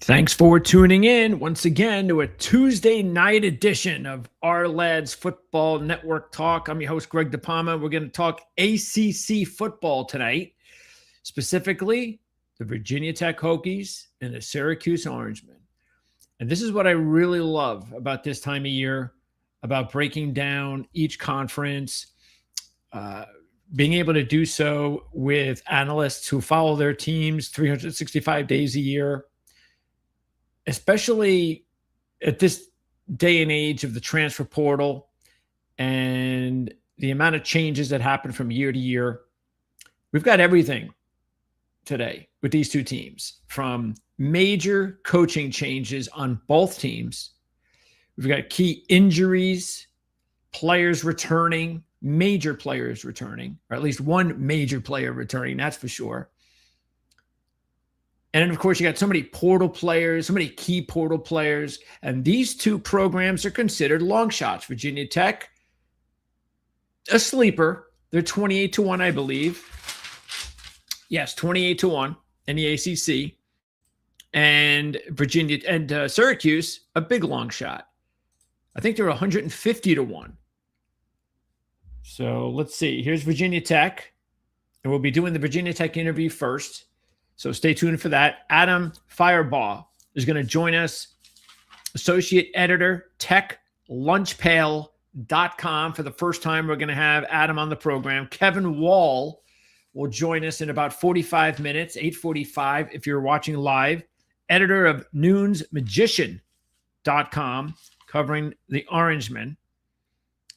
Thanks for tuning in once again to a Tuesday night edition of Ourlads Football Network Talk. I'm your host, Greg DePalma. We're going to talk ACC football tonight, specifically the Virginia Tech Hokies and the Syracuse Orangemen. And this is what I really love about this time of year, about breaking down each conference, being able to do so with analysts who follow their teams 365 days a year. Especially at this day and age of the transfer portal and the amount of changes that happen from year to year. We've got everything today with these two teams, from major coaching changes on both teams. We've got key injuries, players returning, major players returning, or at least one major player returning, that's for sure. And then, of course, you got so many portal players, so many key portal players. And these two programs are considered long shots. Virginia Tech, a sleeper. They're 28-1, I believe. Yes, 28-1 in the ACC. And Syracuse, a big long shot. I think they're 150-1. So let's see. Here's Virginia Tech. And we'll be doing the Virginia Tech interview first. So stay tuned for that. Adam Firebaugh is going to join us, associate editor, techlunchpail.com. For the first time, we're going to have Adam on the program. Kevin Wall will join us in about 45 minutes, 8:45 if you're watching live. Editor of noonsmagician.com, covering the Orangemen.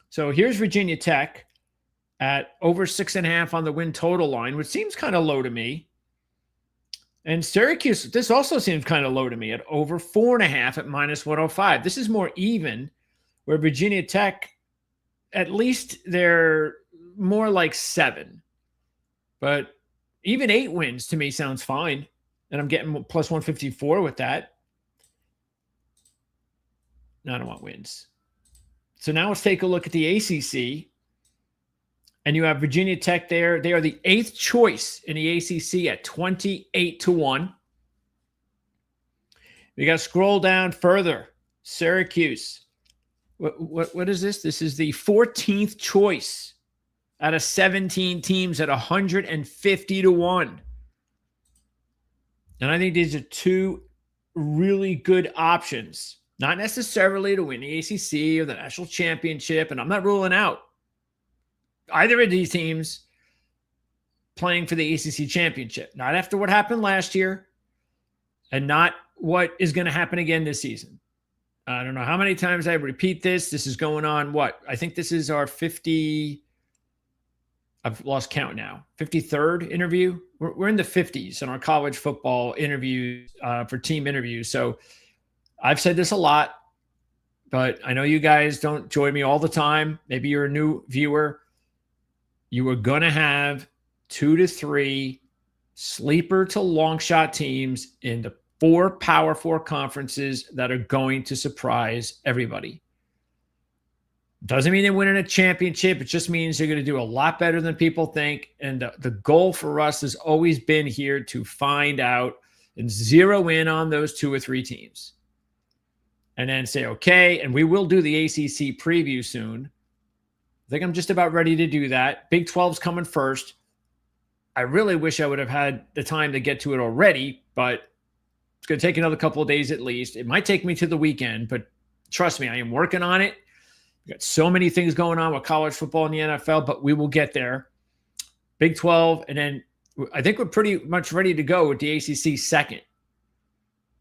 So here's Virginia Tech at over 6.5 on the win total line, which seems kind of low to me. And Syracuse, this also seems kind of low to me at over 4.5 at -105. This is more even, where Virginia Tech, at least they're more like 7. But even 8 wins to me sounds fine. And I'm getting plus 154 with that. No, I don't want wins. So now let's take a look at the ACC. And you have Virginia Tech there. They are the 8th choice in the ACC at 28-1. We got to scroll down further. Syracuse. What is this? This is the 14th choice out of 17 teams at 150-1. And I think these are two really good options. Not necessarily to win the ACC or the national championship, and I'm not ruling out either of these teams playing for the ACC championship. Not after what happened last year, and not what is going to happen again this season. I don't know how many times I repeat this. This is going on what? I think this is our 50, I've lost count now, 53rd interview. We're in the 50s in our college football interviews for team interviews. So I've said this a lot, but I know you guys don't join me all the time. Maybe you're a new viewer. You are going to have 2 to 3 sleeper to long shot teams in the 4 Power 4 conferences that are going to surprise everybody. Doesn't mean they're winning a championship. It just means they're going to do a lot better than people think. And the goal for us has always been here to find out and zero in on those 2 or 3 teams. And then say, okay, and we will do the ACC preview soon. I think I'm just about ready to do that. Big 12's coming first. I really wish I would have had the time to get to it already, but it's going to take another couple of days at least. It might take me to the weekend, but trust me, I am working on it. We've got so many things going on with college football and the NFL, but we will get there. Big 12, and then I think we're pretty much ready to go with the ACC second.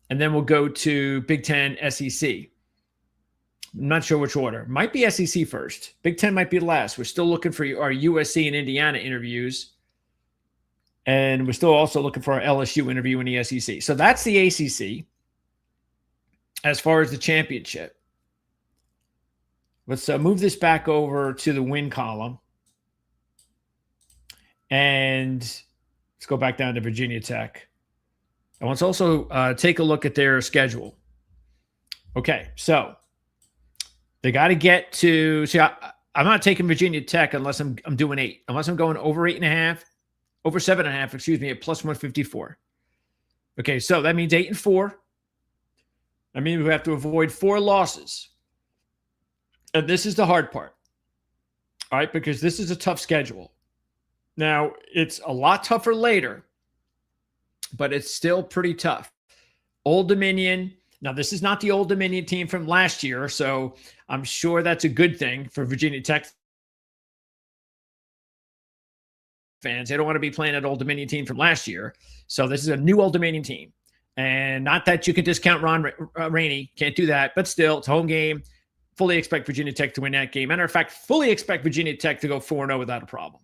And then we'll go to Big 10, SEC. I'm not sure which order. Might be SEC first. Big 10 might be last. We're still looking for our USC and Indiana interviews. And we're still also looking for our LSU interview in the SEC. So that's the ACC as far as the championship. Let's move this back over to the win column. And let's go back down to Virginia Tech. And let's also take a look at their schedule. Okay, so they got to get to – see, I'm not taking Virginia Tech unless I'm doing 8. Unless I'm going over 8.5, over 7.5, excuse me, at plus 154. Okay, so that means 8-4. I mean, we have to avoid 4 losses. And this is the hard part, all right, because this is a tough schedule. Now, it's a lot tougher later, but it's still pretty tough. Old Dominion. Now, this is not the Old Dominion team from last year, so I'm sure that's a good thing for Virginia Tech fans. They don't want to be playing that Old Dominion team from last year. So this is a new Old Dominion team. And not that you can discount Ron Rainey. Can't do that. But still, it's a home game. Fully expect Virginia Tech to win that game. Matter of fact, fully expect Virginia Tech to go 4-0 without a problem.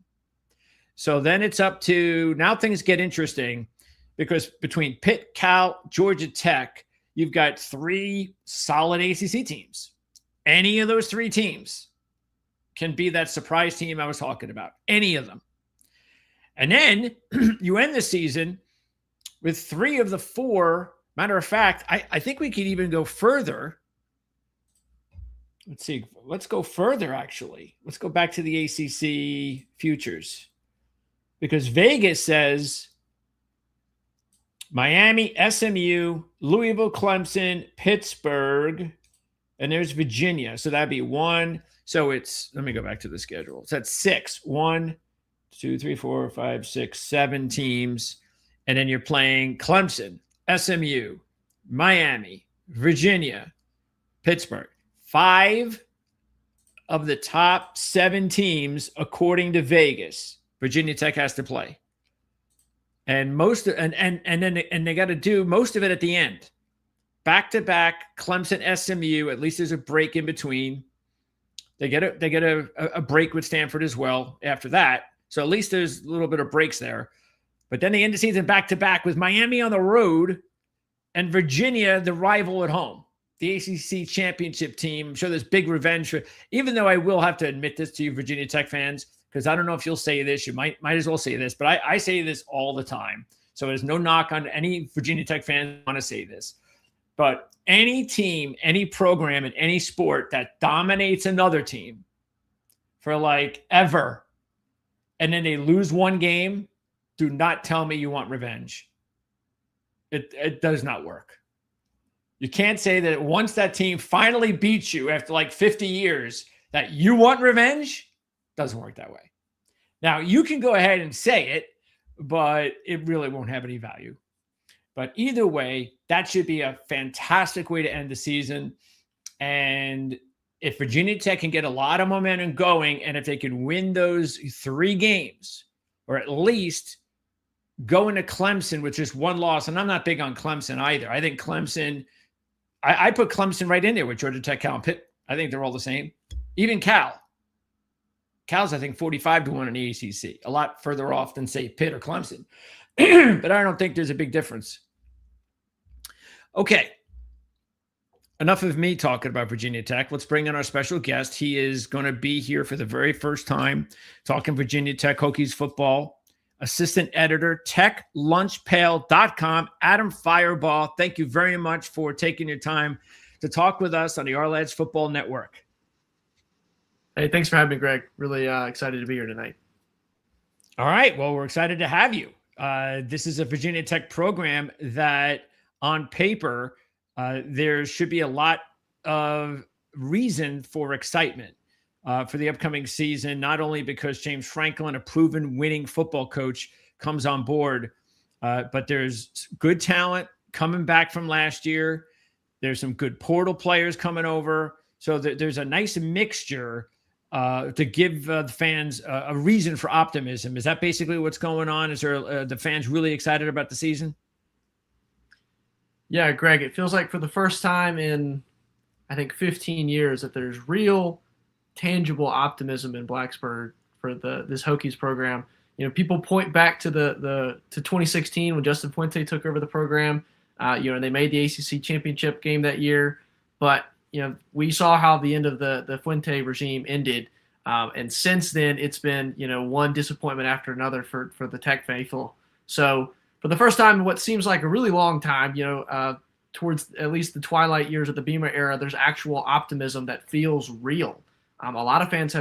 So then it's up to, now things get interesting because between Pitt, Cal, Georgia Tech, you've got 3 solid ACC teams. Any of those 3 teams can be that surprise team I was talking about. Any of them. And then you end the season with 3 of the 4. Matter of fact, I think we could even go further. Let's see. Let's go further, actually. Let's go back to the ACC futures. Because Vegas says Miami, SMU, Louisville, Clemson, Pittsburgh, and there's Virginia. So that'd be 1. So it's, let me go back to the schedule. So that's 6. 1, 2, 3, 4, 5, 6, 7 teams. And then you're playing Clemson, SMU, Miami, Virginia, Pittsburgh. 5 of the top 7 teams, according to Vegas, Virginia Tech has to play. And then they got to do most of it at the end. Back-to-back, Clemson, SMU, at least there's a break in between. They get a break with Stanford as well after that. So at least there's a little bit of breaks there. But then they end the season back-to-back with Miami on the road and Virginia, the rival at home. The ACC championship team. I'm sure there's big revenge. Even though I will have to admit this to you, Virginia Tech fans, because I don't know if you'll say this. You might as well say this. But I say this all the time. So there's no knock on any Virginia Tech fans want to say this. But any team, any program in any sport that dominates another team for like ever, and then they lose one game, do not tell me you want revenge. It does not work. You can't say that once that team finally beats you after like 50 years that you want revenge. Doesn't work that way. Now, you can go ahead and say it, but it really won't have any value. But either way, that should be a fantastic way to end the season. And if Virginia Tech can get a lot of momentum going, and if they can win those 3 games, or at least go into Clemson with just 1 loss, and I'm not big on Clemson either. I think Clemson, I put Clemson right in there with Georgia Tech, Cal, and Pitt. I think they're all the same. Even Cal. Cal's, I think, 45-1 in the ACC. A lot further off than, say, Pitt or Clemson. But I don't think there's a big difference. Okay. Enough of me talking about Virginia Tech. Let's bring in our special guest. He is going to be here for the very first time talking Virginia Tech Hokies football. Assistant editor, techlunchpail.com, Adam Firebaugh. Thank you very much for taking your time to talk with us on the Ourlads Football Network. Hey, thanks for having me, Greg. Really excited to be here tonight. All right. Well, we're excited to have you. This is a Virginia Tech program that on paper, there should be a lot of reason for excitement for the upcoming season, not only because James Franklin, a proven winning football coach, comes on board, but there's good talent coming back from last year. There's some good portal players coming over. So there's a nice mixture to give the fans a reason for optimism. Is that basically what's going on? Is there the fans really excited about the season? Yeah, Greg, it feels like for the first time in, I think, 15 years that there's real tangible optimism in Blacksburg for this Hokies program. You know, people point back to to 2016 when Justin Fuente took over the program. And they made the ACC championship game that year. But, we saw how the end of the Fuente regime ended. And since then, it's been, one disappointment after another for the Tech faithful. So for the first time in what seems like a really long time, towards at least the twilight years of the Beamer era, there's actual optimism that feels real. A lot of fans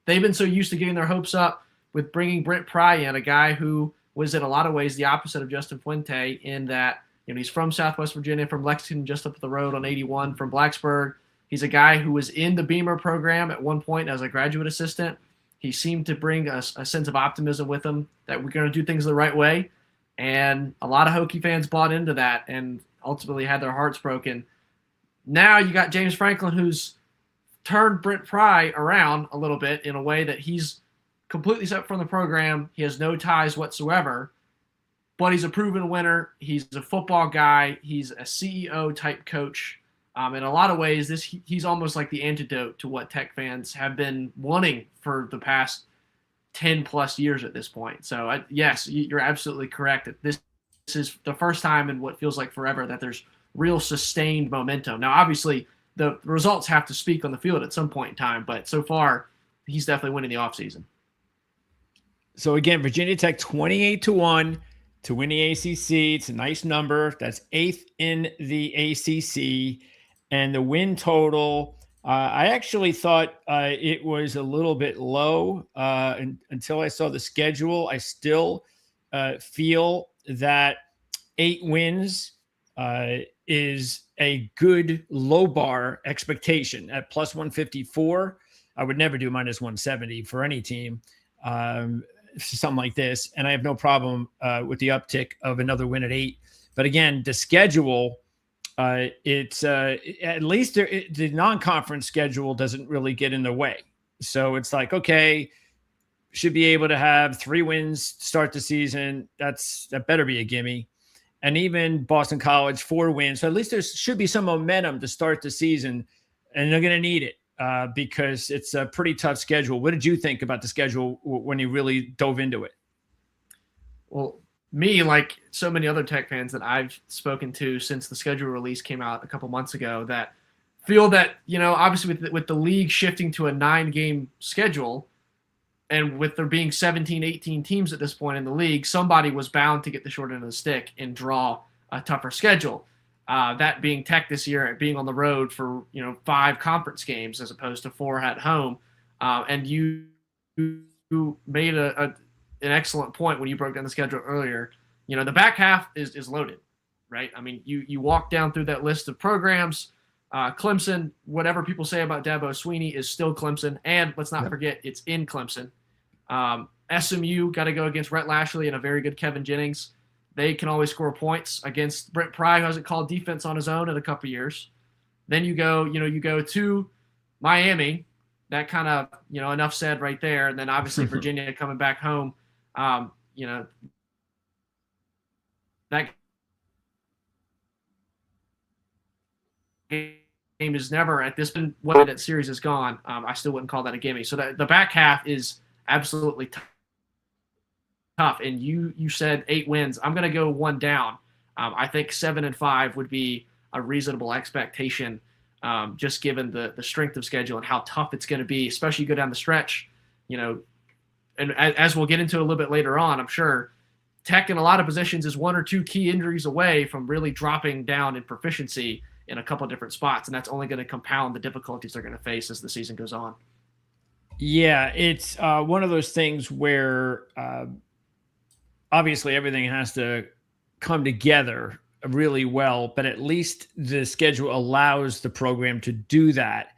they've been so used to getting their hopes up with bringing Brent Pry in, a guy who was in a lot of ways the opposite of Justin Fuente in that, He's from Southwest Virginia, from Lexington, just up the road on 81, from Blacksburg. He's a guy who was in the Beamer program at one point as a graduate assistant. He seemed to bring a sense of optimism with him that we're going to do things the right way. And a lot of Hokie fans bought into that and ultimately had their hearts broken. Now you got James Franklin, who's turned Brent Pry around a little bit in a way that he's completely separate from the program. He has no ties whatsoever, but he's a proven winner. He's a football guy. He's a CEO type coach. In a lot of ways, he's almost like the antidote to what Tech fans have been wanting for the past 10 plus years at this point. So yes, you're absolutely correct. This is the first time in what feels like forever that there's real sustained momentum. Now, obviously, the results have to speak on the field at some point in time, but so far, he's definitely winning the offseason. So again, Virginia Tech 28-1 to win the ACC. It's a nice number. That's 8th in the ACC. And the win total, I actually thought it was a little bit low until I saw the schedule. I still feel that 8 wins is a good low bar expectation at plus 154. I would never do minus 170 for any team, something like this. And I have no problem with the uptick of another win at 8. But again, the schedule, it's at least the non-conference schedule doesn't really get in the way. So it's like, okay, should be able to have 3 wins to start the season. That better be a gimme. And even Boston College, 4 wins. So at least there should be some momentum to start the season, and they're going to need it because it's a pretty tough schedule. What did you think about the schedule when you really dove into it? Well, me, like so many other Tech fans that I've spoken to since the schedule release came out a couple months ago, that feel that, obviously with the league shifting to a 9-game schedule, and with there being 17, 18 teams at this point in the league, somebody was bound to get the short end of the stick and draw a tougher schedule. That being Tech this year, being on the road for 5 conference games as opposed to 4 at home. And you made an excellent point when you broke down the schedule earlier. The back half is loaded, right? I mean, you walk down through that list of programs. Clemson, whatever people say about Dabo Swinney, is still Clemson. And let's not forget, it's in Clemson. SMU got to go against Rhett Lashley and a very good Kevin Jennings. They can always score points against Brent Pry, who hasn't called defense on his own in a couple of years. Then you go to Miami. That kind of, enough said right there. And then obviously Virginia coming back home. That game is never at this point when that series is gone. I still wouldn't call that a gimme. So the back half is absolutely tough. And you said 8 wins. I'm going to go 1 down. I think 7-5 would be a reasonable expectation, just given the strength of schedule and how tough it's going to be, especially you go down the stretch. And as we'll get into a little bit later on, I'm sure Tech in a lot of positions is 1 or 2 key injuries away from really dropping down in proficiency in a couple of different spots, and that's only going to compound the difficulties they're going to face as the season goes on. Yeah, it's one of those things where obviously everything has to come together really well, but at least the schedule allows the program to do that.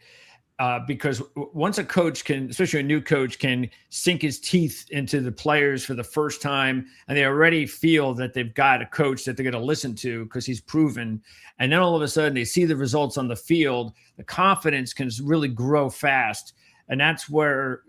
Because once a coach can, especially a new coach, can sink his teeth into the players for the first time, and they already feel that they've got a coach that they're going to listen to because he's proven, and then all of a sudden they see the results on the field, the confidence can really grow fast. And that's where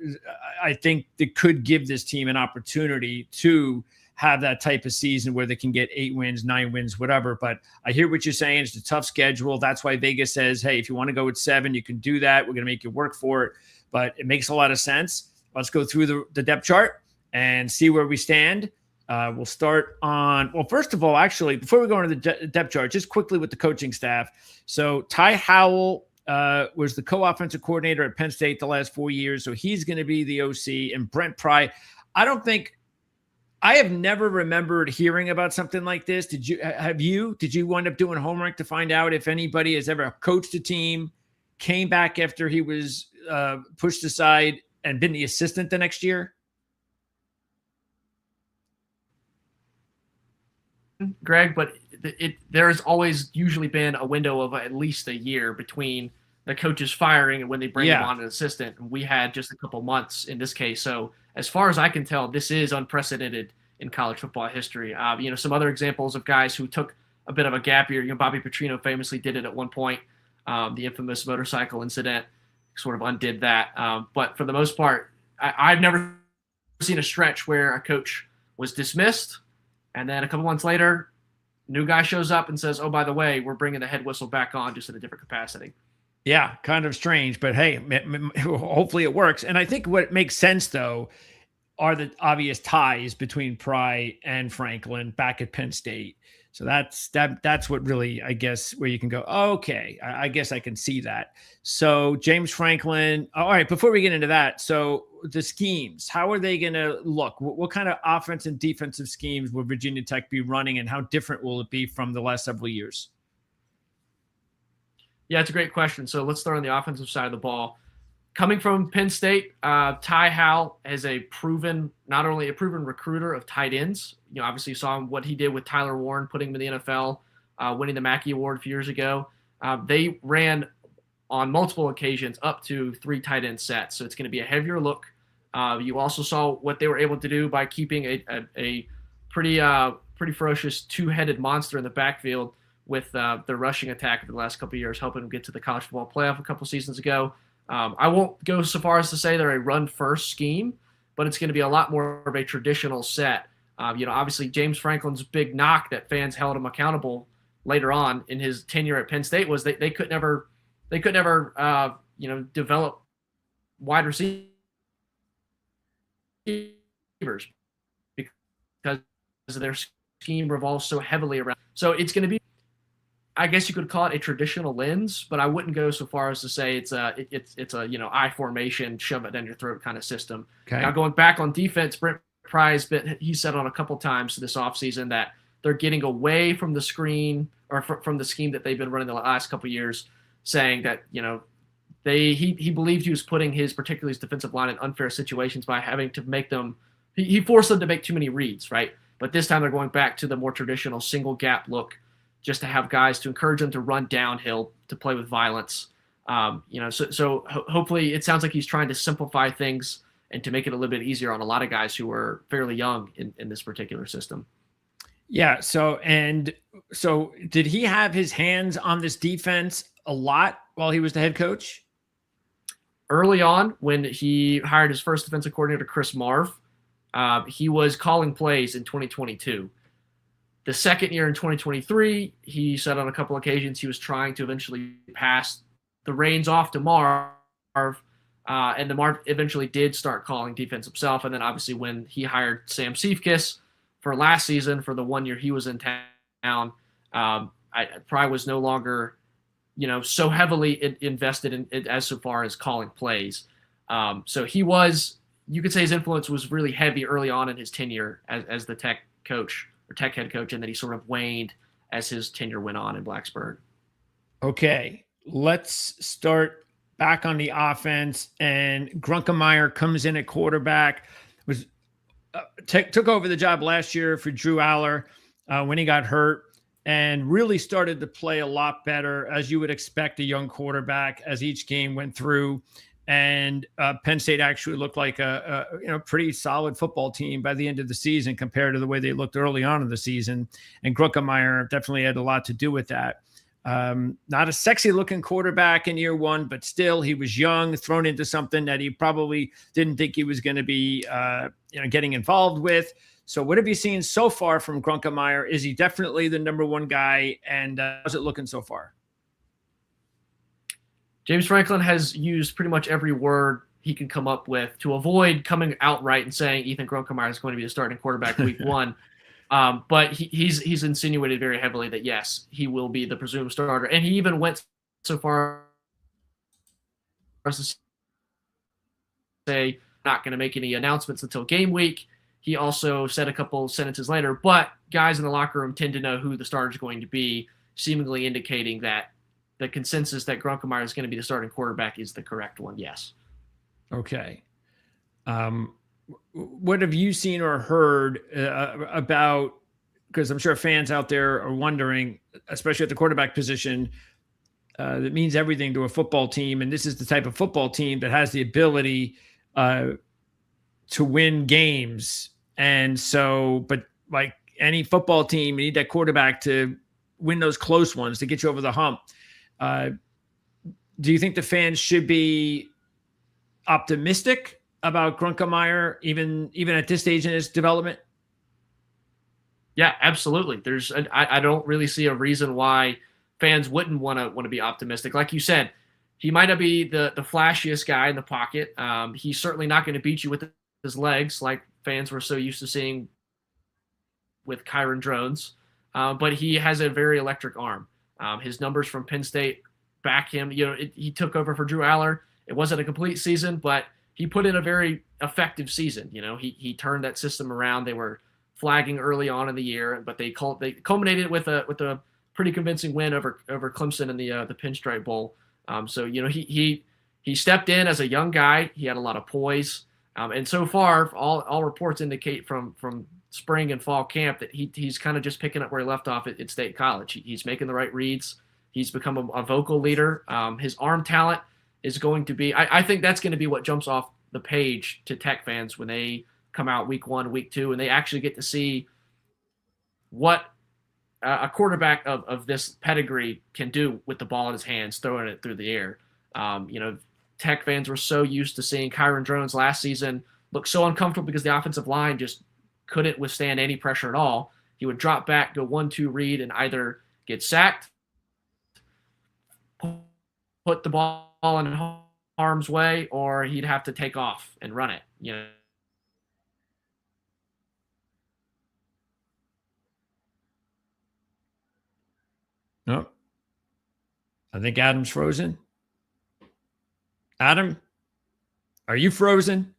I think it could give this team an opportunity to have that type of season where they can get 8 wins, 9 wins, whatever. But I hear what you're saying. It's a tough schedule. That's why Vegas says, hey, if you want to go with 7, you can do that. We're going to make you work for it. But it makes a lot of sense. Let's go through the depth chart and see where we stand. We'll start on, well, first of all, actually, before we go into the depth chart, just quickly with the coaching staff. So Ty Howell was the co-offensive coordinator at Penn State the last 4 years. So he's going to be the OC. And Brent Pry, I have never remembered hearing about something like this. Did you wind up doing homework to find out if anybody has ever coached a team, came back after he was pushed aside, and been the assistant the next year? Greg, but there's always usually been a window of at least a year between the coach's firing and when they bring him on an assistant. And we had just a couple months in this case. So as far as I can tell, this is unprecedented in college football history. Some other examples of guys who took a bit of a gap year. Bobby Petrino famously did it at one point. The infamous motorcycle incident sort of undid that. But for the most part, I've never seen a stretch where a coach was dismissed, and then a couple months later, new guy shows up and says, "Oh, by the way, we're bringing the head whistle back on, just in a different capacity." Yeah, kind of strange, but hey, hopefully it works. And I think what makes sense, though, are the obvious ties between Pry and Franklin back at Penn State. So that's what really, I guess, where you can go, oh, okay, I guess I can see that. So James Franklin, all right, before we get into that, so the schemes, how are they going to look? What kind of offense and defensive schemes will Virginia Tech be running, and how different will it be from the last several years? Yeah, it's a great question. So let's start on the offensive side of the ball. Coming from Penn State, Ty Howell is not only a proven recruiter of tight ends. Obviously you saw what he did with Tyler Warren, putting him in the NFL, winning the Mackey Award a few years ago. They ran on multiple occasions up to 3 tight end sets, so it's going to be a heavier look. You also saw what they were able to do by keeping a pretty ferocious 2-headed monster in the backfield with the rushing attack over the last couple of years, helping them get to the college football playoff a couple seasons ago. I won't go so far as to say they're a run-first scheme, but it's going to be a lot more of a traditional set. Obviously James Franklin's big knock that fans held him accountable later on in his tenure at Penn State was they could never develop wide receivers because their scheme revolves so heavily around. So it's going to be, I guess you could call it a traditional lens, but I wouldn't go so far as to say it's a I formation, shove it down your throat kind of system. Okay. Now going back on defense, Brent Pry's he said on a couple times this offseason that they're getting away from the screen or from the scheme that they've been running the last couple of years, saying that he believed he was putting particularly his defensive line in unfair situations by having to make them. He forced them to make too many reads, right? But this time they're going back to the more traditional single gap look, just to have guys to encourage them to run downhill, to play with violence. So hopefully it sounds like he's trying to simplify things and to make it a little bit easier on a lot of guys who are fairly young in this particular system. Yeah. So did he have his hands on this defense a lot while he was the head coach? Early on, when he hired his first defensive coordinator, Chris Marv, he was calling plays in 2022. The second year in 2023, he said on a couple occasions he was trying to eventually pass the reins off to Marv, and the Marv eventually did start calling defense himself. And then obviously when he hired Sam Seifkis for last season, for the 1 year he was in town, Pry was no longer, so heavily invested in it as so far as calling plays. So you could say his influence was really heavy early on in his tenure as the Tech coach. Or Tech head coach, and then he sort of waned as his tenure went on in Blacksburg. Okay, let's start back on the offense. And Grunkemeyer comes in at quarterback. Took over the job last year for Drew Aller when he got hurt, and really started to play a lot better, as you would expect a young quarterback, as each game went through. And Penn State actually looked like a pretty solid football team by the end of the season compared to the way they looked early on in the season. And Grunkemeyer definitely had a lot to do with that. Not a sexy looking quarterback in year one, but still he was young, thrown into something that he probably didn't think he was going to be getting involved with. So what have you seen so far from Grunkemeyer? Is he definitely the number one guy? And how's it looking so far? James Franklin has used pretty much every word he can come up with to avoid coming outright and saying Ethan Grunkemeyer is going to be the starting quarterback week 1. But he's insinuated very heavily that, yes, he will be the presumed starter. And he even went so far as to say not going to make any announcements until game week. He also said a couple sentences later, but guys in the locker room tend to know who the starter is going to be, seemingly indicating that the consensus that Grunkemeyer is going to be the starting quarterback is the correct one. Yes. Okay. What have you seen or heard about because I'm sure fans out there are wondering, especially at the quarterback position, that means everything to a football team. And this is the type of football team that has the ability to win games. And so, but like any football team, you need that quarterback to win those close ones to get you over the hump. Do you think the fans should be optimistic about Grunkemeyer, even at this stage in his development? Yeah, absolutely. I don't really see a reason why fans wouldn't want to be optimistic. Like you said, he might not be the flashiest guy in the pocket. He's certainly not going to beat you with his legs like fans were so used to seeing with Kyron Drones. But he has a very electric arm. His numbers from Penn State back him. He took over for Drew Aller. It wasn't a complete season, but he put in a very effective season. He turned that system around. They were flagging early on in the year, but they culminated with a pretty convincing win over Clemson in the Pinstripe Bowl. So he stepped in as a young guy. He had a lot of poise, and so far all reports indicate from spring and fall camp that he's kind of just picking up where he left off at State College. He's making the right reads. He's become a vocal leader. His arm talent is going to be. I think that's going to be what jumps off the page to Tech fans when they come out week 1, week 2, and they actually get to see what a quarterback of this pedigree can do with the ball in his hands, throwing it through the air. Tech fans were so used to seeing Kyron Drones last season look so uncomfortable because the offensive line just couldn't withstand any pressure at all. He would drop back, go 1-2 read, and either get sacked, put the ball in harm's way, or he'd have to take off and run it. No. I think Adam's frozen. Adam, are you frozen?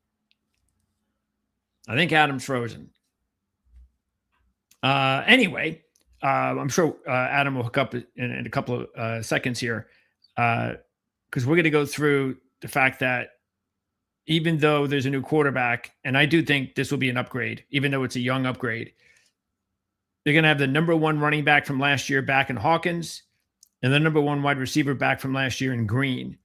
I think Adam's frozen. Anyway, I'm sure Adam will hook up in a couple of seconds here, because we're going to go through the fact that even though there's a new quarterback, and I do think this will be an upgrade, even though it's a young upgrade, they're going to have the number 1 running back from last year back in Hawkins and the number 1 wide receiver back from last year in Green.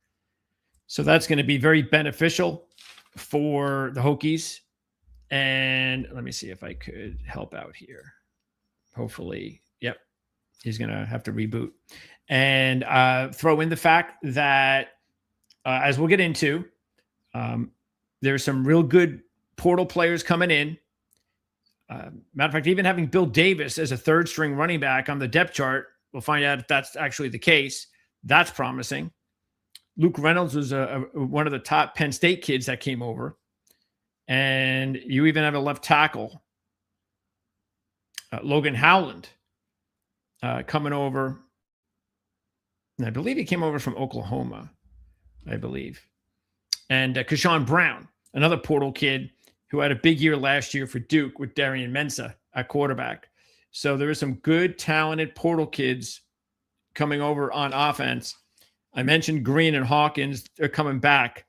So that's going to be very beneficial for the Hokies. And let me see if I could help out here. Hopefully, yep, he's going to have to reboot. And throw in the fact that, as we'll get into, there's some real good portal players coming in. Matter of fact, even having Bill Davis as a 3rd-string running back on the depth chart, we'll find out if that's actually the case. That's promising. Luke Reynolds was one of the top Penn State kids that came over. And you even have a left tackle, Logan Howland, coming over. And I believe he came over from Oklahoma, I believe. And Keyshawn Brown, another portal kid who had a big year last year for Duke with Darian Mensah at quarterback. So there are some good, talented portal kids coming over on offense. I mentioned Green and Hawkins are coming back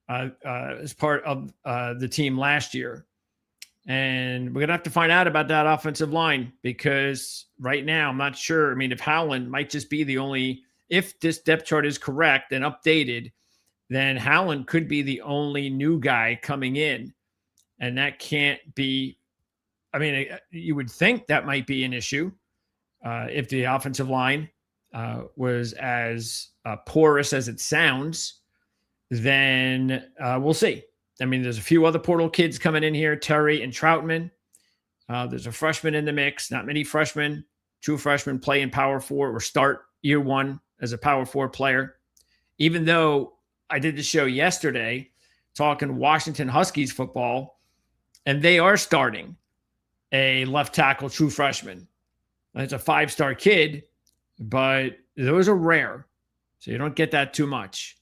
as part of the team last year. And we're going to have to find out about that offensive line, because right now I'm not sure. I mean, if Howland might just be the only, if this depth chart is correct and updated, then Howland could be the only new guy coming in. And that can't be, I mean, you would think that might be an issue if the offensive line was as porous as it sounds. Then we'll see. I mean, there's a few other portal kids coming in here, Terry and Troutman. There's a freshman in the mix. Not many freshmen, true freshmen play in Power 4 or start year 1 as a Power 4 player. Even though I did the show yesterday talking Washington Huskies football, and they are starting a left tackle true freshman. It's a 5-star kid, but those are rare. So you don't get that too much.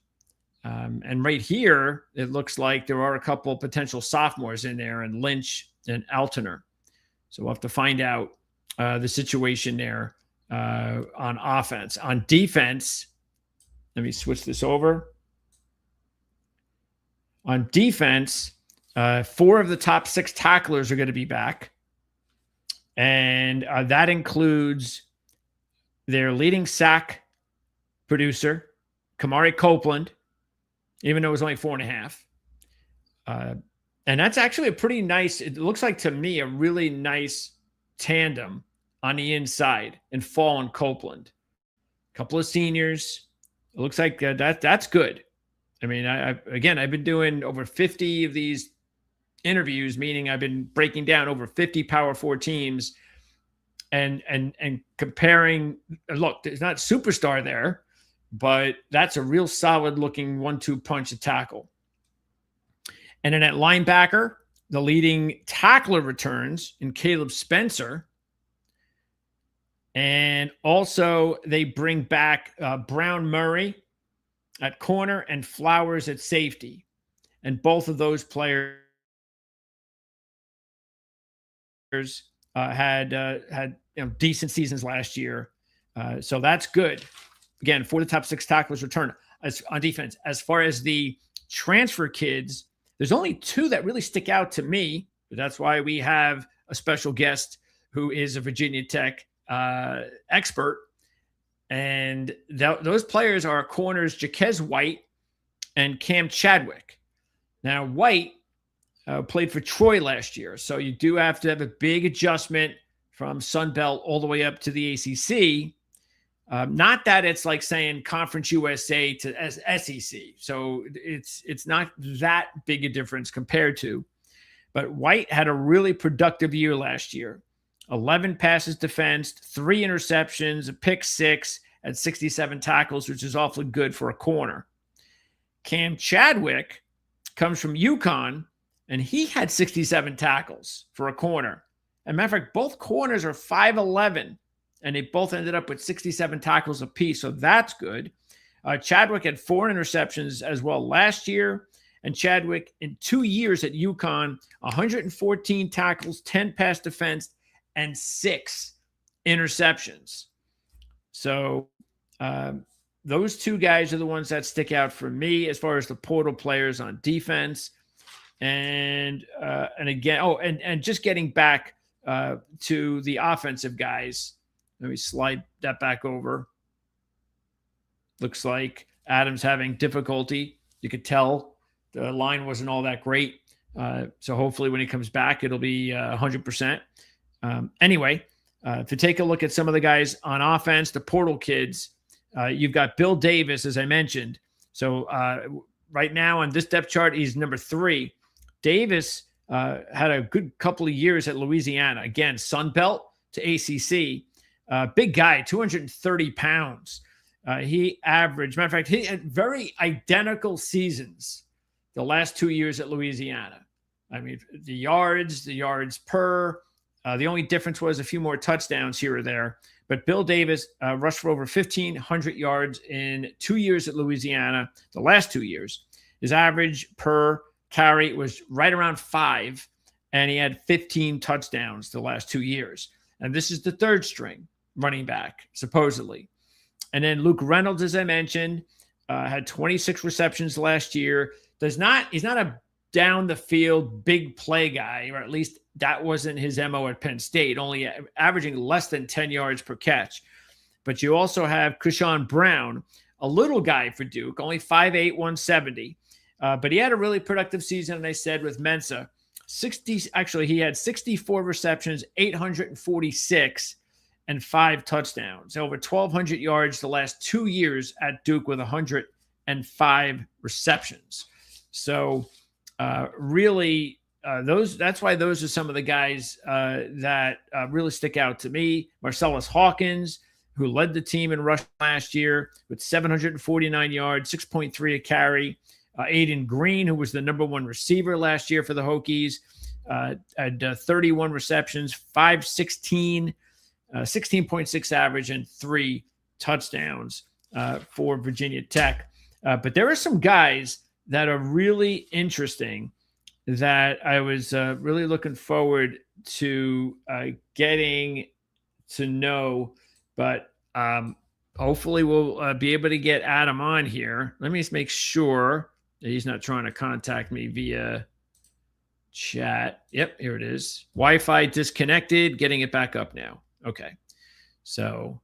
And right here, it looks like there are a couple potential sophomores in there, and Lynch and Alterner. So we'll have to find out the situation there on offense. On defense, let me switch this over. On defense, 4 of the top 6 tacklers are going to be back. And that includes their leading sack producer, Kamari Copeland, even though it was only 4.5. And that's actually a pretty nice, it looks like to me, a really nice tandem on the inside in Fall and Copeland. A couple of seniors. It looks like that's good. I mean, I've been doing over 50 of these interviews, meaning I've been breaking down over 50 Power 4 teams and comparing. Look, there's not superstar there, but that's a real solid looking 1-2 punch to tackle. And then at linebacker, the leading tackler returns in Caleb Spencer. And also they bring back Brown Murray at corner and Flowers at safety. And both of those players had decent seasons last year. So that's good. Again, 4 of the top 6 tacklers return on defense. As far as the transfer kids, there's only 2 that really stick out to me. That's why we have a special guest who is a Virginia Tech expert. And those players are corners Jaquez White and Cam Chadwick. Now, White played for Troy last year, so you do have to have a big adjustment from Sun Belt all the way up to the ACC. Not that it's like saying Conference USA to SEC. So it's not that big a difference compared to. But White had a really productive year last year. 11 passes defensed, 3 interceptions, a pick 6, and 67 tackles, which is awfully good for a corner. Cam Chadwick comes from UConn, and he had 67 tackles for a corner. As a matter of fact, both corners are 5'11", and they both ended up with 67 tackles apiece, so that's good. Chadwick had 4 interceptions as well last year, and Chadwick in 2 years at UConn, 114 tackles, 10 pass defense, and 6 interceptions. So those 2 guys are the ones that stick out for me as far as the portal players on defense. And again, and just getting back to the offensive guys. Let me slide that back over. Looks like Adam's having difficulty. You could tell the line wasn't all that great. So hopefully when he comes back, it'll be 100%. Anyway, if you take a look at some of the guys on offense, the portal kids, you've got Bill Davis, as I mentioned. So right now on this depth chart, he's number 3. Davis had a good couple of years at Louisiana. Again, Sun Belt to ACC. Big guy, 230 pounds. He averaged, matter of fact, he had very identical seasons the last 2 years at Louisiana. I mean, the yards per, the only difference was a few more touchdowns here or there. But Bill Davis rushed for over 1,500 yards in 2 years at Louisiana, the last 2 years. His average per carry was right around 5, and he had 15 touchdowns the last 2 years. And this is the 3rd string running back, supposedly. And then Luke Reynolds, as I mentioned, had 26 receptions last year. He's not a down the field big play guy, or at least that wasn't his MO at Penn State, only averaging less than 10 yards per catch. But you also have Krishan Brown, a little guy for Duke, only 5'8", 170. But he had a really productive season, and I said, with Mensa. He had 64 receptions, 846, and 5 touchdowns. Over 1,200 yards the last 2 years at Duke with 105 receptions. So really, that's why those are some of the guys that really stick out to me. Marcellus Hawkins, who led the team in rush last year with 749 yards, 6.3 a carry. Aiden Green, who was the number 1 receiver last year for the Hokies, had 31 receptions, 516, 16.6 average, and 3 touchdowns for Virginia Tech. But there are some guys that are really interesting that I was really looking forward to getting to know. But hopefully we'll be able to get Adam on here. Let me just make sure that he's not trying to contact me via chat. Yep, here it is. Wi-Fi disconnected. Getting it back up now. Okay. So,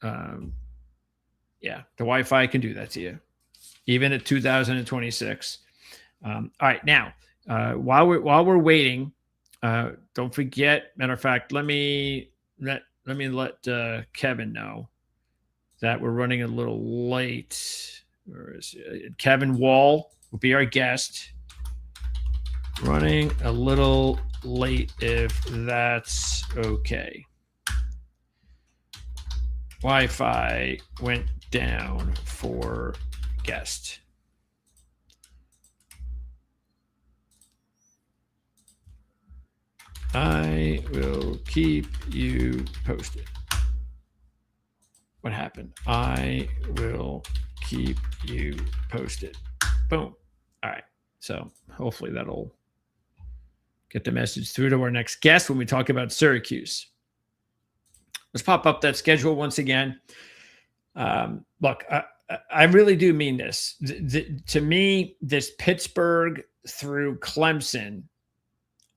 yeah, the Wi-Fi can do that to you, even at 2026. All right, now while we're waiting, don't forget. Matter of fact, let me let Kevin know that we're running a little late. Where is it? Kevin Wall will be our guest. Running a little late, if that's okay. Wi-Fi went down for guest. I will keep you posted. What happened? I will keep you posted. Boom. All right. So hopefully that'll get the message through to our next guest when we talk about Syracuse. Let's pop up that schedule once again. Look, I really do mean this. To me, this Pittsburgh through Clemson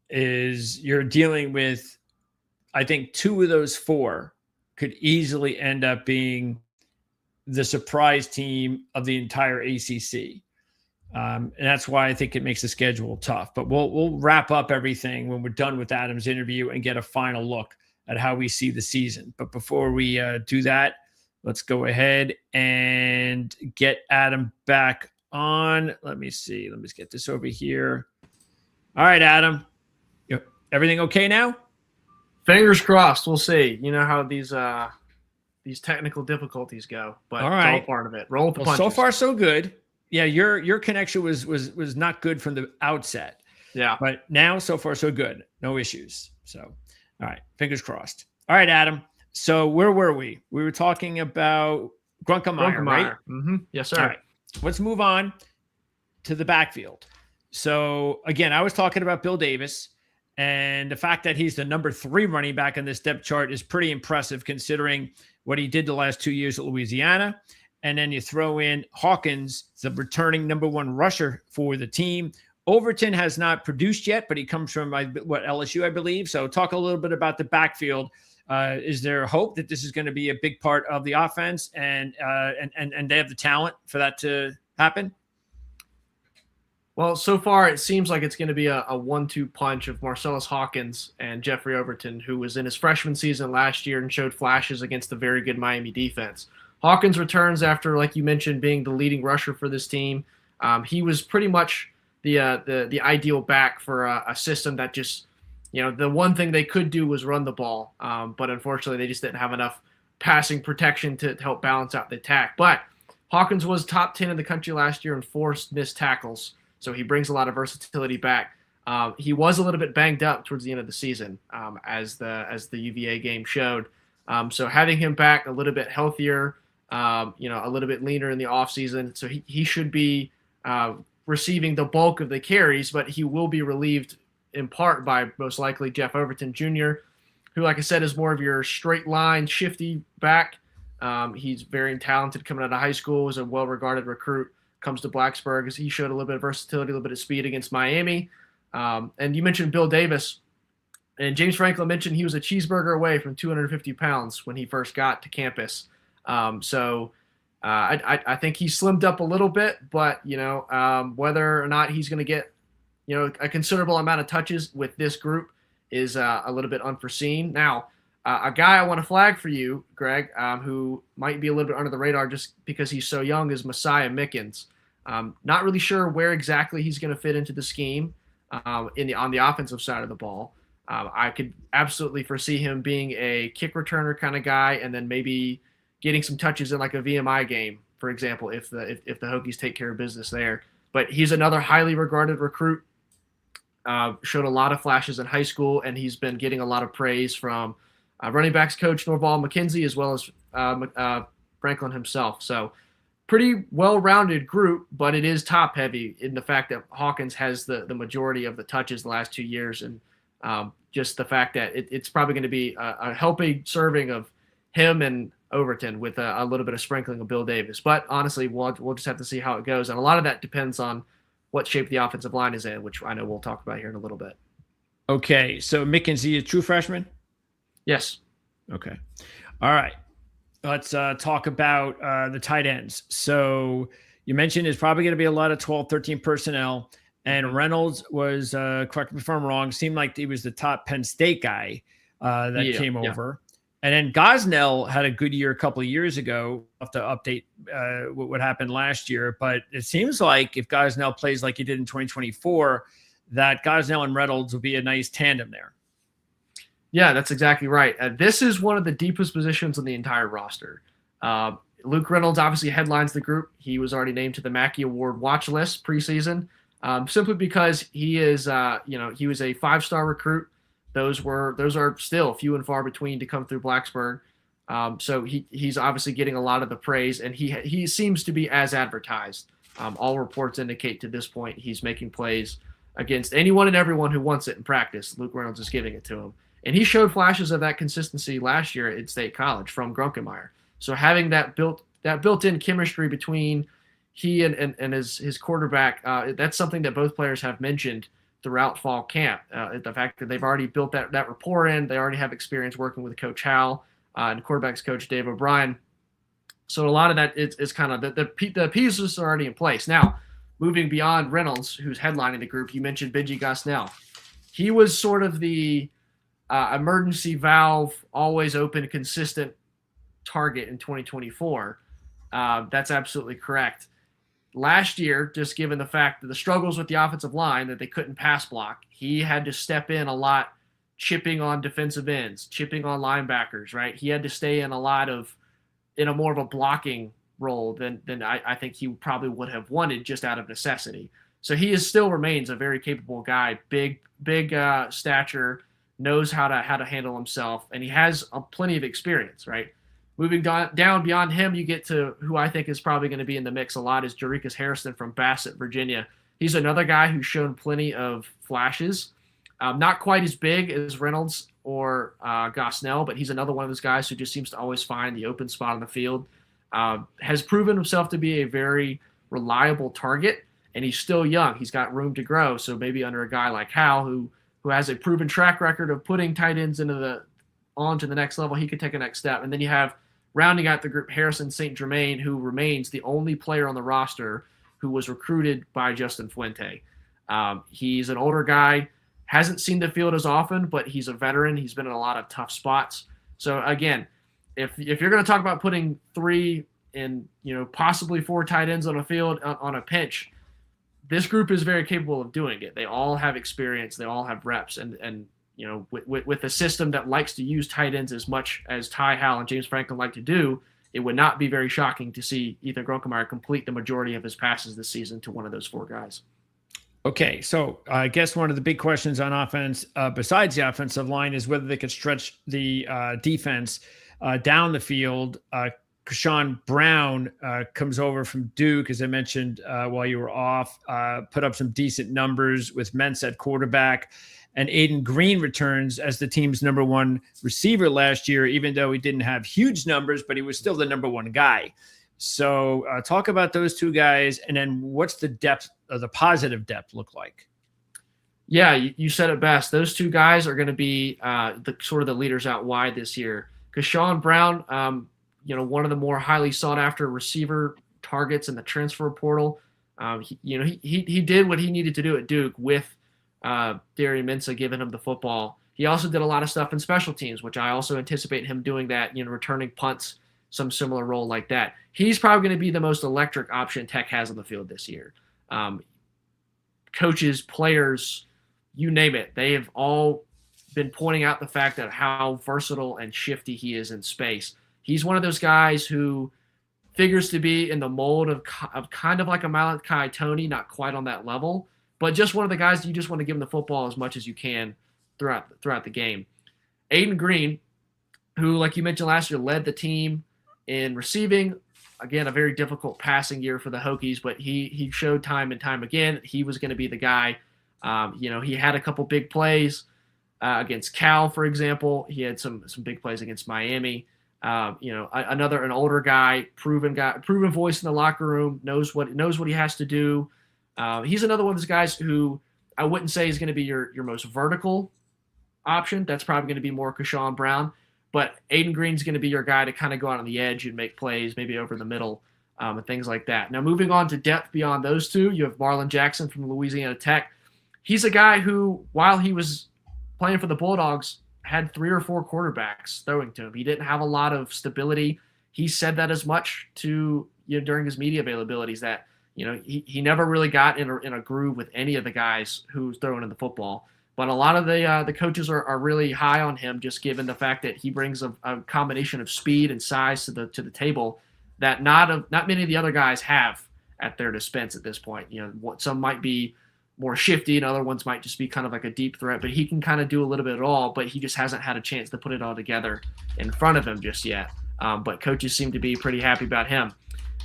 is you're dealing with, I think 2 of those 4 could easily end up being the surprise team of the entire ACC. And that's why I think it makes the schedule tough. But we'll wrap up everything when we're done with Adam's interview and get a final look at how we see the season. But before we do that, let's go ahead and get Adam back on. Let me see. Let me just get this over here. All right, Adam. Everything okay now? Fingers crossed. We'll see. You know how these technical difficulties go, but all right. It's all part of it. Roll with the punches. So far, so good. Yeah, your connection was not good from the outset. Yeah. But now, so far, so good. No issues. So, all right. Fingers crossed. All right, Adam. So where were we? We were talking about Grunkemeyer, right? Mm-hmm. Yes, sir. All right. Let's move on to the backfield. So, again, I was talking about Bill Davis, and the fact that he's the number 3 running back on this depth chart is pretty impressive considering what he did the last 2 years at Louisiana. And then you throw in Hawkins, the returning number 1 rusher for the team. Overton has not produced yet, but he comes from LSU, I believe. So talk a little bit about the backfield. Is there hope that this is going to be a big part of the offense and they have the talent for that to happen? Well, so far it seems like it's going to be a 1-2 punch of Marcellus Hawkins and Jeffrey Overton, who was in his freshman season last year and showed flashes against the very good Miami defense. Hawkins returns after, like you mentioned, being the leading rusher for this team. He was pretty much the ideal back for a system that just, the one thing they could do was run the ball. But unfortunately, they just didn't have enough passing protection to help balance out the attack. But Hawkins was top 10 in the country last year in forced missed tackles. So he brings a lot of versatility back. He was a little bit banged up towards the end of the season, as the UVA game showed. So having him back a little bit healthier, a little bit leaner in the offseason. So he should be receiving the bulk of the carries, but he will be relieved in part by most likely Jeff Overton Jr., who, like I said, is more of your straight line, shifty back. He's very talented coming out of high school, was a well-regarded recruit. Comes to Blacksburg as he showed a little bit of versatility, a little bit of speed against Miami. And you mentioned Bill Davis, and James Franklin mentioned he was a cheeseburger away from 250 pounds when he first got to campus. So I think he slimmed up a little bit, but whether or not he's going to get a considerable amount of touches with this group is a little bit unforeseen. Now, a guy I want to flag for you, Greg, who might be a little bit under the radar just because he's so young, is Messiah Mickens. Not really sure where exactly he's going to fit into the scheme on the offensive side of the ball. I could absolutely foresee him being a kick returner kind of guy, and then maybe getting some touches in like a VMI game, for example, if the Hokies take care of business there. But he's another highly regarded recruit. Showed a lot of flashes in high school, and he's been getting a lot of praise from running backs coach Norval McKenzie, as well as Franklin himself. So pretty well-rounded group, but it is top-heavy in the fact that Hawkins has the majority of the touches the last 2 years, and just the fact that it's probably going to be a healthy serving of him and Overton with a little bit of sprinkling of Bill Davis. But honestly, we'll just have to see how it goes, and a lot of that depends on what shape the offensive line is in, which I know we'll talk about here in a little bit. Okay, so Mckenzie, a true freshman? Yes. Okay. All right. Let's talk about the tight ends. So you mentioned there's probably going to be a lot of 12, 13 personnel. And Reynolds was, correct me if I'm wrong, seemed like he was the top Penn State guy that came over. And then Gosnell had a good year a couple of years ago. I'll have to update what happened last year. But it seems like if Gosnell plays like he did in 2024, that Gosnell and Reynolds will be a nice tandem there. Yeah, that's exactly right. This is one of the deepest positions on the entire roster. Luke Reynolds obviously headlines the group. He was already named to the Mackey Award watch list preseason, simply because he is, he was a 5-star recruit. Those are still few and far between to come through Blacksburg. So he's obviously getting a lot of the praise, and he seems to be as advertised. All reports indicate to this point he's making plays against anyone and everyone who wants it in practice. Luke Reynolds is giving it to him. And he showed flashes of that consistency last year at State College from Grunkemeyer. So having that built-in chemistry between he and his quarterback, that's something that both players have mentioned throughout fall camp. The fact that they've already built that rapport in, they already have experience working with Coach Howell and quarterbacks coach Dave O'Brien. So a lot of that is kind of the pieces are already in place. Now, moving beyond Reynolds, who's headlining the group, you mentioned Benji Gosnell. He was sort of the emergency valve, always open, consistent target in 2024. That's absolutely correct. Last year, just given the fact that the struggles with the offensive line, that they couldn't pass block, he had to step in a lot, chipping on defensive ends, chipping on linebackers, right? He had to stay in a more of a blocking role than I think he probably would have wanted just out of necessity. So he still remains a very capable guy, big stature, knows how to handle himself, and he has plenty of experience, right? Moving down beyond him, you get to who I think is probably going to be in the mix a lot is Jarikus Harrison from Bassett, Virginia. He's another guy who's shown plenty of flashes. Not quite as big as Reynolds or Gosnell, but he's another one of those guys who just seems to always find the open spot on the field. Has proven himself to be a very reliable target, and he's still young. He's got room to grow, so maybe under a guy like Hal, who has a proven track record of putting tight ends onto the next level, he could take a next step. And then you have, rounding out the group, Harrison St. Germain, who remains the only player on the roster who was recruited by Justin Fuente. He's an older guy, hasn't seen the field as often, but he's a veteran. He's been in a lot of tough spots. So again, if you're going to talk about putting 3 and possibly 4 tight ends on a field on a pinch, this group is very capable of doing it. They all have experience. They all have reps. And with a system that likes to use tight ends as much as Ty Howell and James Franklin like to do, it would not be very shocking to see Ethan Grunkemeyer complete the majority of his passes this season to one of those 4 guys. Okay, so I guess one of the big questions on offense, besides the offensive line, is whether they could stretch the defense down the field. Kashawn Brown comes over from Duke, as I mentioned while you were off, put up some decent numbers with Mentz at quarterback. And Aiden Green returns as the team's number 1 receiver last year, even though he didn't have huge numbers, but he was still the number 1 guy. So talk about those 2 guys, and then what's the depth or the positive depth look like? Yeah, you said it best. Those 2 guys are going to be the leaders out wide this year. Kashawn Brown, one of the more highly sought after receiver targets in the transfer portal. He did what he needed to do at Duke with Darian Mensah giving him the football. He also did a lot of stuff in special teams, which I also anticipate him doing that, returning punts, some similar role like that. He's probably going to be the most electric option Tech has on the field this year. Coaches, players, you name it, they have all been pointing out the fact that how versatile and shifty he is in space. He's one of those guys who figures to be in the mold of kind of like a Malachi Toney, not quite on that level, but just one of the guys that you just want to give him the football as much as you can throughout the game. Aiden Green, who, like you mentioned last year, led the team in receiving. Again, a very difficult passing year for the Hokies, but he showed time and time again he was going to be the guy. He had a couple big plays against Cal, for example. He had some big plays against Miami. An older guy, proven voice in the locker room, knows what he has to do. He's another one of those guys who I wouldn't say is going to be your most vertical option. That's probably going to be more Keyshawn Brown. But Aiden Green's going to be your guy to kind of go out on the edge and make plays, maybe over the middle, and things like that. Now, moving on to depth beyond those two, you have Marlon Jackson from Louisiana Tech. He's a guy who, while he was playing for the Bulldogs, had 3 or 4 quarterbacks throwing to him. He didn't have a lot of stability. He said that as much to during his media availabilities that he never really got in a groove with any of the guys who's throwing in the football. But a lot of the coaches are really high on him, just given the fact that he brings a combination of speed and size to the table that not many of the other guys have at their dispense at this point. Some might be more shifty, and other ones might just be kind of like a deep threat. But he can kind of do a little bit of it all. But he just hasn't had a chance to put it all together in front of him just yet. But coaches seem to be pretty happy about him.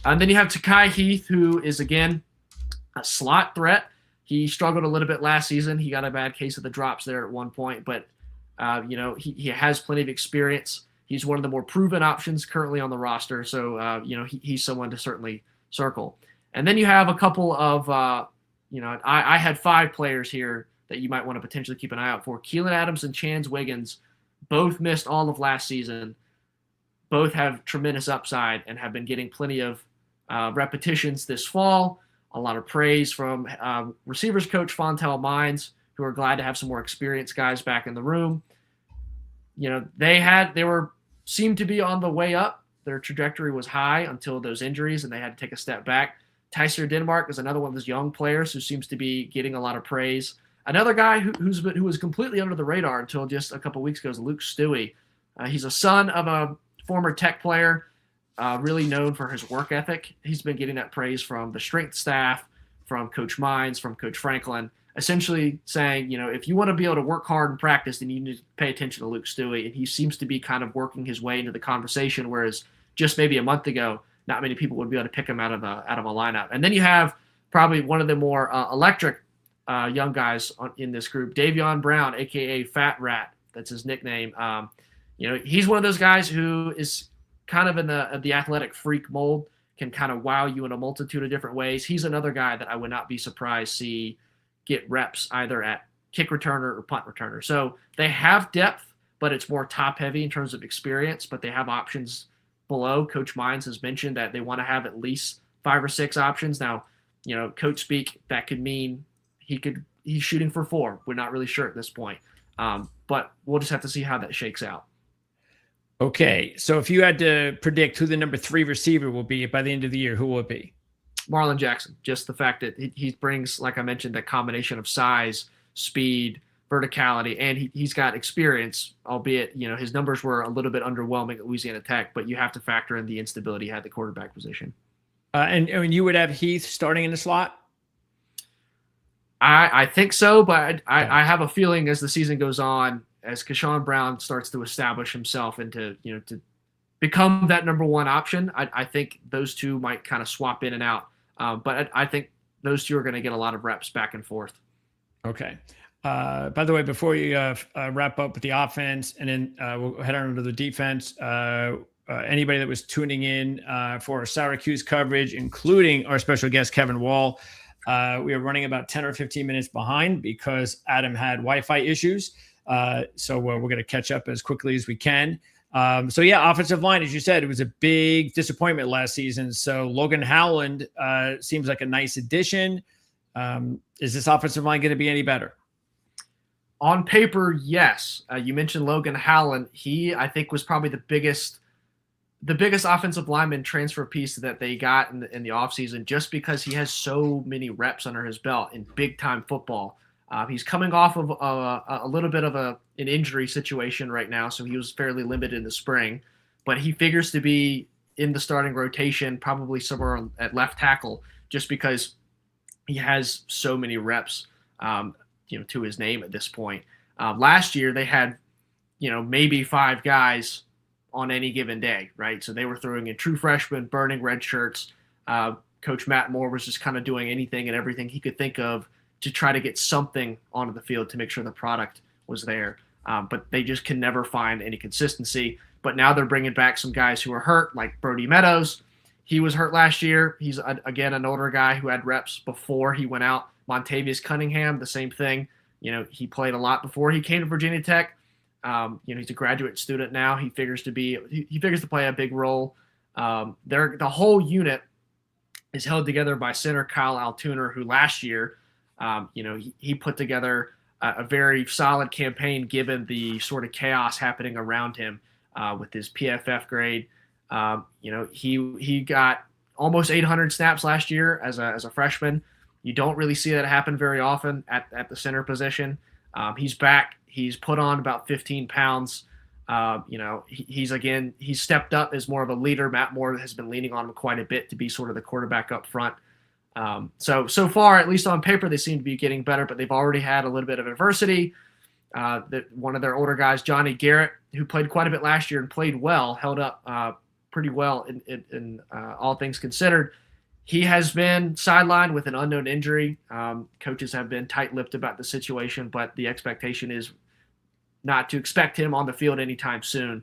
And then you have Takai Heath, who is again a slot threat. He struggled a little bit last season. He got a bad case of the drops there at one point, but he has plenty of experience. He's one of the more proven options currently on the roster, so he's someone to certainly circle. And then you have a couple of I had 5 players here that you might want to potentially keep an eye out for. Keelan Adams and Chance Wiggins both missed all of last season. Both have tremendous upside and have been getting plenty of repetitions this fall. A lot of praise from receivers coach Fontel Mines, who are glad to have some more experienced guys back in the room. They seemed to be on the way up. Their trajectory was high until those injuries, and they had to take a step back. Tyser Denmark is another one of those young players who seems to be getting a lot of praise. Another guy who was completely under the radar until just a couple weeks ago is Luke Stewie. He's a son of a former Tech player. Really known for his work ethic. He's been getting that praise from the strength staff, from Coach Mines, from Coach Franklin, essentially saying, if you want to be able to work hard in practice, then you need to pay attention to Luke Stewie. And he seems to be kind of working his way into the conversation, whereas just maybe a month ago, not many people would be able to pick him out of a lineup. And then you have probably one of the more electric young guys in this group, Davion Brown, a.k.a. Fat Rat. That's his nickname. He's one of those guys who is kind of in the athletic freak mold, can kind of wow you in a multitude of different ways. He's another guy that I would not be surprised to see get reps either at kick returner or punt returner. So they have depth, but it's more top heavy in terms of experience, but they have options below. Coach Mines has mentioned that they want to have at least 5 or 6 options. Now, coach speak, that could mean he's shooting for 4. We're not really sure at this point. But we'll just have to see how that shakes out. Okay, so if you had to predict who the number 3 receiver will be by the end of the year, who will it be? Marlon Jackson. Just the fact that he brings, like I mentioned, that combination of size, speed, verticality, and he's got experience, albeit, his numbers were a little bit underwhelming at Louisiana Tech, but you have to factor in the instability at the quarterback position. And you would have Heath starting in the slot? I think so, but I have a feeling as the season goes on, as Keyshawn Brown starts to establish himself and to become that number 1 option, I think those two might kind of swap in and out. But I think those two are going to get a lot of reps back and forth. Okay. By the way, before you wrap up with the offense, and then we'll head on to the defense, anybody that was tuning in for our Syracuse coverage, including our special guest, Kevin Wall, we are running about 10 or 15 minutes behind because Adam had Wi-Fi issues. So we're going to catch up as quickly as we can. Offensive line, as you said, it was a big disappointment last season. So Logan Howland seems like a nice addition. Is this offensive line going to be any better? On paper, yes. You mentioned Logan Howland. He, I think, was probably the biggest offensive lineman transfer piece that they got in the offseason, just because he has so many reps under his belt in big-time football. He's coming off of a little bit of an injury situation right now, so he was fairly limited in the spring. But he figures to be in the starting rotation, probably somewhere at left tackle, just because he has so many reps, to his name at this point. Last year they had, maybe 5 guys on any given day, right? So they were throwing in true freshmen, burning red shirts. Coach Matt Moore was just kind of doing anything and everything he could think of to try to get something onto the field to make sure the product was there. But they just can never find any consistency. But now they're bringing back some guys who are hurt, like Brody Meadows. he was hurt last year. He's, again, an older guy who had reps before he went out. Montavious Cunningham, the same thing. He played a lot before he came to Virginia Tech. He's a graduate student now. He figures to play a big role. The whole unit is held together by center Kyle Altuner, who last year, he put together a very solid campaign given the sort of chaos happening around him with his PFF grade. He got almost 800 snaps last year as a freshman. You don't really see that happen very often at the center position. He's back. He's put on about 15 pounds. He's stepped up as more of a leader. Matt Moore has been leaning on him quite a bit to be sort of the quarterback up front. So far, at least on paper, they seem to be getting better, but they've already had a little bit of adversity. One of their older guys, Johnny Garrett, who played quite a bit last year and played well, held up pretty well in all things considered. He has been sidelined with an unknown injury. Coaches have been tight-lipped about the situation, but the expectation is not to expect him on the field anytime soon.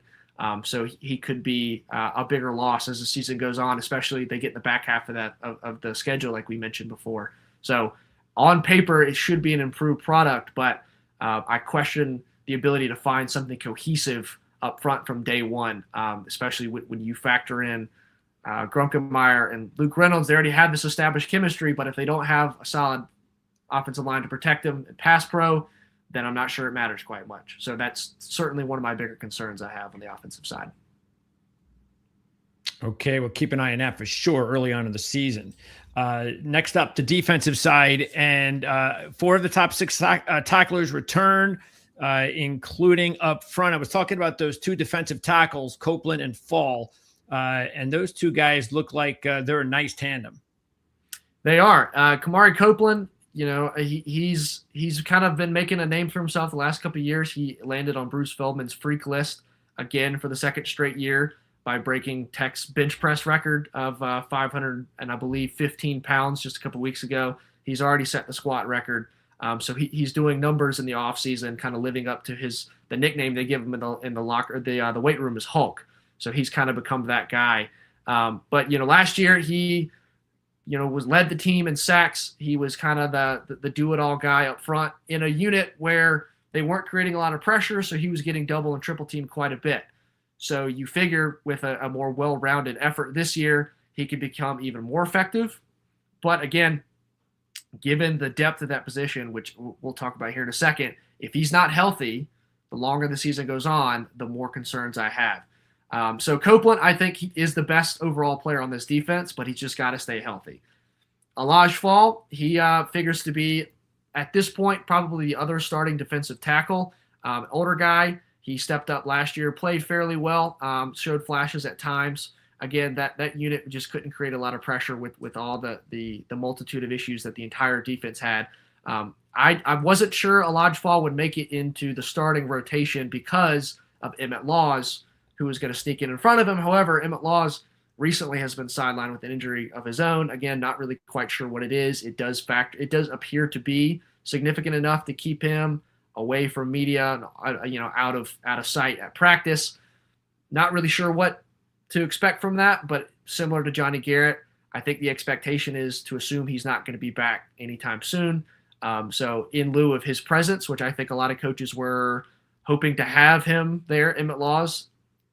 So he could be a bigger loss as the season goes on, especially if they get in the back half of the schedule like we mentioned before. So on paper, it should be an improved product, but I question the ability to find something cohesive up front from day one, especially when you factor in Grunkemeyer and Luke Reynolds. They already have this established chemistry, but if they don't have a solid offensive line to protect them and pass pro, then I'm not sure it matters quite much. So that's certainly one of my bigger concerns I have on the offensive side. Okay, we'll keep an eye on that for sure early on in the season. Next up, the defensive side, and 4 of the top 6 tacklers return, including up front. I was talking about those 2 defensive tackles, Copeland and Fall, and those 2 guys look like they're a nice tandem. They are. Kamari Copeland, he's kind of been making a name for himself the last couple of years. He landed on Bruce Feldman's freak list again for the second straight year by breaking Tech's bench press record of 500 and I believe 15 pounds just a couple of weeks ago. He's already set the squat record. So he's doing numbers in the offseason, kind of living up to the nickname they give him in the locker, the weight room is Hulk. So he's kind of become that guy. But last year he led the team in sacks. He was kind of the do-it-all guy up front in a unit where they weren't creating a lot of pressure, so he was getting double and triple teamed quite a bit. So you figure with a more well-rounded effort this year, he could become even more effective. But again, given the depth of that position, which we'll talk about here in a second, if he's not healthy, the longer the season goes on, the more concerns I have. So Copeland, I think he is the best overall player on this defense, but he's just got to stay healthy. Elijah Fall, he figures to be, at this point, probably the other starting defensive tackle. Older guy, he stepped up last year, played fairly well, showed flashes at times. Again, that unit just couldn't create a lot of pressure with all the multitude of issues that the entire defense had. I wasn't sure Elijah Fall would make it into the starting rotation because of Emmett Laws, who was going to sneak in front of him. However, Emmett Laws recently has been sidelined with an injury of his own. Again, not really quite sure what it is. It does appear to be significant enough to keep him away from media, out of sight at practice. Not really sure what to expect from that, but similar to Johnny Garrett, I think the expectation is to assume he's not going to be back anytime soon. So in lieu of his presence, which I think a lot of coaches were hoping to have him there, Emmett Laws,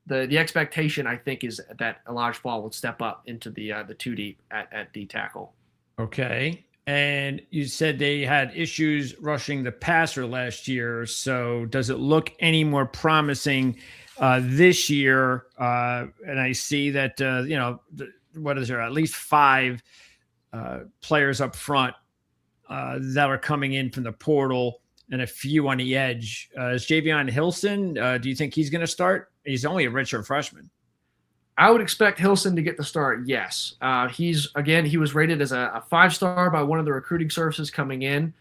the expectation, I think, is that Elijah Fall will step up into the 2 deep at D tackle. Okay. And you said they had issues rushing the passer last year. So does it look any more promising this year? And I see that, what is there? At least 5 players up front that are coming in from the portal and a few on the edge. Is Javion Hilson, do you think he's going to start? He's only a redshirt freshman. I would expect Hilson to get the start, yes. He was rated as a 5-star by one of the recruiting services coming in.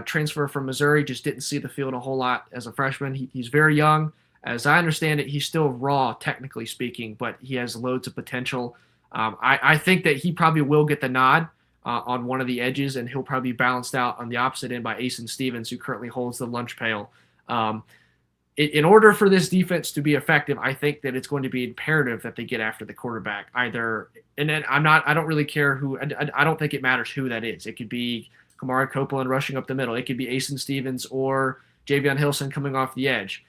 Transfer from Missouri, just didn't see the field a whole lot as a freshman. He's very young. As I understand it, he's still raw, technically speaking, but he has loads of potential. I think that he probably will get the nod on one of the edges, and he'll probably be balanced out on the opposite end by Asen Stevens, who currently holds the lunch pail. in order for this defense to be effective, I think that it's going to be imperative that they get after the quarterback either. And then I don't really care who, I don't think it matters who that is. It could be Kamari Copeland rushing up the middle. It could be Asen Stevens or Javion Hilson coming off the edge.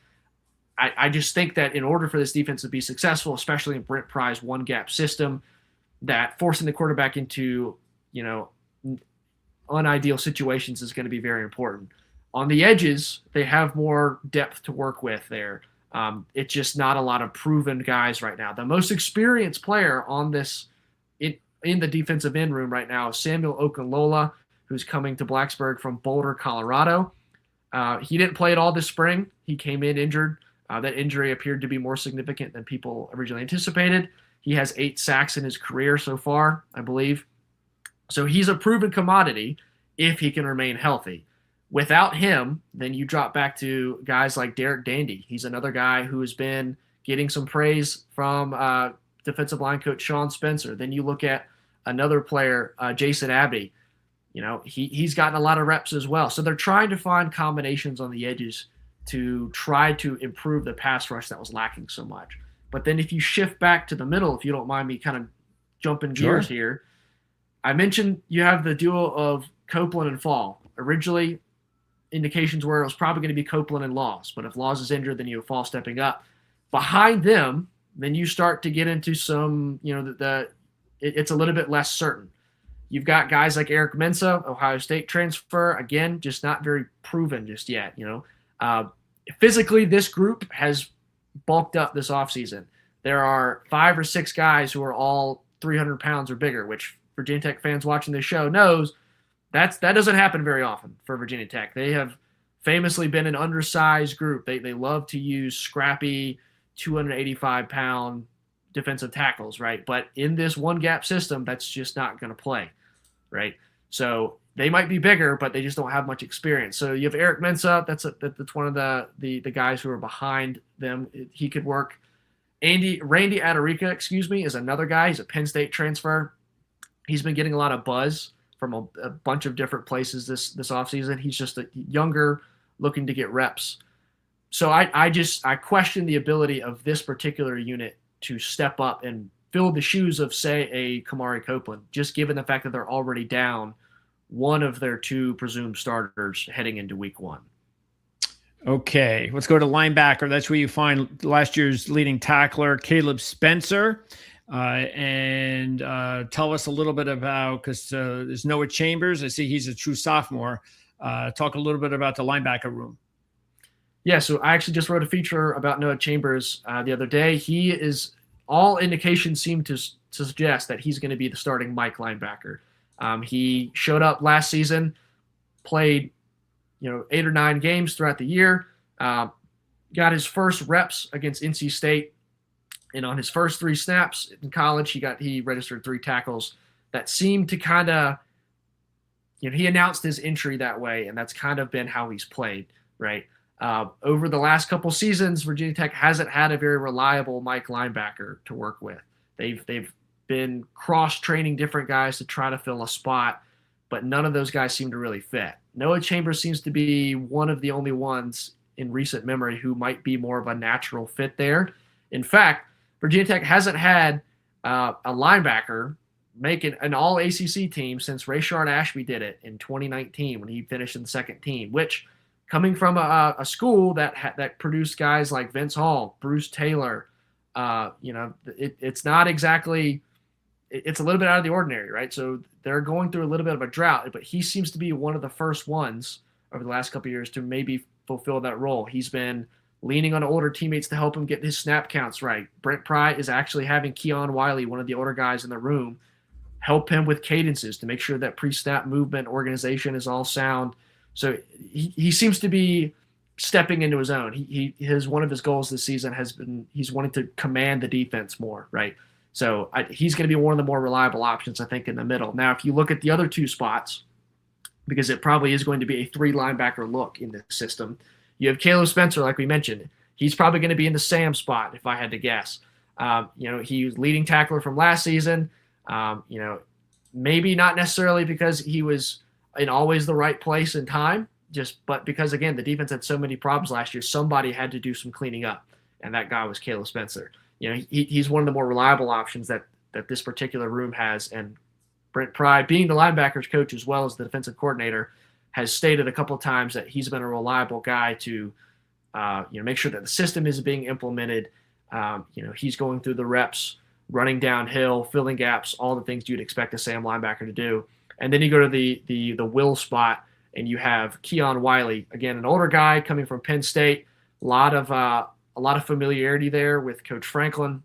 I just think that in order for this defense to be successful, especially in Brent Pry's one gap system, that forcing the quarterback into, unideal situations is going to be very important. On the edges, they have more depth to work with there. It's just not a lot of proven guys right now. The most experienced player on this in the defensive end room right now is Samuel Okunlola, who's coming to Blacksburg from Boulder, Colorado. He didn't play at all this spring. He came in injured. That injury appeared to be more significant than people originally anticipated. He has 8 sacks in his career so far, I believe. So he's a proven commodity if he can remain healthy. Without him, then you drop back to guys like Derek Dandy. He's another guy who has been getting some praise from defensive line coach Sean Spencer. Then you look at another player, Jason Abney. He's gotten a lot of reps as well. So they're trying to find combinations on the edges to try to improve the pass rush that was lacking so much. But then if you shift back to the middle, if you don't mind me kind of jumping gears here, I mentioned you have the duo of Copeland and Fall. Originally, indications were it was probably going to be Copeland and Laws, but if Laws is injured, then you have Fall stepping up. Behind them, then you start to get into some, it's a little bit less certain. You've got guys like Eric Mensah, Ohio State transfer, again, just not very proven just yet. Physically, this group has bulked up this offseason. There are 5 or 6 guys who are all 300 pounds or bigger, which Virginia Tech fans watching this show knows that doesn't happen very often for Virginia Tech. They have famously been an undersized group. They love to use scrappy 285-pound defensive tackles, right? But in this one-gap system, that's just not going to play, right? So they might be bigger, but they just don't have much experience. So you have Eric Mensah. That's one of the guys who are behind them. He could work. Randy Adarica, is another guy. He's a Penn State transfer. He's been getting a lot of buzz from a bunch of different places this offseason. He's just a younger, looking to get reps. So I question the ability of this particular unit to step up and fill the shoes of, say, a Kamari Copeland, just given the fact that they're already down one of their 2 presumed starters heading into week 1. Okay, let's go to linebacker. That's where you find last year's leading tackler, Caleb Spencer. And tell us a little bit about, because there's Noah Chambers. I see he's a true sophomore. Talk a little bit about the linebacker room. Yeah, so I actually just wrote a feature about Noah Chambers the other day. He is, all indications seem to suggest that he's going to be the starting Mike linebacker. He showed up last season, played 8 or 9 games throughout the year, got his first reps against NC State, and on his first 3 snaps in college, he registered 3 tackles that seemed to kind of, he announced his entry that way, and that's kind of been how he's played, right? Over the last couple seasons, Virginia Tech hasn't had a very reliable Mike linebacker to work with. They've been cross-training different guys to try to fill a spot, but none of those guys seem to really fit. Noah Chambers seems to be one of the only ones in recent memory who might be more of a natural fit there. In fact, Virginia Tech hasn't had a linebacker make an all-ACC team since Rayshard Ashby did it in 2019 when he finished in the second team, which, coming from a school that produced guys like Vince Hall, Bruce Taylor, it's not exactly – it's a little bit out of the ordinary, right? So they're going through a little bit of a drought, but he seems to be one of the first ones over the last couple of years to maybe fulfill that role. He's been leaning on older teammates to help him get his snap counts right. Brent Pry is actually having Keon Wiley, one of the older guys in the room, help him with cadences to make sure that pre-snap movement organization is all sound. So he seems to be stepping into his own. One of his goals this season has been he's wanting to command the defense more, right? So he's going to be one of the more reliable options, I think, in the middle. Now, if you look at the other 2 spots, because it probably is going to be a 3 linebacker look in this system, you have Caleb Spencer, like we mentioned. He's probably going to be in the Sam spot, if I had to guess. He was leading tackler from last season. Maybe not necessarily because he was in always the right place and time, But because again, the defense had so many problems last year, somebody had to do some cleaning up, and that guy was Caleb Spencer. He's one of the more reliable options that this particular room has, and Brent Pry, being the linebackers coach as well as the defensive coordinator, has stated a couple of times that he's been a reliable guy to make sure that the system is being implemented. He's going through the reps, running downhill, filling gaps, all the things you'd expect a Sam linebacker to do. And then you go to the will spot, and you have Keon Wiley, again, an older guy coming from Penn State. A lot of familiarity there with Coach Franklin.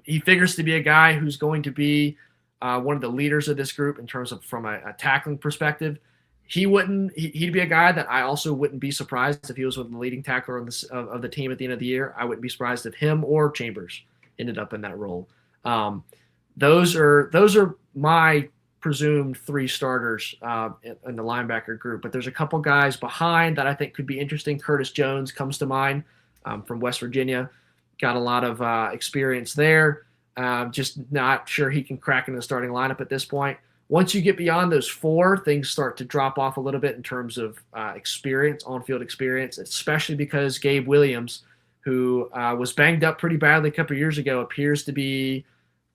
He figures to be a guy who's going to be one of the leaders of this group in terms of from a tackling perspective. He'd be a guy that I also wouldn't be surprised if he was with the leading tackler of the team at the end of the year. I wouldn't be surprised if him or Chambers ended up in that role. Those are my presumed 3 starters in the linebacker group, but there's a couple guys behind that I think could be interesting. Curtis Jones comes to mind from West Virginia. Got a lot of experience there. Just not sure he can crack into the starting lineup at this point. Once you get beyond those 4, things start to drop off a little bit in terms of experience, on-field experience, especially because Gabe Williams, who was banged up pretty badly a couple of years ago, appears to be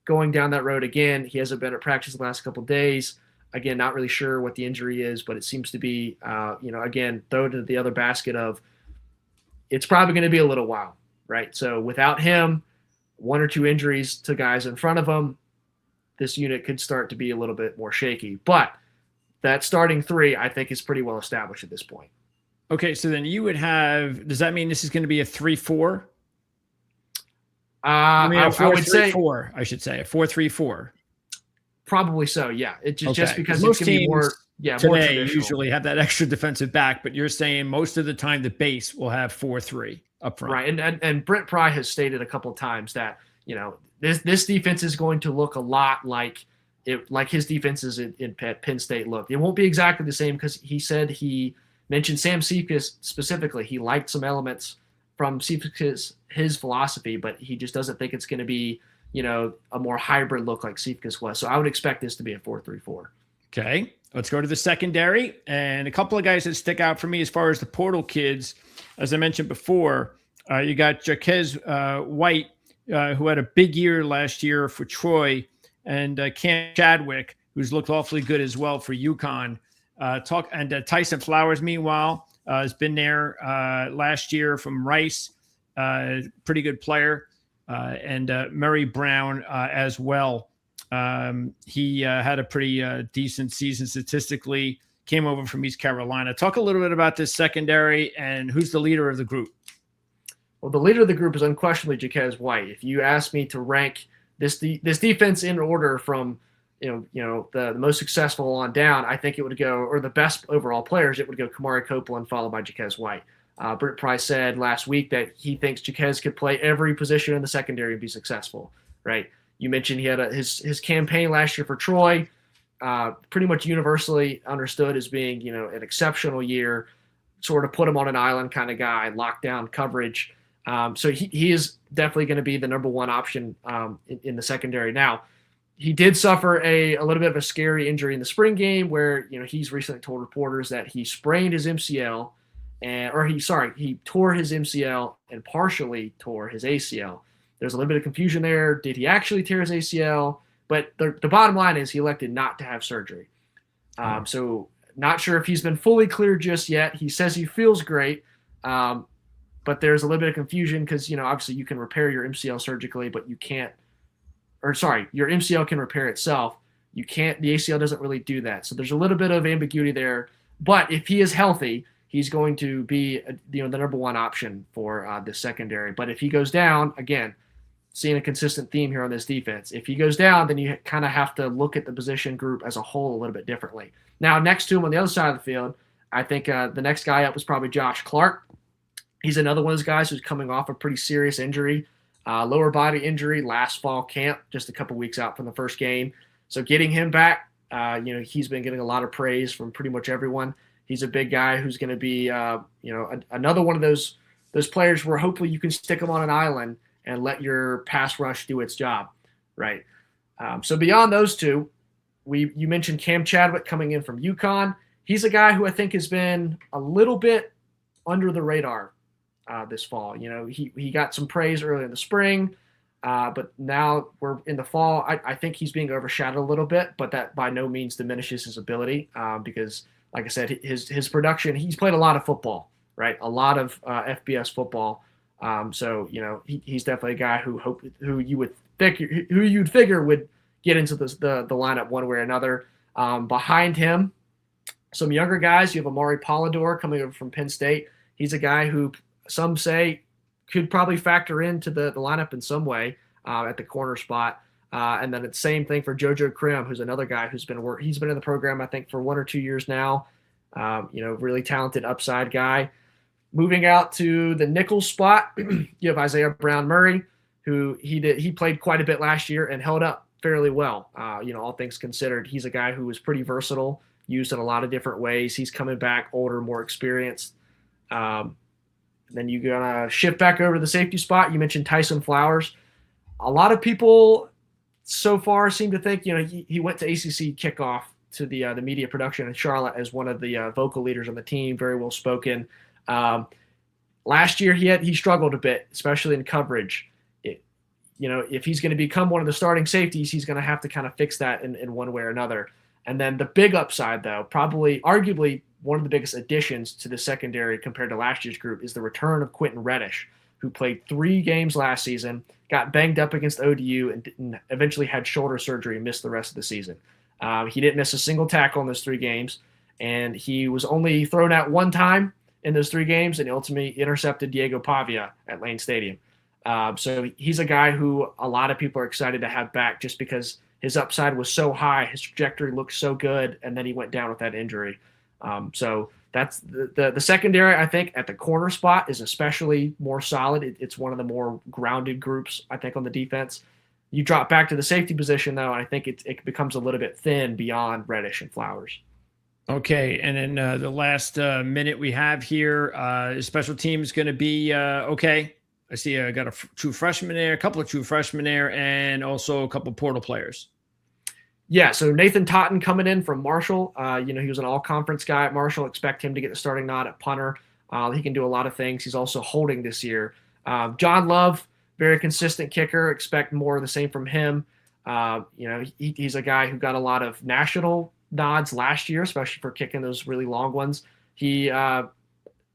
going down that road again. He hasn't been at practice the last couple of days. Again, not really sure what the injury is, but it seems to be, again, thrown into the other basket of it's probably going to be a little while, right? So without him, 1 or 2 injuries to guys in front of him, this unit could start to be a little bit more shaky. But that starting 3, I think, is pretty well established at this point. Okay, so then you would have – does that mean this is going to be a 3-4? I would say 4. I should say a 4-3-4. Probably so, yeah. Just because most it's going to be more today more traditional. Usually have that extra defensive back, but you're saying most of the time the base will have 4-3 up front. Right, and Brent Pry has stated a couple of times that this defense is going to look a lot like his defenses in Penn State looked. It won't be exactly the same because he mentioned Sam Syracuse specifically. He liked some elements from Syracuse, his philosophy, but he just doesn't think it's going to be a more hybrid look like Syracuse was. So I would expect this to be a 4-3-4. Okay, let's go to the secondary, and a couple of guys that stick out for me as far as the portal kids. As I mentioned before, you got Jaquez White, who had a big year last year for Troy, and Cam Chadwick, who's looked awfully good as well for UConn. Tyson Flowers, meanwhile, has been there last year from Rice, pretty good player, and Murray Brown as well. He had a pretty decent season statistically, came over from East Carolina. Talk a little bit about this secondary and who's the leader of the group. Well, the leader of the group is unquestionably Jaquez White. If you ask me to rank this defense in order from the most successful on down, I think it would go, or the best overall players, it would go Kamari Copeland followed by Jaquez White. Brent Pry said last week that he thinks Jaquez could play every position in the secondary and be successful. Right? You mentioned he had his campaign last year for Troy, pretty much universally understood as being an exceptional year, sort of put him on an island kind of guy, lockdown coverage. So he is definitely going to be the number 1 option in the secondary. Now, he did suffer a little bit of a scary injury in the spring game where he's recently told reporters that he sprained his MCL, he tore his MCL and partially tore his ACL. There's a little bit of confusion there. Did he actually tear his ACL? But the bottom line is he elected not to have surgery. So not sure if he's been fully cleared just yet. He says he feels great. But there's a little bit of confusion because, obviously you can repair your MCL surgically, but you can't, your MCL can repair itself. The ACL doesn't really do that. So there's a little bit of ambiguity there. But if he is healthy, he's going to be, the number 1 option for the secondary. But if he goes down, again, seeing a consistent theme here on this defense. If he goes down, then you kind of have to look at the position group as a whole a little bit differently. Now, next to him on the other side of the field, I think the next guy up was probably Josh Clark. He's another one of those guys who's coming off a pretty serious injury, lower body injury last fall camp, just a couple weeks out from the first game. So getting him back, he's been getting a lot of praise from pretty much everyone. He's a big guy who's going to be, another one of those players where hopefully you can stick him on an island and let your pass rush do its job, right? So beyond those two, you mentioned Cam Chadwick coming in from UConn. he's a guy who I think has been a little bit under the radar this fall. He got some praise early in the spring, but now we're in the fall. I think he's being overshadowed a little bit, but that by no means diminishes his ability because, like I said, his production, he's played a lot of football, right? A lot of FBS football. So he's definitely a guy who you'd figure would get into the lineup one way or another. Behind him, some younger guys. You have Amari Polidor coming over from Penn State. He's a guy who some say could probably factor into the lineup in some way at the corner spot. And then it's the same thing for JoJo Krim, who's another guy he's been in the program, I think, for 1 or 2 years now. Really talented upside guy. Moving out to the nickel spot, you have Isaiah Brown Murray, who he played quite a bit last year and held up fairly well. All things considered, he's a guy who was pretty versatile, used in a lot of different ways. He's coming back older, more experienced. Then you're going to shift back over to the safety spot. You mentioned Tyson Flowers. A lot of people so far seem to think, he went to ACC kickoff to the media production in Charlotte as one of the vocal leaders on the team, very well spoken. Last year he struggled a bit, especially in coverage. If he's going to become one of the starting safeties, he's going to have to kind of fix that in one way or another. And then the big upside, though, arguably one of the biggest additions to the secondary compared to last year's group is the return of Quentin Reddish, who played 3 games last season, got banged up against ODU, and eventually had shoulder surgery and missed the rest of the season. He didn't miss a single tackle in those 3 games, and he was only thrown out 1 time in those 3 games, and ultimately intercepted Diego Pavia at Lane Stadium. So he's a guy who a lot of people are excited to have back just because his upside was so high, his trajectory looked so good, and then he went down with that injury. So that's the secondary, I think, at the corner spot is especially more solid. It's one of the more grounded groups, I think, on the defense. You drop back to the safety position, though, and I think it becomes a little bit thin beyond Reddish and Flowers. Okay, and then the last minute we have here, special team is going to be okay. I see I got a couple of true freshmen there, and also a couple portal players. Yeah, so Nathan Totten coming in from Marshall. He was an all-conference guy at Marshall. Expect him to get the starting nod at punter. He can do a lot of things. He's also holding this year. John Love, very consistent kicker. Expect more of the same from him. He's a guy who got a lot of national nods last year, especially for kicking those really long ones. He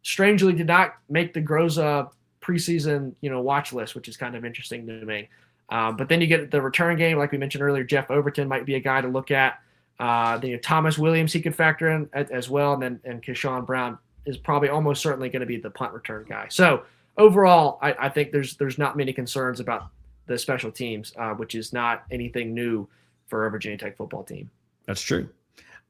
strangely did not make the Groza preseason, watch list, which is kind of interesting to me. But then you get the return game, like we mentioned earlier. Jeff Overton might be a guy to look at. Then Thomas Williams he could factor in as well, and Keyshawn Brown is probably almost certainly going to be the punt return guy. So overall, I think there's not many concerns about the special teams, which is not anything new for a Virginia Tech football team. That's true.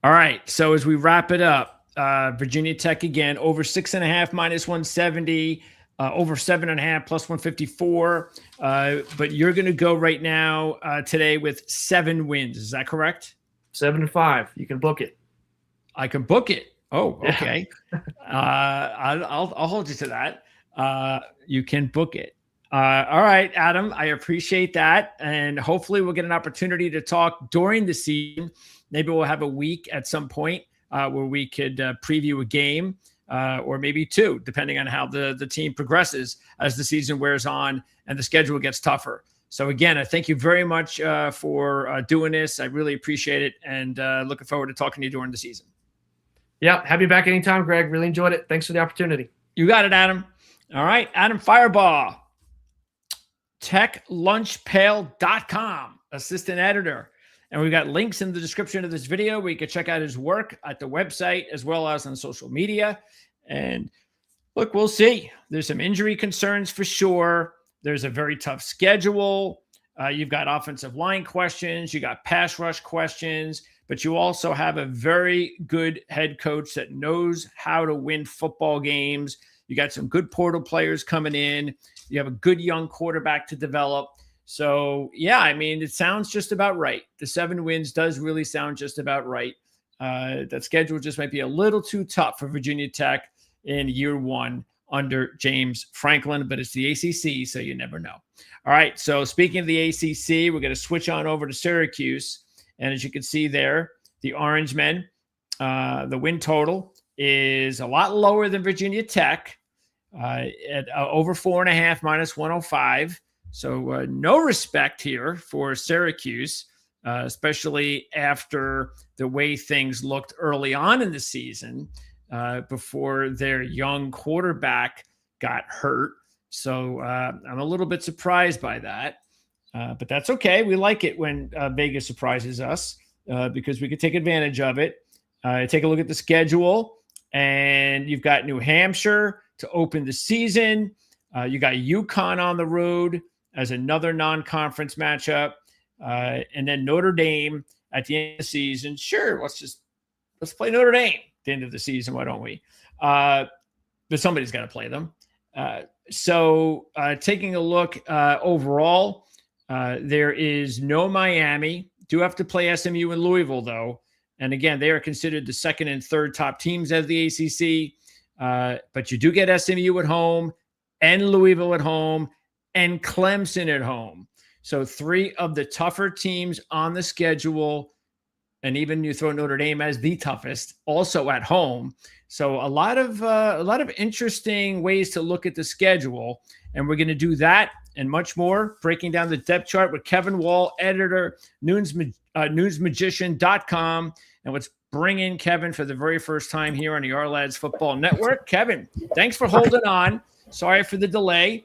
All right, so as we wrap it up, Virginia Tech again over 6.5 minus 170. Over 7.5 plus 154. But you're going to go right now today with 7 wins. Is that correct? 7-5. You can book it. I can book it. Oh, okay. I'll hold you to that. You can book it. All right, Adam, I appreciate that. And hopefully we'll get an opportunity to talk during the season. Maybe we'll have a week at some point where we could preview a game. Or maybe 2, depending on how the team progresses as the season wears on and the schedule gets tougher. So again, I thank you very much for doing this. I really appreciate it, and looking forward to talking to you during the season. Yeah, have you back anytime, Greg. Really enjoyed it. Thanks for the opportunity. You got it, Adam. All right, Adam Firebaugh, techlunchpail.com, assistant editor. And we've got links in the description of this video where you can check out his work at the website as well as on social media. And look, we'll see. There's some injury concerns for sure. There's a very tough schedule. You've got offensive line questions. You got pass rush questions. But you also have a very good head coach that knows how to win football games. You got some good portal players coming in. You have a good young quarterback to develop. So, yeah, I mean, it sounds just about right. The 7 wins does really sound just about right. That schedule just might be a little too tough for Virginia Tech in year 1 under James Franklin, but it's the ACC, so you never know. All right, so speaking of the ACC, we're going to switch on over to Syracuse. And as you can see there, the Orange Men The win total is a lot lower than Virginia Tech at over 4.5 minus 105. So no respect here for Syracuse, especially after the way things looked early on in the season before their young quarterback got hurt. So I'm a little bit surprised by that. But that's okay. We like it when Vegas surprises us because we can take advantage of it. Take a look at the schedule, and you've got New Hampshire to open the season. You got UConn on the road as another non-conference matchup, and then Notre Dame at the end of the season. Sure, let's play Notre Dame at the end of the season. Why don't we? But somebody's got to play them. So taking a look overall, there is no Miami. Do have to play SMU and Louisville, though. And again, they are considered the second and third top teams of the ACC. But you do get SMU at home and Louisville at home and Clemson at home. So 3 of the tougher teams on the schedule, and even you throw Notre Dame as the toughest, also at home. So a lot of interesting ways to look at the schedule, and we're going to do that and much more, breaking down the depth chart with Kevin Wall, editor, newsmagician.com. And let's bring in Kevin for the very first time here on the Ourlads Football Network. Kevin, thanks for holding on. Sorry for the delay.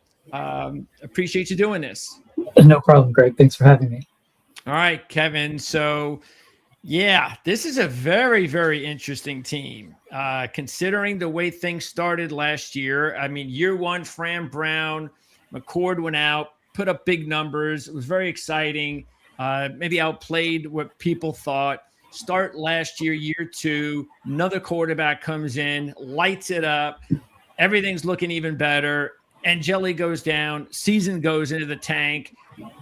Appreciate you doing this. No problem, Greg. Thanks for having me. All right, Kevin. So, yeah, this is a very, very interesting team. Considering the way things started last year. I mean, year one, Fran Brown, McCord went out, put up big numbers. It was very exciting. Maybe outplayed what people thought. Start last year, year two, another quarterback comes in, lights it up. Everything's looking even better. Angeli goes down, season goes into the tank.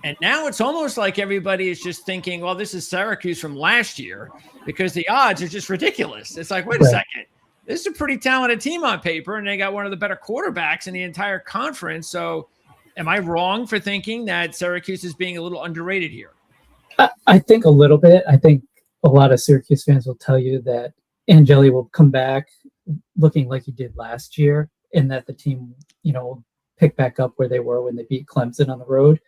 And now it's almost like everybody is just thinking, well, this is Syracuse from last year because the odds are just ridiculous. It's like, wait a second. This is a pretty talented team on paper, and they got one of the better quarterbacks in the entire conference. So am I wrong for thinking that Syracuse is being a little underrated here? I think a little bit. I think a lot of Syracuse fans will tell you that Angeli will come back looking like he did last year, and that the team, will pick back up where they were when they beat Clemson on the road.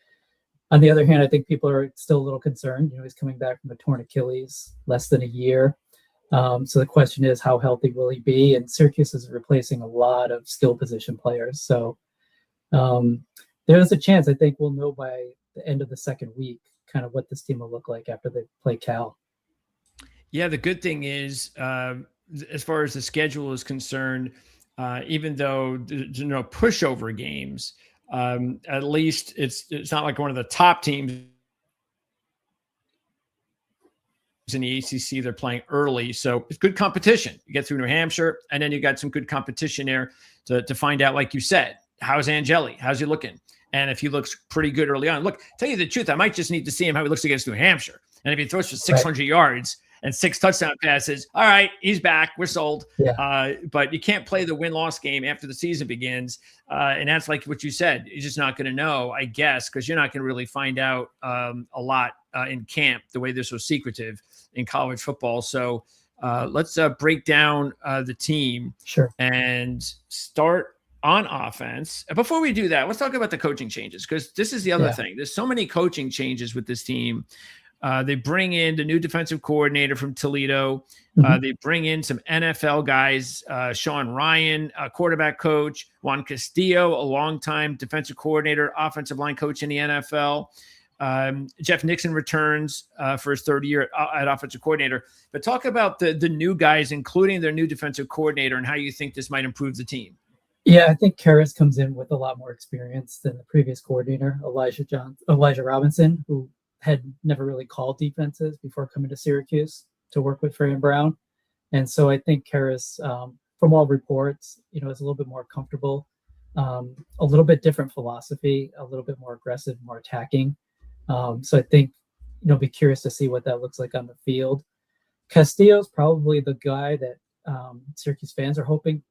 On the other hand, I think people are still a little concerned. He's coming back from a torn Achilles, less than a year. So the question is, how healthy will he be? And Syracuse is replacing a lot of skill position players. So there's a chance, I think we'll know by the end of the second week kind of what this team will look like after they play Cal. Yeah, the good thing is, as far as the schedule is concerned, even though there's no pushover games, at least it's not like one of the top teams in the ACC. They're playing early, so it's good competition. You get through New Hampshire, and then you got some good competition there to find out, like you said, how's Angeli? How's he looking? And if he looks pretty good early on, look, tell you the truth, I might just need to see him how he looks against New Hampshire. And if he throws for 600 yards and 6 touchdown passes, all right, he's back. We're sold. Yeah. But you can't play the win-loss game after the season begins. And that's like what you said. You're just not going to know, I guess, because you're not going to really find out a lot in camp, the way they're so secretive in college football. So let's break down the team. Sure. And start on offense. Before we do that, let's talk about the coaching changes, because this is the other thing. There's so many coaching changes with this team. They bring in the new defensive coordinator from Toledo. They bring in some NFL guys, Sean Ryan, a quarterback coach, Juan Castillo, a longtime defensive coordinator, offensive line coach in the NFL. Jeff Nixon returns for his third year at offensive coordinator. But talk about the new guys, including their new defensive coordinator, and how you think this might improve the team. Yeah, I think Karras comes in with a lot more experience than the previous coordinator, Elijah Robinson, who had never really called defenses before coming to Syracuse to work with Fran Brown. And so I think Karras, from all reports, is a little bit more comfortable, a little bit different philosophy, a little bit more aggressive, more attacking. So I think, be curious to see what that looks like on the field. Castillo's probably the guy that Syracuse fans are hoping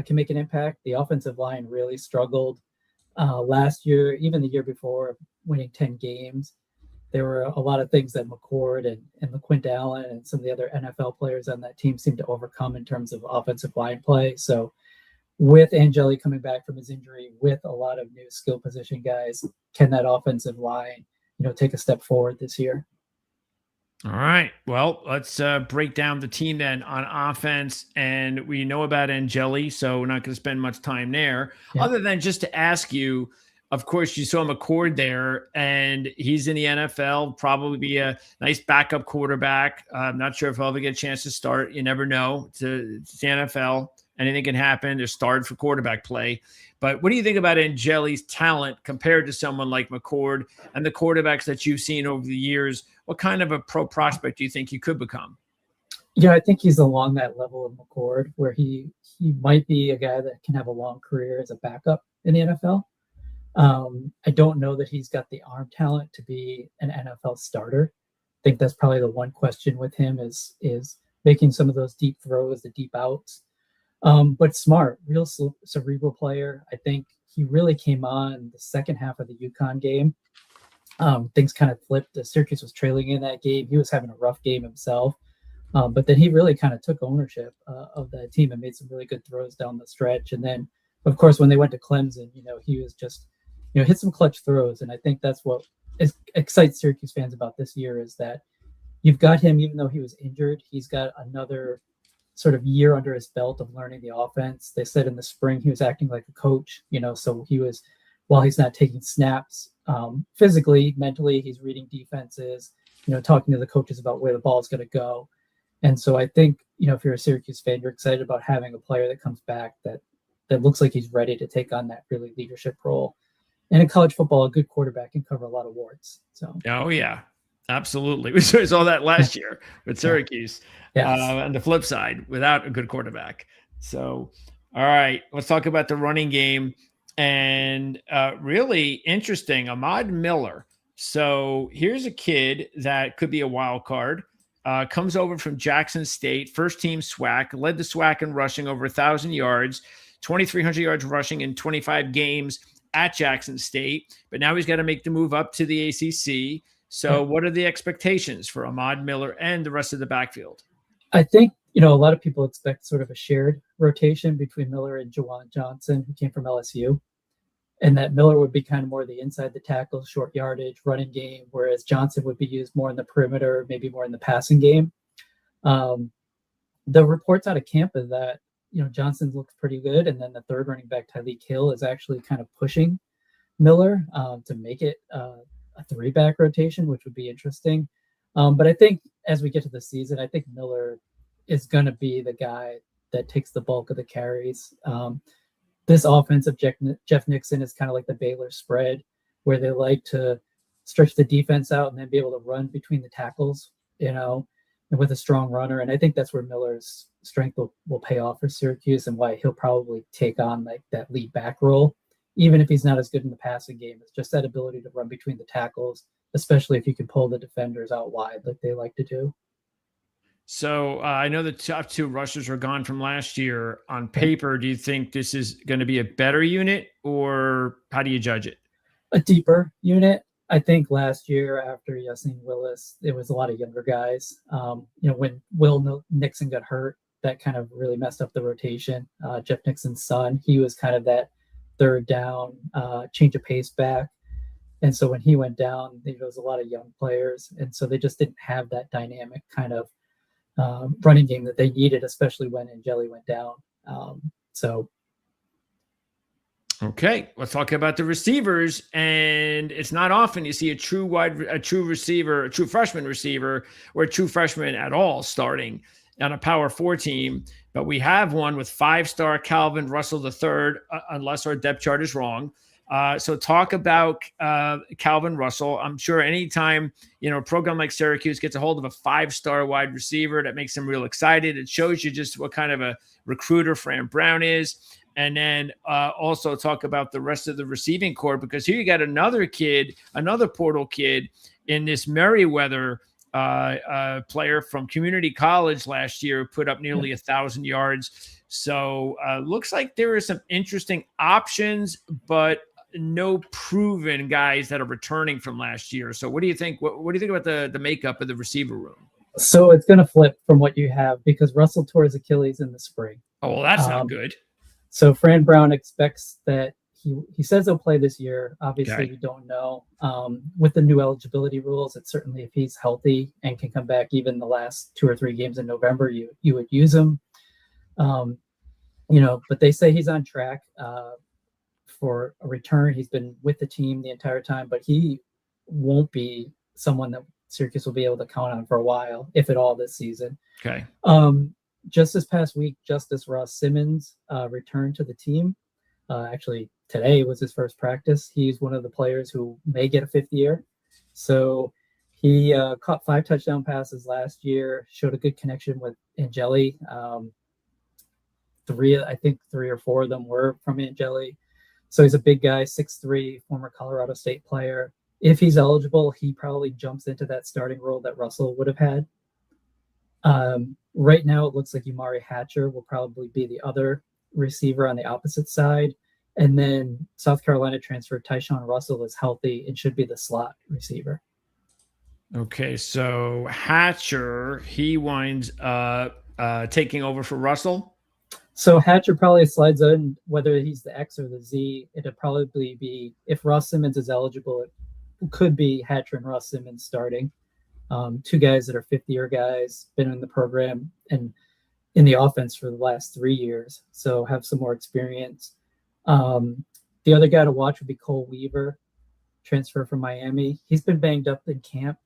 can make an impact. The offensive line really struggled last year, even the year before, winning 10 games. there were a lot of things that McCord and LaQuint Allen and some of the other NFL players on that team seemed to overcome in terms of offensive line play. So with Angeli coming back from his injury, with a lot of new skill position guys, can that offensive line, take a step forward this year? All right. Well, let's break down the team then on offense. And we know about Angeli, so we're not going to spend much time there. Yeah. Other than just to ask you, of course, you saw McCord there, and he's in the NFL, probably be a nice backup quarterback. I'm not sure if he'll ever get a chance to start. You never know. It's the NFL. Anything can happen. They're started for quarterback play. But what do you think about Angeli's talent compared to someone like McCord and the quarterbacks that you've seen over the years? What kind of a pro prospect do you think he could become? Yeah, I think he's along that level of McCord, where he might be a guy that can have a long career as a backup in the NFL. I don't know that he's got the arm talent to be an NFL starter. I think that's probably the one question with him is making some of those deep throws, the deep outs. But smart, real cerebral player. I think he really came on the second half of the UConn game. Things kind of flipped. Syracuse was trailing in that game. He was having a rough game himself. But then he really kind of took ownership of that team and made some really good throws down the stretch. And then, of course, when they went to Clemson, he was just, hit some clutch throws. And I think that's what excites Syracuse fans about this year is that you've got him, even though he was injured, he's got another sort of year under his belt of learning the offense. They said in the spring he was acting like a coach, so he was, while he's not taking snaps, physically, mentally, he's reading defenses, talking to the coaches about where the ball is going to go. And so I think, if you're a Syracuse fan, you're excited about having a player that comes back that looks like he's ready to take on that really leadership role. And in college football, a good quarterback can cover a lot of warts. So. Oh, yeah. Absolutely. We saw that last year with Syracuse. On the flip side, without a good quarterback. So, all right, let's talk about the running game. And really interesting, Ahmad Miller. So here's a kid that could be a wild card. Comes over from Jackson State, first team SWAC, led the SWAC in rushing over 1,000 yards, 2,300 yards rushing in 25 games at Jackson State. But now he's got to make the move up to the ACC. So what are the expectations for Ahmad Miller and the rest of the backfield? I think, a lot of people expect sort of a shared rotation between Miller and Juwan Johnson, who came from LSU. And that Miller would be kind of more the inside the tackle, short yardage, running game, whereas Johnson would be used more in the perimeter, maybe more in the passing game. The reports out of camp is that, Johnson looks pretty good. And then the third running back, Tyreek Hill, is actually kind of pushing Miller to make it a three-back rotation, which would be interesting. But I think as we get to the season, I think Miller is going to be the guy that takes the bulk of the carries. This offense of Jeff Nixon is kind of like the Baylor spread, where they like to stretch the defense out and then be able to run between the tackles, and with a strong runner. And I think that's where Miller's strength will pay off for Syracuse and why he'll probably take on like that lead back role. Even if he's not as good in the passing game, it's just that ability to run between the tackles, especially if you can pull the defenders out wide like they like to do. So I know the top two rushers were gone from last year. On paper, do you think this is going to be a better unit, or how do you judge it? A deeper unit. I think last year after Yasin Willis, it was a lot of younger guys. When Will Nixon got hurt, that kind of really messed up the rotation. Jeff Nixon's son, he was kind of that third down, change of pace back. And so when he went down, there was a lot of young players. And so they just didn't have that dynamic kind of running game that they needed, especially when Angeli went down. Okay, let's talk about the receivers. And it's not often you see a true freshman receiver, or a true freshman at all starting on a Power 4 team. But we have one with 5-star Calvin Russell III, unless our depth chart is wrong. So talk about Calvin Russell. I'm sure anytime, a program like Syracuse gets a hold of a 5-star wide receiver, that makes them real excited. It shows you just what kind of a recruiter Fran Brown is. And then also talk about the rest of the receiving corps, because here you got another portal kid in this Merriweather player from community college last year, who put up nearly 1,000 yards. So looks like there are some interesting options, but no proven guys that are returning from last year. So what do you think? What do you think about the makeup of the receiver room? So it's going to flip from what you have because Russell tore his Achilles in the spring. Oh, well, that's not good. So Fran Brown expects that he says he'll play this year. Obviously, Okay. we don't know. With the new eligibility rules, it's certainly if he's healthy and can come back even the last 2 or 3 games in November, you would use him. But they say he's on track for a return. He's been with the team the entire time, but he won't be someone that Syracuse will be able to count on for a while, if at all, this season. Okay. Just this past week, Justice Ross Simmons returned to the team. Actually, today was his first practice. He's one of the players who may get a 5th year. So he caught 5 touchdown passes last year, showed a good connection with Angeli. 3 or 4 of them were from Angeli. So he's a big guy, 6'3", former Colorado State player. If he's eligible, he probably jumps into that starting role that Russell would have had. Right now, it looks like Umari Hatcher will probably be the other receiver on the opposite side. And then South Carolina transfer Tyshawn Russell is healthy and should be the slot receiver. Okay, so Hatcher, he winds up taking over for Russell. So Hatcher probably slides in, whether he's the X or the Z. It'd probably be, if Ross Simmons is eligible, it could be Hatcher and Ross Simmons starting. 2 guys that are 5th-year guys, been in the program and in the offense for the last 3 years, so have some more experience. The other guy to watch would be Cole Weaver, transfer from Miami. He's been banged up in camp,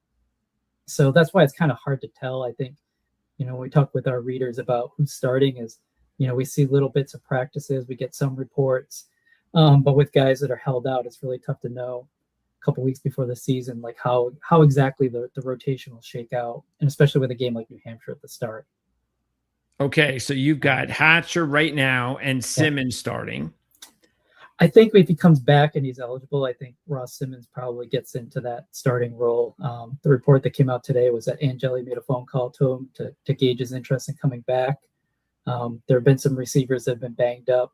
so that's why it's kind of hard to tell. I think, when we talk with our readers about who's starting is, we see little bits of practices, we get some reports, but with guys that are held out, it's really tough to know a couple weeks before the season, like how exactly the rotation will shake out, and especially with a game like New Hampshire at the start. Okay, so you've got Hatcher right now and Simmons starting. I think if he comes back and he's eligible, I think Ross Simmons probably gets into that starting role. The report that came out today was that Angeli made a phone call to him to gauge his interest in coming back. There have been some receivers that have been banged up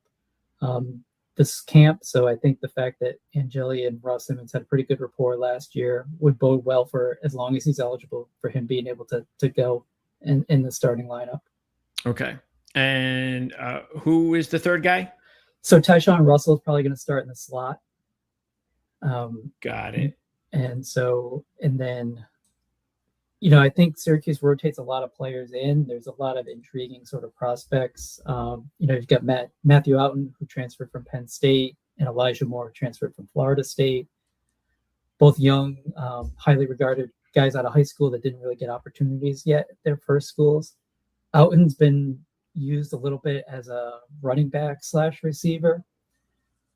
this camp, so I think the fact that Angeli and Ross Simmons had a pretty good rapport last year would bode well for, as long as he's eligible, for him being able to go in the starting lineup. Okay. And who is the third guy? So Tyshawn Russell is probably going to start in the slot. Got it. And then, I think Syracuse rotates a lot of players in. There's a lot of intriguing sort of prospects. You've got Matthew Outen, who transferred from Penn State, and Elijah Moore, who transferred from Florida State. Both young, highly regarded guys out of high school that didn't really get opportunities yet at their first schools. Outen's been used a little bit as a running back / receiver.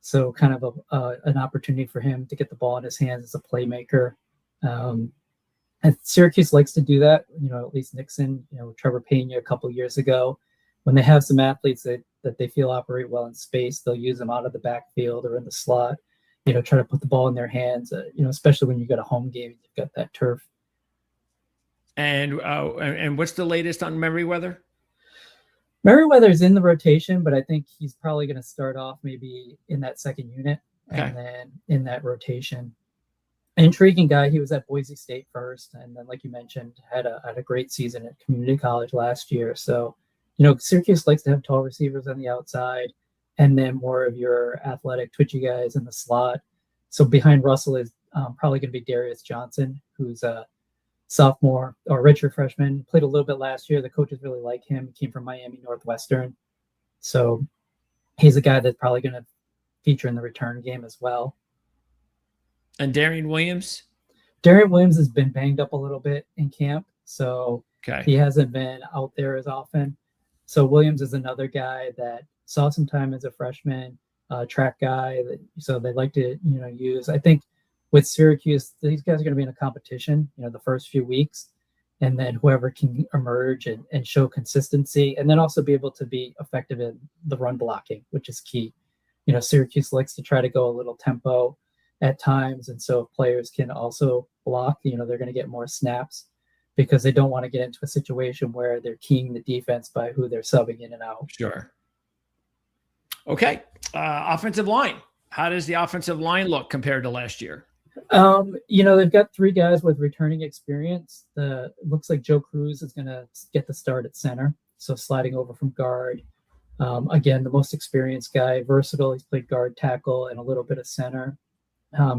So kind of an opportunity for him to get the ball in his hands as a playmaker. And Syracuse likes to do that, at least Nixon, Trevor Pena a couple years ago. When they have some athletes that they feel operate well in space, they'll use them out of the backfield or in the slot, try to put the ball in their hands, especially when you got a home game, you've got that turf. And what's the latest on Merriweather? Merriweather's in the rotation, but I think he's probably going to start off maybe in that second unit and then in that rotation. An intriguing guy. He was at Boise State first, and then, like you mentioned, had a great season at community college last year. So, Syracuse likes to have tall receivers on the outside, and then more of your athletic, twitchy guys in the slot. So behind Russell is probably going to be Darius Johnson, who's a sophomore or redshirt freshman, played a little bit last year. The coaches really like him. He came from Miami Northwestern. So he's a guy that's probably going to feature in the return game as well. And Darian Williams? Darian Williams has been banged up a little bit in camp, so he hasn't been out there as often. So Williams is another guy that saw some time as a freshman, track guy. So they like to, use. I think with Syracuse, these guys are going to be in a competition, the first few weeks, and then whoever can emerge and show consistency, and then also be able to be effective in the run blocking, which is key. Syracuse likes to try to go a little tempo at times, and so if players can also block, they're going to get more snaps because they don't want to get into a situation where they're keying the defense by who they're subbing in and out. Sure. Okay. Offensive line. How does the offensive line look compared to last year? They've got 3 guys with returning experience. It looks like Joe Cruz is going to get the start at center, so sliding over from guard. Again, the most experienced guy, versatile. He's played guard, tackle, and a little bit of center.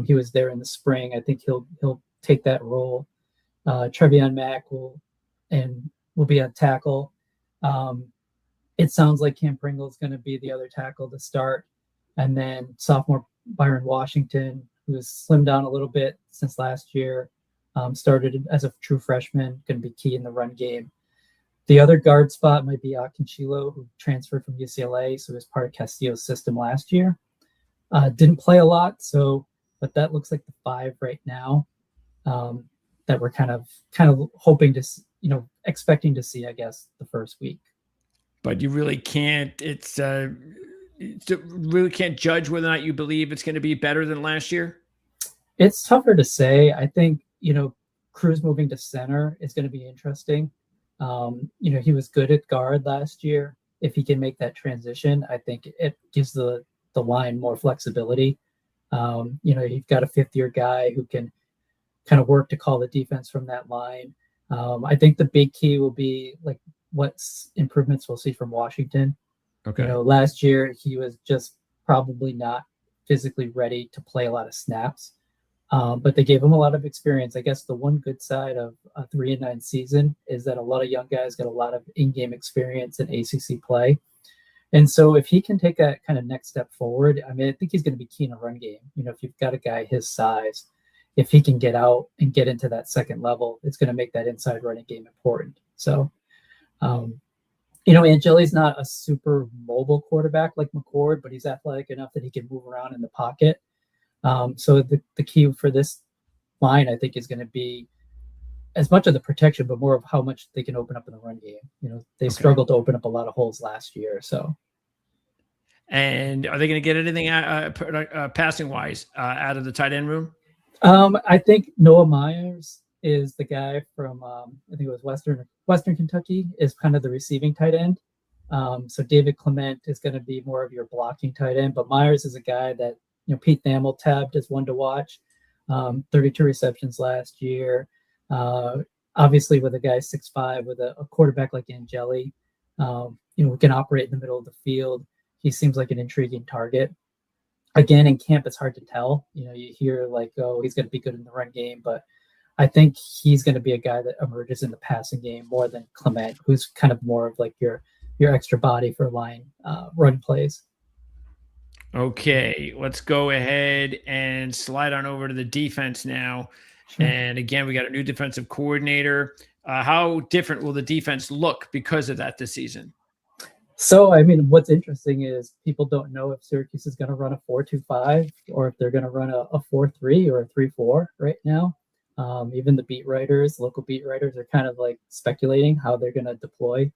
He was there in the spring. I think he'll take that role. Trevion Mack will be on tackle. It sounds like Cam Pringle is going to be the other tackle to start, and then sophomore Byron Washington, who has slimmed down a little bit since last year, started as a true freshman, going to be key in the run game. The other guard spot might be Akinchilo, who transferred from UCLA, so was part of Castillo's system last year. Didn't play a lot, but that looks like the 5 right now that we're kind of hoping to, expecting to see, I guess, the first week. But you really can't. Really can't judge whether or not you believe it's going to be better than last year. It's tougher to say. I think Cruz moving to center is going to be interesting. He was good at guard last year. If he can make that transition, I think it gives the line more flexibility. You've got a 5th-year guy who can kind of work to call the defense from that line. I think the big key will be like what improvements we'll see from Washington. Okay. Last year he was just probably not physically ready to play a lot of snaps. But they gave him a lot of experience. I guess the one good side of a 3-9 season is that a lot of young guys get a lot of in-game experience in ACC play. And so if he can take that kind of next step forward, I mean, I think he's going to be key in a run game. If you've got a guy his size, if he can get out and get into that second level, it's going to make that inside running game important. So, Angeli's not a super mobile quarterback like McCord, but he's athletic enough that he can move around in the pocket. So the key for this line, I think, is going to be as much of the protection, but more of how much they can open up in the run game. They struggled to open up a lot of holes last year. So, and are they going to get anything passing wise out of the tight end room? I think Noah Myers is the guy from I think it was Western Kentucky, is kind of the receiving tight end. So David Clement is going to be more of your blocking tight end, but Myers is a guy that Pete Thamel tabbed as one to watch. 32 receptions last year. Obviously, with a guy 6'5", with a quarterback like Angeli, who can operate in the middle of the field, he seems like an intriguing target. Again, in camp, it's hard to tell. You hear like, oh, he's going to be good in the run game, but I think he's going to be a guy that emerges in the passing game more than Clement, who's kind of more of like your extra body for line run plays. Okay, let's go ahead and slide on over to the defense now. Sure. And again, we got a new defensive coordinator. How different will the defense look because of that this season? So, I mean, what's interesting is people don't know if Syracuse is going to run a 4-2-5 or if they're going to run a 4-3 or a 3-4 right now. Even the local beat writers are kind of like speculating how they're going to deploy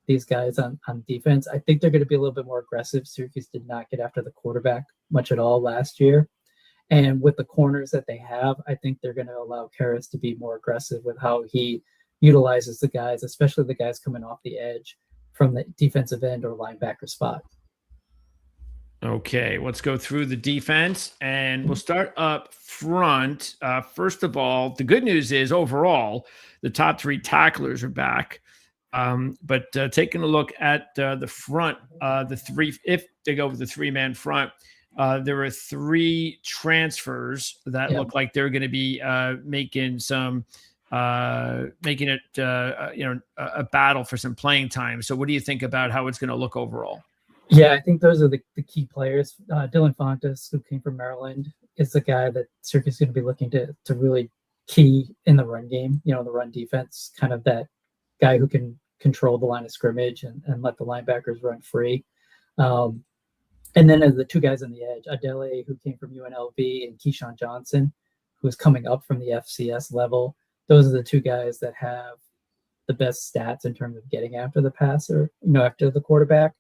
these guys on defense. I think they're going to be a little bit more aggressive. Syracuse did not get after the quarterback much at all last year. And with the corners that they have, I think they're going to allow Karras to be more aggressive with how he utilizes the guys, especially the guys coming off the edge from the defensive end or linebacker spot. Okay, let's go through the defense, and we'll start up front. First of all, the good news is overall, the top 3 tacklers are back. But taking a look at the front, if they go with the 3-man front, there are 3 transfers that look like they're going to be making it a battle for some playing time. So what do you think about how it's going to look overall? Yeah, I think those are the key players. Dylan Fontes, who came from Maryland, is the guy that Syracuse is going to be looking to really key in the run game, the run defense, kind of that guy who can control the line of scrimmage and let the linebackers run free. And then as the 2 guys on the edge, Adele, who came from UNLV, and Keyshawn Johnson, who's coming up from the FCS level. Those are the 2 guys that have the best stats in terms of getting after the passer, after the quarterback.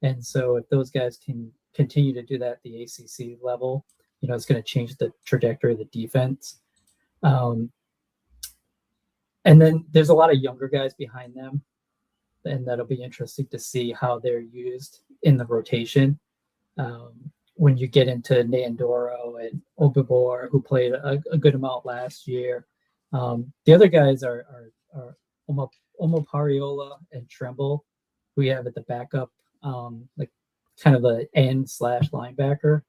And so if those guys can continue to do that at the ACC level, it's going to change the trajectory of the defense. And then there's a lot of younger guys behind them, and that'll be interesting to see how they're used in the rotation. when you get into Nandoro and Obibor, who played a good amount last year. The other guys are Omopariola and Tremble, who we have at the backup, like kind of the end/linebacker.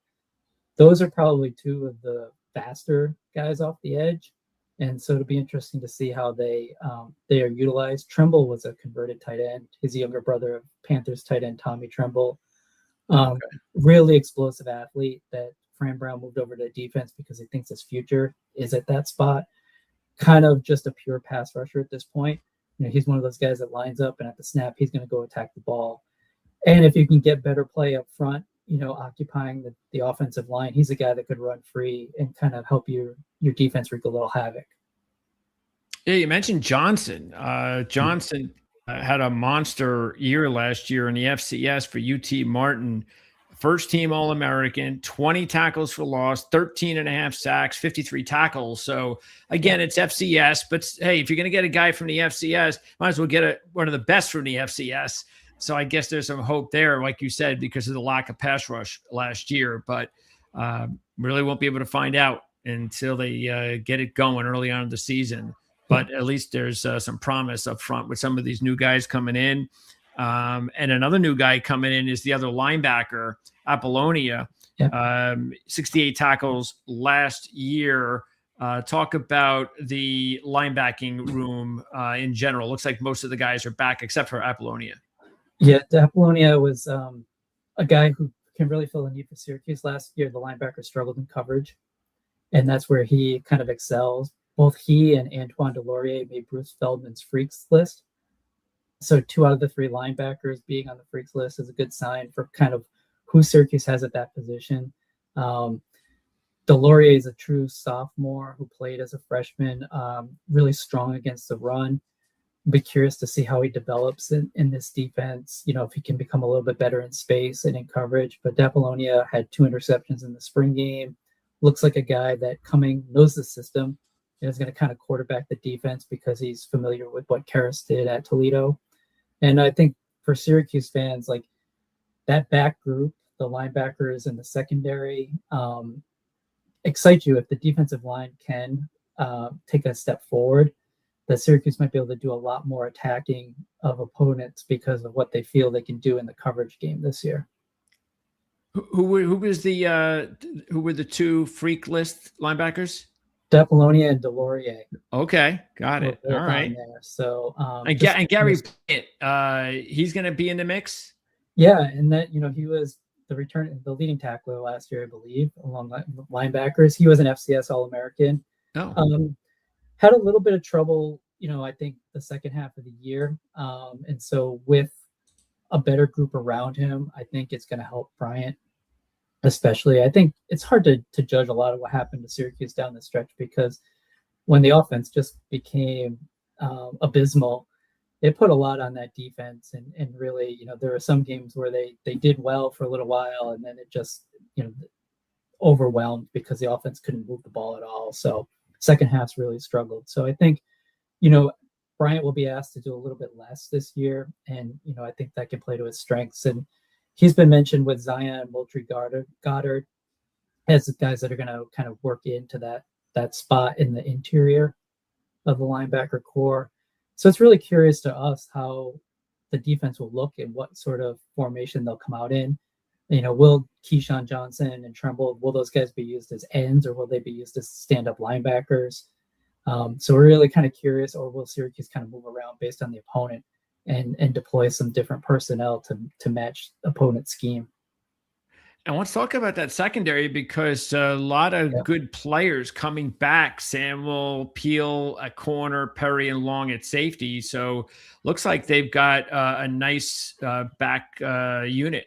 Those are probably two of the faster guys off the edge. And so it'll be interesting to see how they are utilized. Tremble was a converted tight end. His younger brother of Panthers tight end Tommy Tremble. Really explosive athlete that Fran Brown moved over to defense because he thinks his future is at that spot. Kind of just a pure pass rusher at this point. He's one of those guys that lines up and at the snap, he's going to go attack the ball. And if you can get better play up front, occupying the offensive line, he's a guy that could run free and kind of help your defense wreak a little havoc. Yeah, you mentioned Johnson. Johnson had a monster year last year in the FCS for UT Martin. First team All-American, 20 tackles for loss, 13 and a half sacks, 53 tackles. So again, it's FCS, but hey, if you're going to get a guy from the FCS, might as well get one of the best from the FCS. So I guess there's some hope there, like you said, because of the lack of pass rush last year, but really won't be able to find out until they get it going early on in the season. But at least there's some promise up front with some of these new guys coming in. And another new guy coming in is the other linebacker, Apollonia, 68 tackles last year. Talk about the linebacking room in general. Looks like most of the guys are back except for Apollonia. Yeah, Apollonia was a guy who can really fill the need for Syracuse. Last year, the linebacker struggled in coverage, and that's where he kind of excels. Both he and Antoine Delorier made Bruce Feldman's freaks list. So 2 out of the 3 linebackers being on the freaks list is a good sign for kind of who Syracuse has at that position. Delorier is a true sophomore who played as a freshman, really strong against the run. Be curious to see how he develops in this defense, if he can become a little bit better in space and in coverage. But Apollonia had 2 interceptions in the spring game. Looks like a guy that knows the system and is going to kind of quarterback the defense because he's familiar with what Karras did at Toledo. And I think for Syracuse fans, like that back group, the linebackers and the secondary, excite you if the defensive line can take a step forward. That Syracuse might be able to do a lot more attacking of opponents because of what they feel they can do in the coverage game this year. Who were the 2 freak list linebackers? Apollonia and Delorier. Okay, got it. All right. So and Gary Bryant, he's going to be in the mix. Yeah, and that he was the leading tackler last year, I believe, along linebackers. He was an FCS All-American. Oh. Had a little bit of trouble, I think the second half of the year. And so with a better group around him, I think it's going to help Bryant, especially. I think it's hard to judge a lot of what happened to Syracuse down the stretch because when the offense just became abysmal, it put a lot on that defense. And really, there were some games where they did well for a little while and then it just, overwhelmed because the offense couldn't move the ball at all. So second half's really struggled. So I think, Bryant will be asked to do a little bit less this year. And, I think that can play to his strengths. And he's been mentioned with Zion and Moultrie Goddard as the guys that are going to kind of work into that spot in the interior of the linebacker core. So it's really curious to us how the defense will look and what sort of formation they'll come out in. Will Keyshawn Johnson and Tremble, will those guys be used as ends or will they be used as stand-up linebackers? So we're really kind of curious, or will Syracuse kind of move around based on the opponent and deploy some different personnel to match opponent's scheme? And let's talk about that secondary because a lot of good players coming back. Samuel, Peel at corner, Perry and Long at safety. So looks like they've got a nice back unit.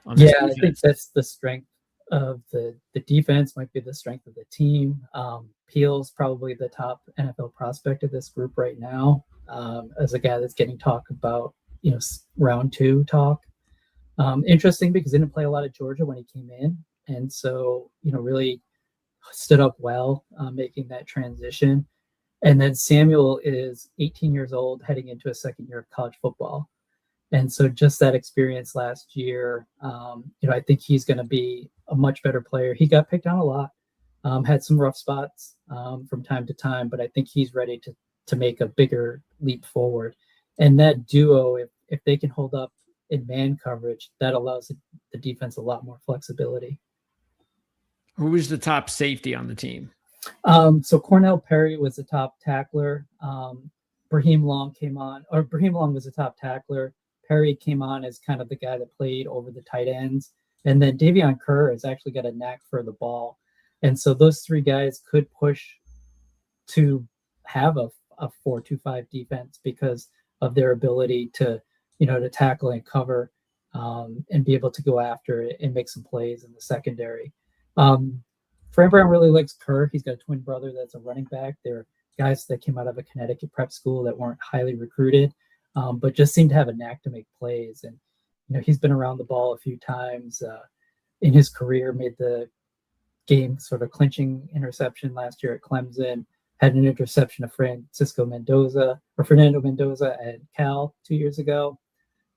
I think that's the strength of the defense, might be the strength of the team. Peel's probably the top NFL prospect of this group right now, as a guy that's getting talk about, round 2 talk. Interesting because he didn't play a lot of Georgia when he came in. And so, really stood up well, making that transition. And then Samuel is 18 years old heading into a second year of college football. And so just that experience last year, I think he's going to be a much better player. He got picked on a lot, had some rough spots from time to time, but I think he's ready to make a bigger leap forward. And that duo, if they can hold up in man coverage, that allows the defense a lot more flexibility. Who was the top safety on the team? So Cornell Perry was the top tackler. Brahim Long was the top tackler. Perry came on as kind of the guy that played over the tight ends. And then Davion Kerr has actually got a knack for the ball. And so those three guys could push to have a 4-2-5 defense because of their ability to tackle and cover and be able to go after it and make some plays in the secondary. Fran Brown really likes Kerr. He's got a twin brother that's a running back. They're guys that came out of a Connecticut prep school that weren't highly recruited, but just seem to have a knack to make plays. And he's been around the ball a few times in his career. Made the game sort of clinching interception last year at Clemson. Had an interception of Fernando Mendoza at Cal 2 years ago.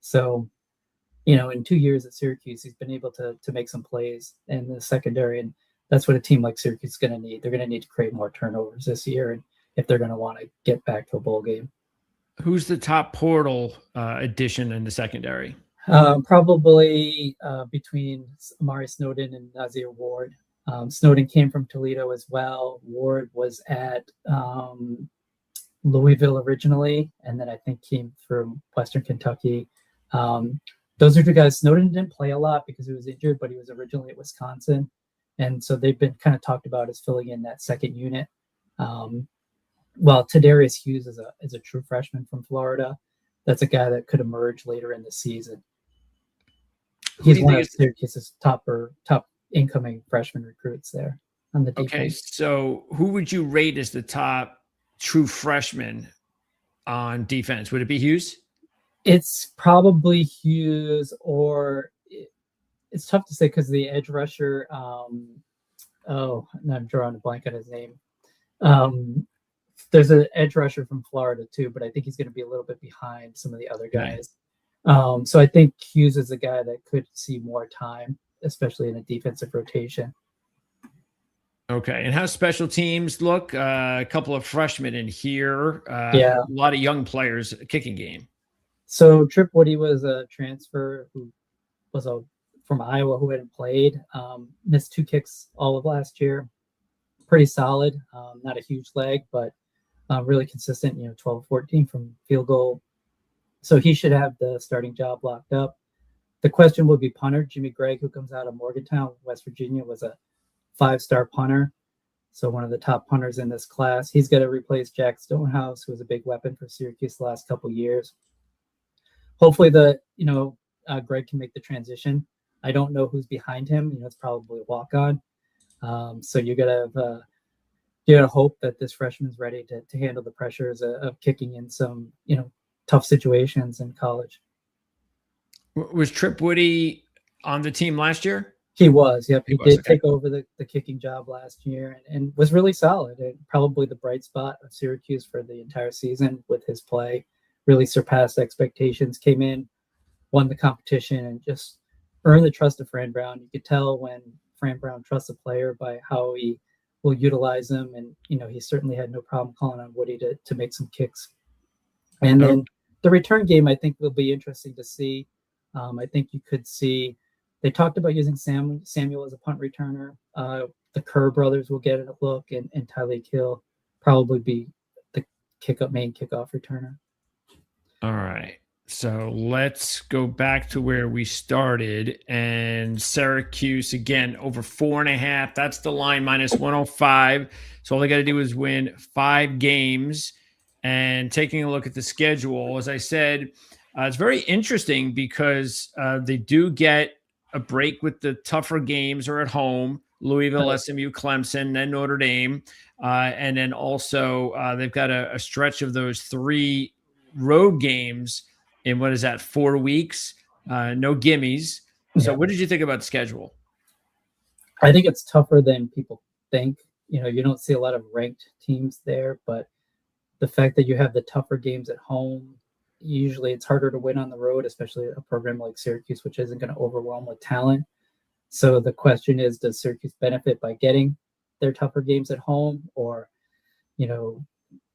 So, in 2 years at Syracuse, he's been able to make some plays in the secondary, and that's what a team like Syracuse is going to need. They're going to need to create more turnovers this year, and if they're going to want to get back to a bowl game. Who's the top portal addition in the secondary? Probably between Amari Snowden and Nazir Ward. Snowden came from Toledo as well. Ward was at Louisville originally, and then I think came from Western Kentucky. Those are two guys. Snowden didn't play a lot because he was injured, but he was originally at Wisconsin. And so they've been kind of talked about as filling in that second unit. Well, Tadarius Hughes is a true freshman from Florida. That's a guy that could emerge later in the season. He's one of Syracuse's top incoming freshman recruits there on the defense. Okay, so who would you rate as the top true freshman on defense? Would it be Hughes? It's probably Hughes, or it's tough to say because the edge rusher. I'm drawing a blank on his name. There's an edge rusher from Florida too, but I think he's going to be a little bit behind some of the other guys. So I think Hughes is a guy that could see more time, especially in a defensive rotation. Okay. And how special teams look? A couple of freshmen in here. Yeah. A lot of young players, kicking game. So Trip Woody was a transfer who was from Iowa who hadn't played. Missed 2 kicks all of last year. Pretty solid. Not a huge leg, but really consistent, 12-14 from field goal. So he should have the starting job locked up. The question will be punter. Jimmy Gregg, who comes out of Morgantown, West Virginia, was a 5-star punter. So one of the top punters in this class. He's got to replace Jack Stonehouse, who was a big weapon for Syracuse the last couple years. Hopefully Gregg can make the transition. I don't know who's behind him. It's probably a walk-on. So you gotta hope that this freshman's ready to handle the pressures of kicking in some, tough situations in college. Was Trip Woody on the team last year? He was, yep. He did take over the kicking job last year and was really solid. And probably the bright spot of Syracuse for the entire season with his play. Really surpassed expectations, came in, won the competition, and just earned the trust of Fran Brown. You could tell when Fran Brown trusts a player by how he will utilize them. And, he certainly had no problem calling on Woody to make some kicks. And then the return game, I think, will be interesting to see. I think you could see they talked about using Samuel as a punt returner. The Kerr brothers will get a look, and Tyleik Hill probably be the main kickoff returner. All right. So let's go back to where we started. And Syracuse, again, over 4.5. That's the line, minus 105. So all they got to do is win 5 games. And taking a look at the schedule, as I said, it's very interesting because they do get a break with the tougher games are at home. Louisville, SMU, Clemson, then Notre Dame. And then also they've got a stretch of those 3 road games in 4 weeks, no gimmies. So what did you think about the schedule? I think it's tougher than people think. You don't see a lot of ranked teams there, but the fact that you have the tougher games at home, usually it's harder to win on the road, especially a program like Syracuse, which isn't going to overwhelm with talent. So the question is, does Syracuse benefit by getting their tougher games at home, or,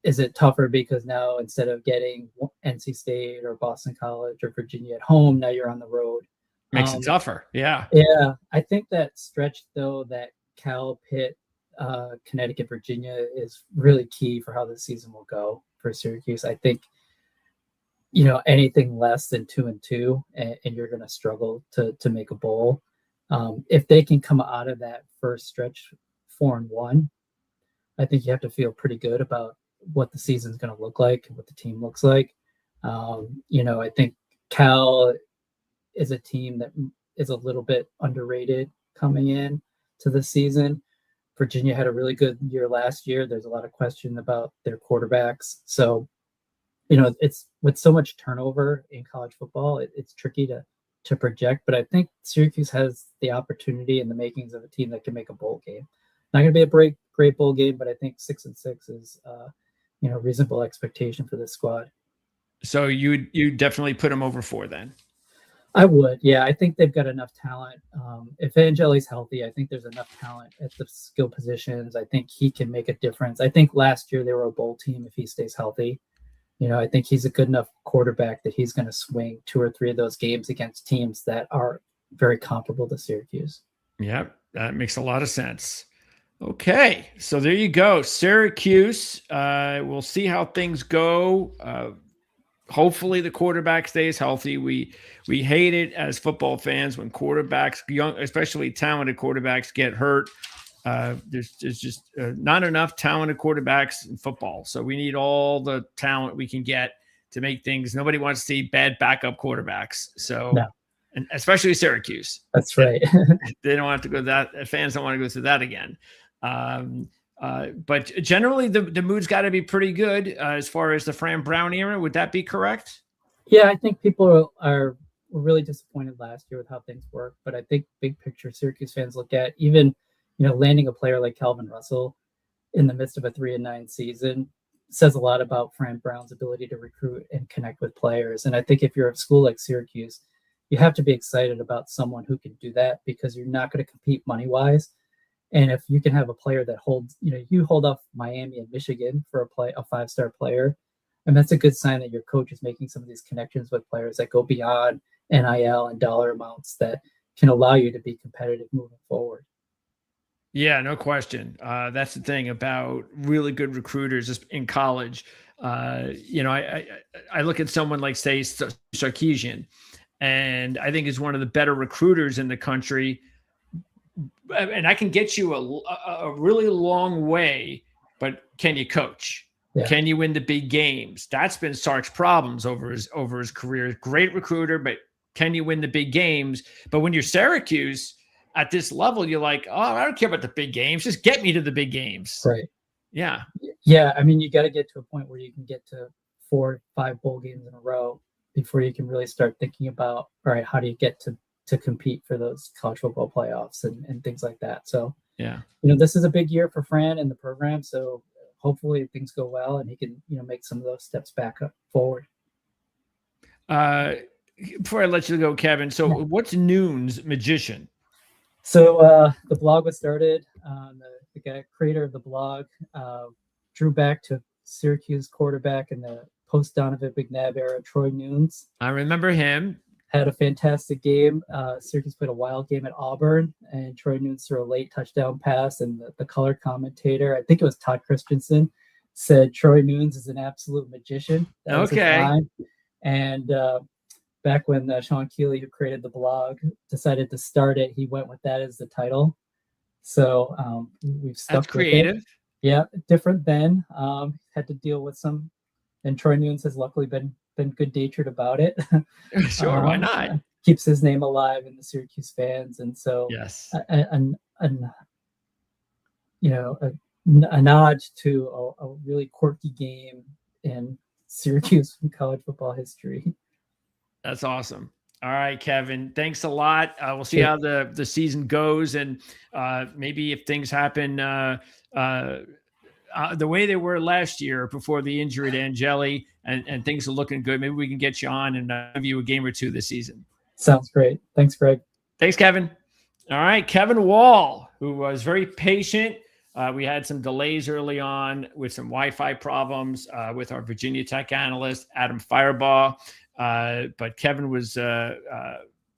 is it tougher because now instead of getting NC State or Boston College or Virginia at home, now you're on the road? Makes it tougher. Yeah. Yeah. I think that stretch, though, that Cal, Pitt, Connecticut, Virginia is really key for how the season will go for Syracuse. I think, anything less than 2-2, and you're going to struggle to make a bowl. If they can come out of that first stretch 4-1, I think you have to feel pretty good about what the season's going to look like and what the team looks like. I think Cal is a team that is a little bit underrated coming in to the season. Virginia had a really good year last year. There's a lot of question about their quarterbacks. So, it's with so much turnover in college football, it's tricky to project. But I think Syracuse has the opportunity and the makings of a team that can make a bowl game. Not going to be a great bowl game, but I think 6-6 is reasonable expectation for this squad. So you definitely put them over 4 then? I would, yeah. I think they've got enough talent. If Angeli's healthy, I think there's enough talent at the skill positions. I think he can make a difference. I think last year they were a bowl team if he stays healthy. I think he's a good enough quarterback that he's going to swing 2 or 3 of those games against teams that are very comparable to Syracuse. Yeah, that makes a lot of sense. Okay, so there you go. Syracuse, we'll see how things go. Hopefully the quarterback stays healthy. We hate it as football fans when quarterbacks, young, especially talented quarterbacks, get hurt. There's just not enough talented quarterbacks in football. So we need all the talent we can get to make things. Nobody wants to see bad backup quarterbacks. So, no. And especially Syracuse. That's right. They don't have to go that. Fans don't want to go through that again. But generally, the mood's got to be pretty good as far as the Fran Brown era. Would that be correct? Yeah, I think people were really disappointed last year with how things worked. But I think big picture, Syracuse fans look at even, landing a player like Calvin Russell in the midst of a 3-9 season says a lot about Fran Brown's ability to recruit and connect with players. And I think if you're a school like Syracuse, you have to be excited about someone who can do that, because you're not going to compete money-wise. And if you can have a player that holds, you hold off Miami and Michigan for a 5-star player, and that's a good sign that your coach is making some of these connections with players that go beyond NIL and dollar amounts that can allow you to be competitive moving forward. Yeah, no question. That's the thing about really good recruiters in college. I look at someone like, say, Sarkisian, and I think is one of the better recruiters in the country. And I can get you a really long way, but can you coach? Yeah. Can you win the big games? That's been Sark's problems over his career. Great recruiter, but can you win the big games? But when you're Syracuse at this level, you're like, oh, I don't care about the big games. Just get me to the big games. Right. Yeah. Yeah. I mean, you got to get to a point where you can get to 4 or 5 bowl games in a row before you can really start thinking about, all right, how do you get to compete for those college football playoffs and things like that. So, yeah, this is a big year for Fran and the program. So hopefully things go well and he can, make some of those steps back up forward. Before I let you go, Kevin, so what's Noon's Magician? So the blog was started. The guy, creator of the blog, drew back to Syracuse quarterback in the post-Donovan McNabb era, Troy Nunes. I remember him. Had a fantastic game. Syracuse played a wild game at Auburn, and Troy Nunes threw a late touchdown pass, and the color commentator, I think it was Todd Christensen, said Troy Nunes is an absolute magician. That was his line. And back when Sean Keeley, who created the blog, decided to start it, he went with that as the title. So we've stuck That's creative. With it. Yeah, different then. Had to deal with some, and Troy Nunes has luckily been good-natured about it. Sure, why not? Keeps his name alive in the Syracuse fans, and so yes, a nod to a really quirky game in Syracuse college football history. That's awesome. All right, Kevin, thanks a lot. We'll see how the season goes, and maybe if things happen the way they were last year before the injury to Angeli, and things are looking good, maybe we can get you on and give you a game or two this season. Sounds great. Thanks, Greg. Thanks, Kevin. All right, Kevin Wall, who was very patient. We had some delays early on with some Wi-Fi problems with our Virginia Tech analyst, Adam Firebaugh. But Kevin was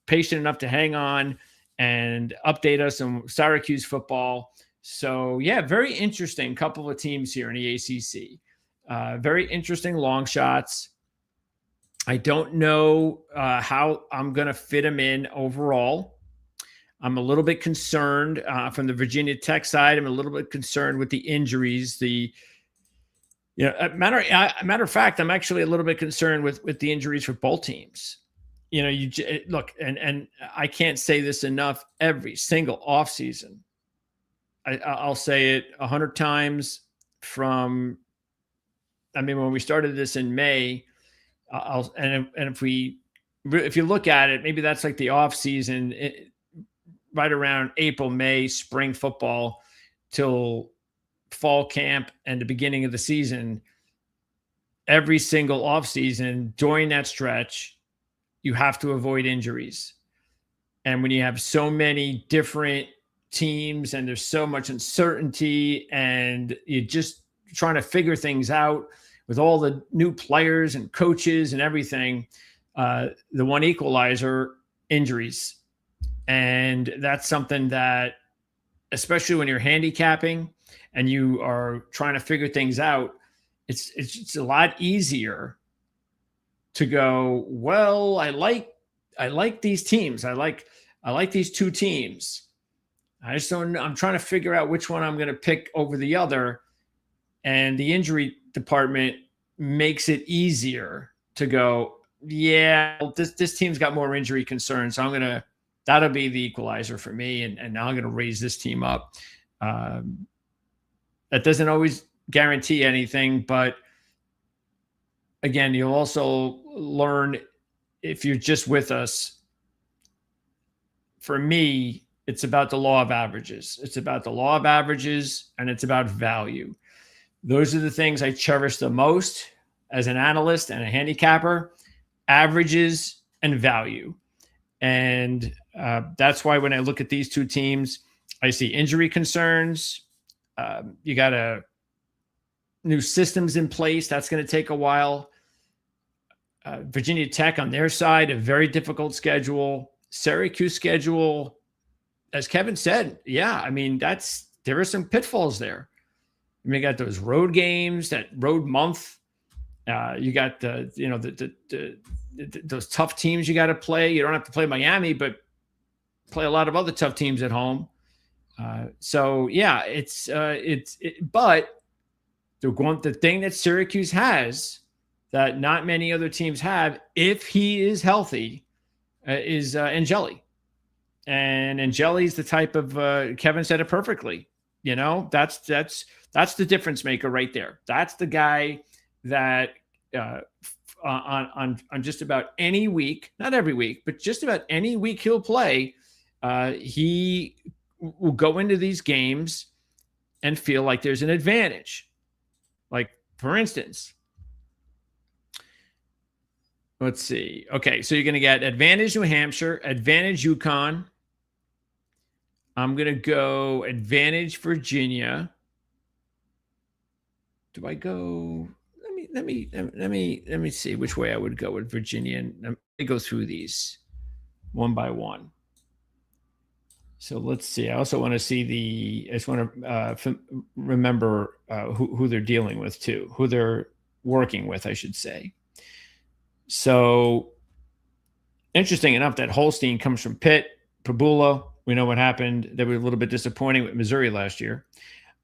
patient enough to hang on and update us on Syracuse football. So, yeah, very interesting couple of teams here in the ACC. Very interesting long shots. I don't know how I'm going to fit them in overall. I'm a little bit concerned from the Virginia Tech side. I'm a little bit concerned with the injuries. Matter of fact, I'm actually a little bit concerned with the injuries for both teams. Look, and I can't say this enough. Every single offseason, I'll say it 100 times. When we started this in May, if you look at it, maybe that's like the offseason. Right around April, May, spring football till fall camp and the beginning of the season, every single offseason during that stretch, you have to avoid injuries. And when you have so many different teams and there's so much uncertainty and you're just trying to figure things out with all the new players and coaches and everything, the one equalizer, injuries. And that's something that, especially when you're handicapping and you are trying to figure things out, it's a lot easier to go, well, I like these teams. I like these two teams. I'm trying to figure out which one I'm going to pick over the other. And the injury department makes it easier to go, yeah, this team's got more injury concerns. So that'll be the equalizer for me. And now I'm going to raise this team up. That doesn't always guarantee anything, but again, you'll also learn if you're just with us. For me, it's about the law of averages. It's about the law of averages and it's about value. Those are the things I cherish the most as an analyst and a handicapper: averages and value. And that's why when I look at these two teams, I see injury concerns. You got new systems in place. That's going to take a while. Virginia Tech on their side, a very difficult schedule. Syracuse schedule, as Kevin said, there are some pitfalls there. You got those road games, that road month. You got those tough teams you got to play. You don't have to play Miami, but play a lot of other tough teams at home. But the thing that Syracuse has that not many other teams have, if he is healthy, is Angeli. And Angeli's the type of Kevin said it perfectly. That's the difference maker right there. That's the guy that on just about any week, not every week, but just about any week he'll play, he will go into these games and feel like there's an advantage. Like, for instance, let's see. Okay, so you're going to get advantage New Hampshire, advantage UConn. I'm going to go advantage Virginia. Do I go? Let me see which way I would go with Virginia. And let me go through these one by one. So let's see. I also want to see I just want to remember who they're dealing with too, who they're working with, I should say. So interesting enough that Holstein comes from Pitt, Pabula. We know what happened. They were a little bit disappointing with Missouri last year.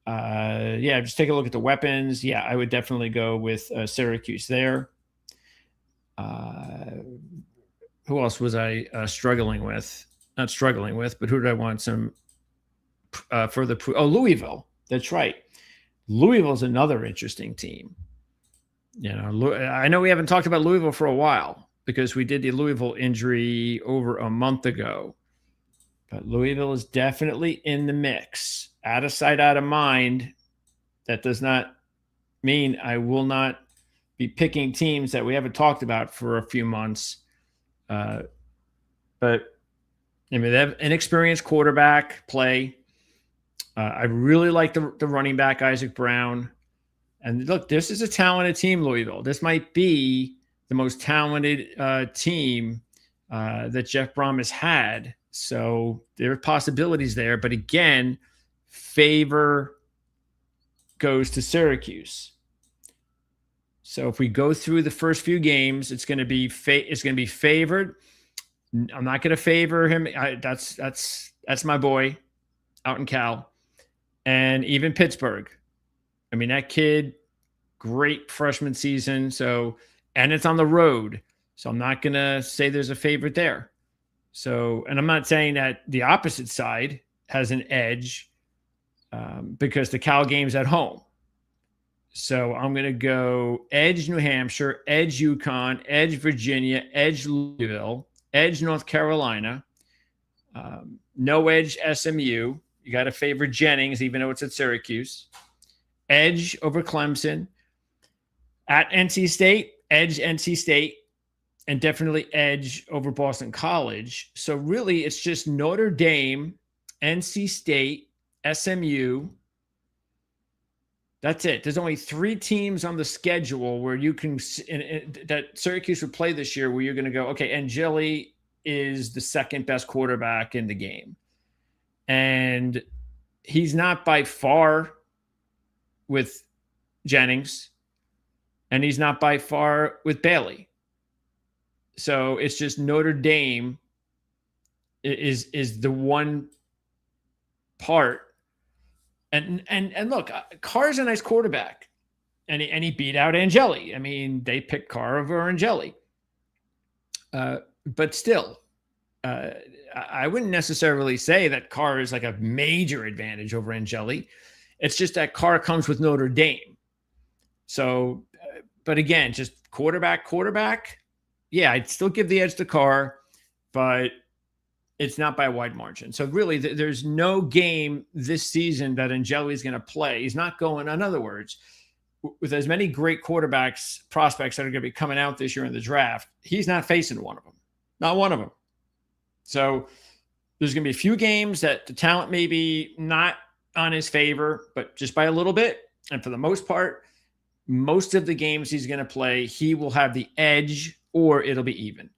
Just take a look at the weapons. Yeah, I would definitely go with Syracuse there. Who else was I struggling with? Not struggling with, but who did I want some further? Louisville. That's right. Louisville's another interesting team. I know we haven't talked about Louisville for a while because we did the Louisville injury over a month ago. But Louisville is definitely in the mix. Out of sight, out of mind. That does not mean I will not be picking teams that we haven't talked about for a few months. But I mean, they have inexperienced quarterback play. I really like the running back, Isaac Brown. And look, this is a talented team, Louisville. This might be the most talented team that Jeff Brom has had. So there are possibilities there. But again, favor goes to Syracuse. So if we go through the first few games, it's going to be favored. I'm not going to favor him. That's my boy out in Cal, and even Pittsburgh. I mean, that kid, great freshman season. So, and it's on the road. So I'm not going to say there's a favorite there. So, and I'm not saying that the opposite side has an edge because the Cal game's at home. So I'm going to go edge New Hampshire, edge UConn, edge Virginia, edge Louisville, edge North Carolina, no edge SMU. You got to favor Jennings, even though it's at Syracuse. Edge over Clemson. At NC State, edge NC State, and definitely edge over Boston College. So really, it's just Notre Dame, NC State, SMU. That's it. There's only 3 teams on the schedule where you can that Syracuse would play this year where you're going to go, okay, Angeli is the second best quarterback in the game. And he's not by far with Jennings, and he's not by far with Bailey. So it's just Notre Dame is the one part. And look, Carr's a nice quarterback, and he beat out Angeli. I mean, they picked Carr over Angeli. But still, I wouldn't necessarily say that Carr is like a major advantage over Angeli. It's just that Carr comes with Notre Dame. So, but again, just quarterback. Yeah, I'd still give the edge to Carr, but it's not by a wide margin. So really, there's no game this season that Angeli is going to play. He's not going, in other words, with as many great prospects that are going to be coming out this year in the draft, he's not facing one of them. Not one of them. So there's going to be a few games that the talent may be not on his favor, but just by a little bit. And for the most part, most of the games he's going to play, he will have the edge or it'll be even.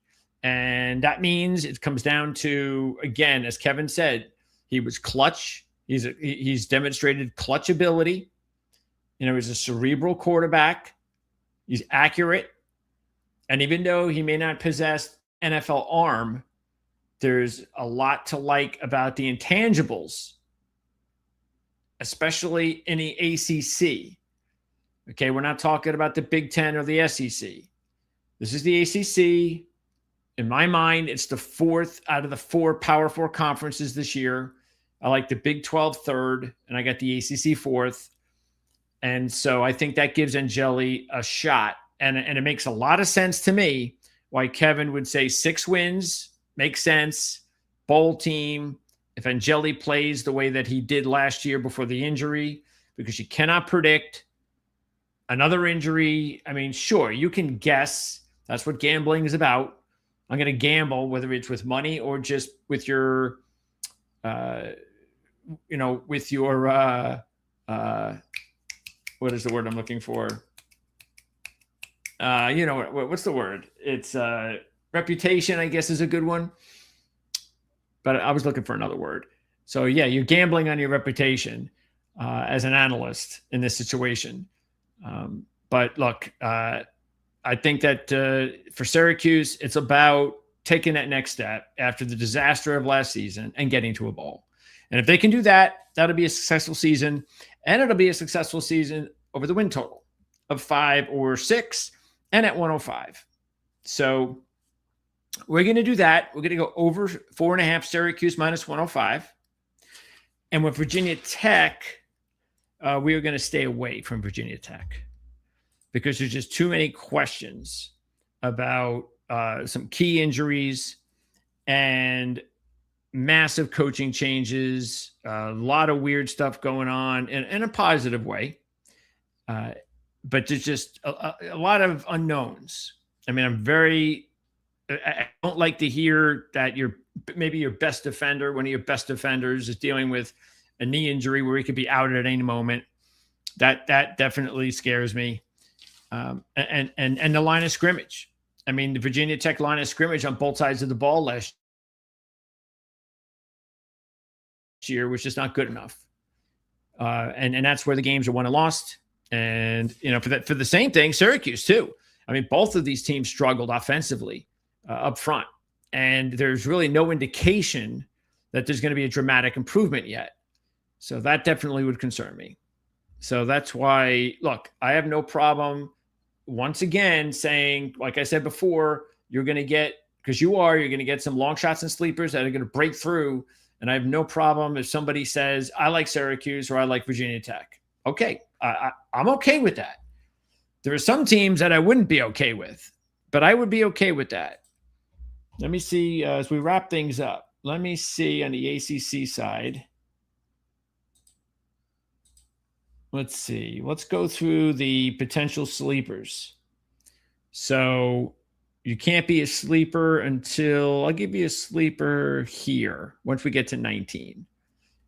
And that means it comes down to, again, as Kevin said, he was clutch. He's demonstrated clutch ability. You know, he's a cerebral quarterback. He's accurate. And even though he may not possess NFL arm, there's a lot to like about the intangibles, especially in the ACC. Okay, we're not talking about the Big Ten or the SEC. This is the ACC. In my mind, it's the 4th out of the 4 Power 4 conferences this year. I like the Big 12 3rd, and I got the ACC 4th. And so I think that gives Angeli a shot. And it makes a lot of sense to me why Kevin would say 6 wins, makes sense, bowl team, if Angeli plays the way that he did last year before the injury, because you cannot predict another injury. I mean, sure, you can guess. That's what gambling is about. I'm going to gamble, whether it's with money or just with your, with your, what is the word I'm looking for? What's the word? It's reputation, I guess, is a good one. But I was looking for another word. So, yeah, you're gambling on your reputation as an analyst in this situation. But look, I think that for Syracuse, it's about taking that next step after the disaster of last season and getting to a bowl. And if they can do that, that'll be a successful season. And it'll be a successful season over the win total of 5 or 6 and at 105. So we're going to do that. We're going to go over 4.5 Syracuse minus 105. And with Virginia Tech, we are going to stay away from Virginia Tech because there's just too many questions about some key injuries and massive coaching changes, a lot of weird stuff going on in a positive way. But there's just a lot of unknowns. I mean, I don't like to hear that you're maybe your best defender, one of your best defenders is dealing with a knee injury where he could be out at any moment. That definitely scares me. And the line of scrimmage. I mean, the Virginia Tech line of scrimmage on both sides of the ball last year was just not good enough. And that's where the games are won and lost. And, for the same thing, Syracuse too. I mean, both of these teams struggled offensively up front. And there's really no indication that there's going to be a dramatic improvement yet. So that definitely would concern me. So that's why, look, I have no problem once again saying, like I said before, you're going to get some long shots and sleepers that are going to break through. And I have no problem if somebody says, I like Syracuse or I like Virginia Tech. Okay, I'm okay with that. There are some teams that I wouldn't be okay with, but I would be okay with that. Let me see as we wrap things up. Let me see on the ACC side. Let's see. Let's go through the potential sleepers. So you can't be a sleeper until I'll give you a sleeper here once we get to 19.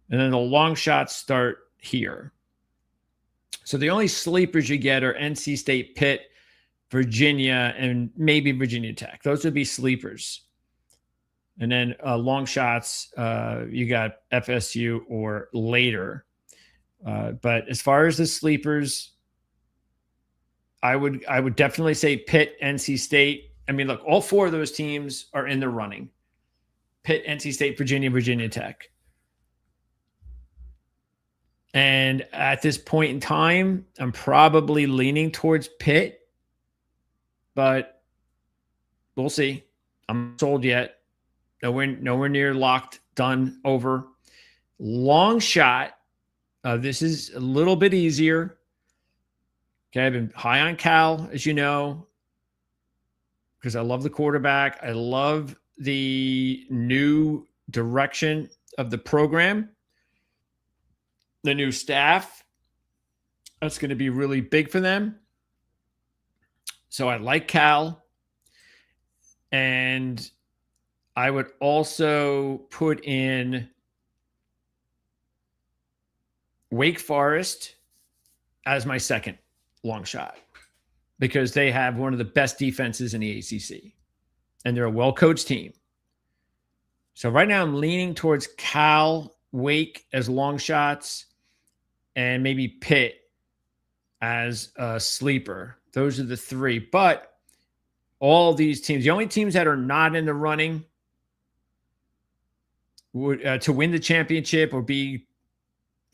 And then the long shots start here. So the only sleepers you get are NC State, Pitt, Virginia, and maybe Virginia Tech. Those would be sleepers. And then long shots, you got FSU or later. But as far as the sleepers, I would definitely say Pitt, NC State. I mean, look, all four of those teams are in the running. Pitt, NC State, Virginia Tech. And at this point in time, I'm probably leaning towards Pitt, but we'll see. I'm not sold yet. Nowhere near locked, done, over. Long shot. This is a little bit easier. Okay, I've been high on Cal, as you know, because I love the quarterback. I love the new direction of the program, the new staff. That's going to be really big for them. So I like Cal. And I would also put in Wake Forest as my second long shot because they have one of the best defenses in the ACC and they're a well-coached team. So right now I'm leaning towards Cal, Wake as long shots, and maybe Pitt as a sleeper. Those are the three. But all these teams, the only teams that are not in the running would to win the championship or be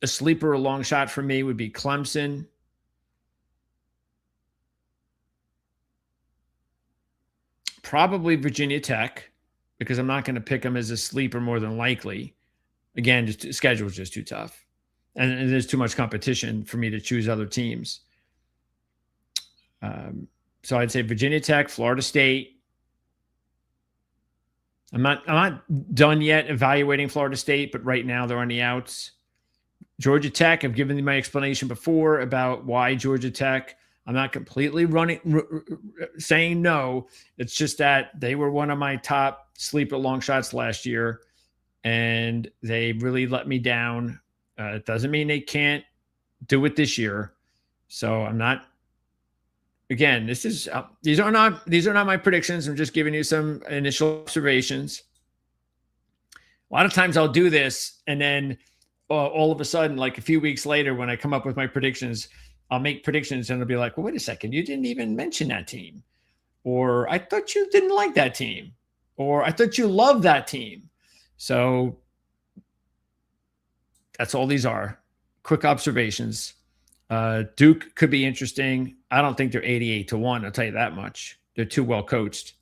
a sleeper or long shot for me would be Clemson, probably Virginia Tech, because I'm not going to pick them as a sleeper more than likely. Again, just the schedule is just too tough. And there's too much competition for me to choose other teams. So I'd say Virginia Tech, Florida State. I'm not done yet evaluating Florida State, but right now they're on the outs. Georgia Tech, I've given you my explanation before about why Georgia Tech. I'm not completely saying no. It's just that they were one of my top sleeper long shots last year, and they really let me down. It doesn't mean they can't do it this year. So I'm not. Again, these are not my predictions. I'm just giving you some initial observations. A lot of times I'll do this, and then all of a sudden, like a few weeks later, when I come up with my predictions, I'll make predictions, and it'll be like, well, wait a second, you didn't even mention that team. Or I thought you didn't like that team. Or I thought you loved that team. So that's all these are. Quick observations. Duke could be interesting. I don't think they're 88-1. I'll tell you that much. They're too well coached.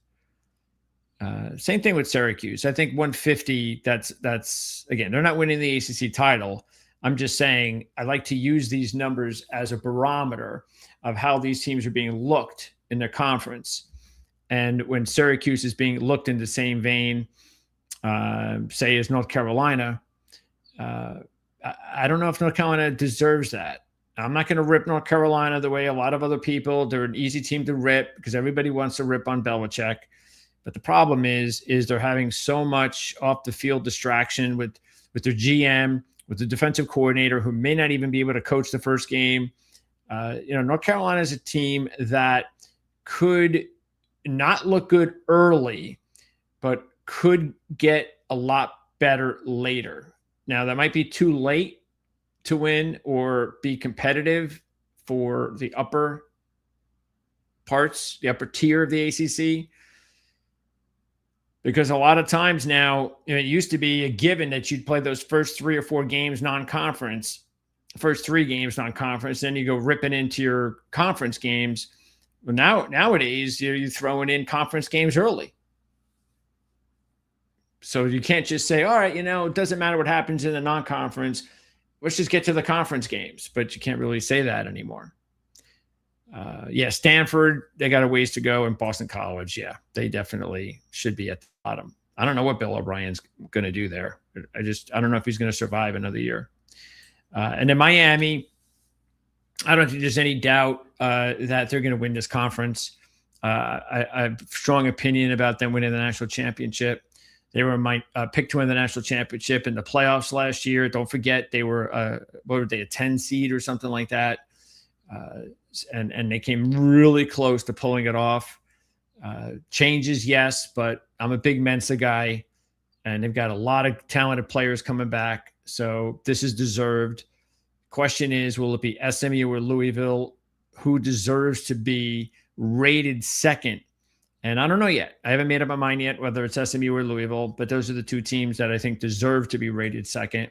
Same thing with Syracuse. I think 150, that's again, they're not winning the ACC title. I'm just saying I like to use these numbers as a barometer of how these teams are being looked in their conference. And when Syracuse is being looked in the same vein, say as North Carolina, I don't know if North Carolina deserves that. I'm not going to rip North Carolina the way a lot of other people. They're an easy team to rip because everybody wants to rip on Belichick. But the problem is they're having so much off the field distraction with their GM, with the defensive coordinator who may not even be able to coach the first game. North Carolina is a team that could not look good early, but could get a lot better later. Now, that might be too late to win or be competitive for the upper parts, the upper tier of the ACC. Because a lot of times now, it used to be a given that you'd play those first 3 or 4 games non-conference, first 3 games non-conference, then you go ripping into your conference games. But nowadays, you're throwing in conference games early. So you can't just say, all right, it doesn't matter what happens in the non-conference. Let's just get to the conference games. But you can't really say that anymore. Stanford, they got a ways to go. And Boston College, they definitely should be at the bottom. I don't know what Bill O'Brien's going to do there. I don't know if he's going to survive another year. And then Miami, I don't think there's any doubt that they're going to win this conference. I have a strong opinion about them winning the national championship. They were my pick to win the national championship in the playoffs last year. Don't forget, they were a 10 seed or something like that. And they came really close to pulling it off. Changes, yes, but I'm a big Mensa guy, and they've got a lot of talented players coming back. So this is deserved. Question is, will it be SMU or Louisville? Who deserves to be rated second? And I don't know yet. I haven't made up my mind yet whether it's SMU or Louisville, but those are the 2 teams that I think deserve to be rated second.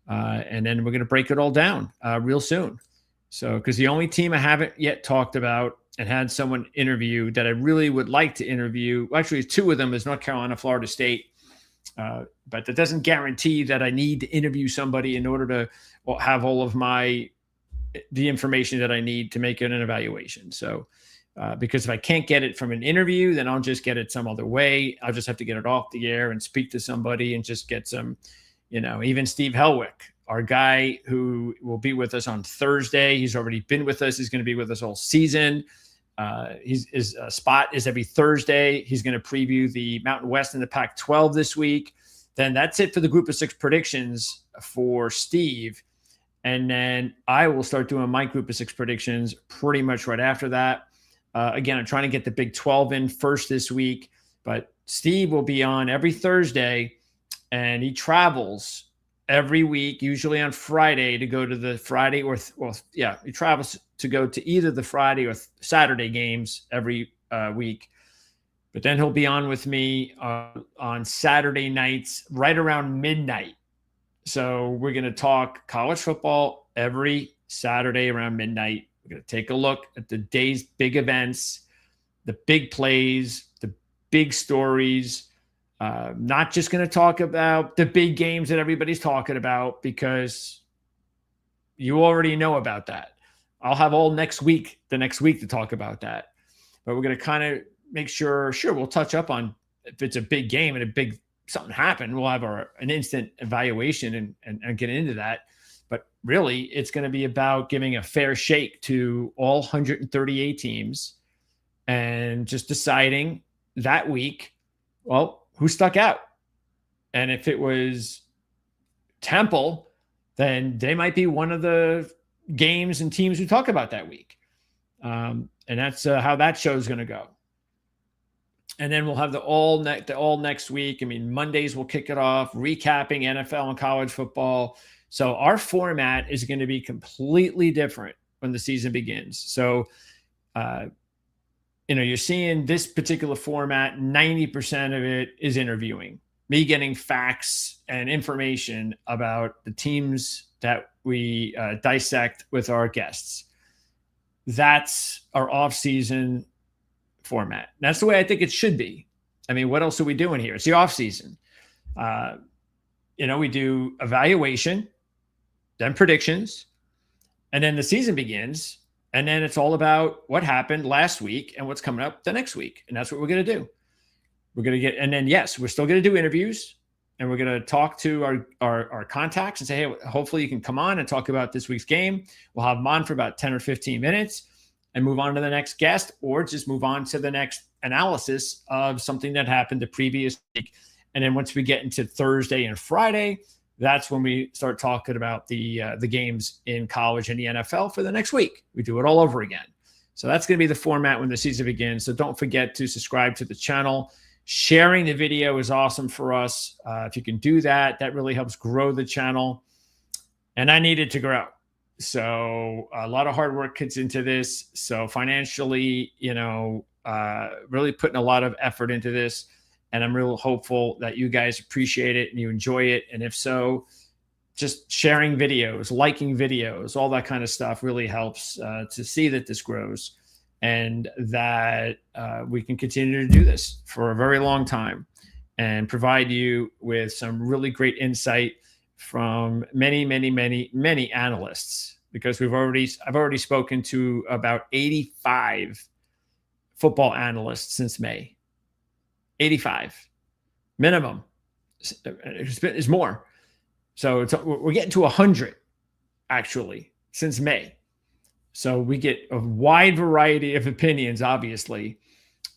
And then we're going to break it all down real soon. So, because the only team I haven't yet talked about and had someone interview that I really would like to interview, actually 2 of them, is North Carolina, Florida State. But that doesn't guarantee that I need to interview somebody in order to have all of the information that I need to make it an evaluation. So, because if I can't get it from an interview, then I'll just get it some other way. I'll just have to get it off the air and speak to somebody and just get some, even Steve Helwick, our guy who will be with us on Thursday. He's already been with us. He's going to be with us all season. His spot is every Thursday. He's going to preview the Mountain West and the Pac-12 this week. Then that's it for the Group of 6 predictions for Steve. And then I will start doing my Group of 6 predictions pretty much right after that. Again, I'm trying to get the Big 12 in first this week, but Steve will be on every Thursday, and he travels every week, usually on Friday, to go to the Friday he travels to go to either the Friday or Saturday games every week. But then he'll be on with me on Saturday nights right around midnight. So we're going to talk college football every Saturday around midnight. We're going to take a look at the day's big events, the big plays, the big stories. Not just going to talk about the big games that everybody's talking about, because you already know about that. I'll have all the next week to talk about that. But we're going to kind of make sure, we'll touch up on if it's a big game and something happened, we'll have an instant evaluation and get into that. But really, it's going to be about giving a fair shake to all 138 teams and just deciding that week, who stuck out. And if it was Temple, then they might be one of the games and teams we talk about that week. And that's how that show is going to go. And then we'll have the all next week. I mean, Mondays we'll kick it off, recapping NFL and college football. So our format is going to be completely different when the season begins. So, you're seeing this particular format, 90% of it is interviewing, me getting facts and information about the teams that we dissect with our guests. That's our off-season format. That's the way I think it should be. I mean, what else are we doing here? It's the off-season. We do evaluation, then predictions, and then the season begins. And then it's all about what happened last week and what's coming up the next week. And that's what we're going to do. We're going to and then, yes, we're still going to do interviews, and we're going to talk to our contacts and say, hey, hopefully you can come on and talk about this week's game. We'll have them on for about 10 or 15 minutes. and move on to the next guest, or just move on to the next analysis of something that happened the previous week. And then once we get into Thursday and Friday, that's when we start talking about the games in college and the NFL for the next week. We do it all over again. So that's going to be the format when the season begins. So don't forget to subscribe to the channel. Sharing the video is awesome for us. If you can do that, that really helps grow the channel. And I need it to grow. So a lot of hard work gets into this. So financially, really putting a lot of effort into this. And I'm real hopeful that you guys appreciate it and you enjoy it. And if so, just sharing videos, liking videos, all that kind of stuff really helps to see that this grows and that we can continue to do this for a very long time and provide you with some really great insight from many, many, many, many analysts, because I've already spoken to about 85 football analysts since May. 85 minimum. It's more. So we're getting to 100 actually since May. So we get a wide variety of opinions, obviously.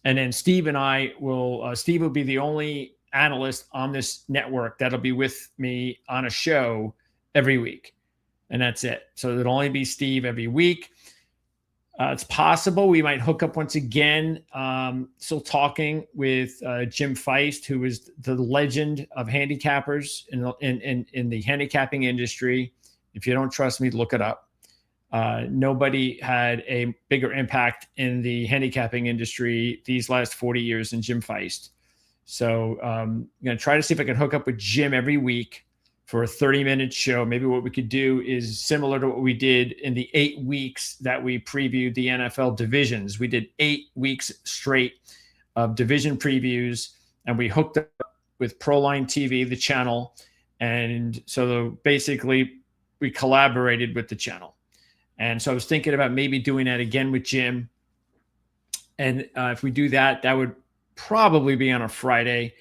And then Steve and I will, Steve will be the only analyst on this network that'll be with me on a show every week. And that's it. So it'll only be Steve every week. It's possible we might hook up once again, still talking with Jim Feist, who is the legend of handicappers in the handicapping industry. If you don't trust me, look it up. Nobody had a bigger impact in the handicapping industry these last 40 years than Jim Feist. So I'm going to try to see if I can hook up with Jim every week for a 30-minute show. Maybe what we could do is similar to what we did in the 8 weeks that we previewed the NFL divisions. We did 8 weeks straight of division previews, and we hooked up with Proline TV, the channel. And so basically we collaborated with the channel. And so I was thinking about maybe doing that again with Jim. And if we do that, that would probably be on a Friday.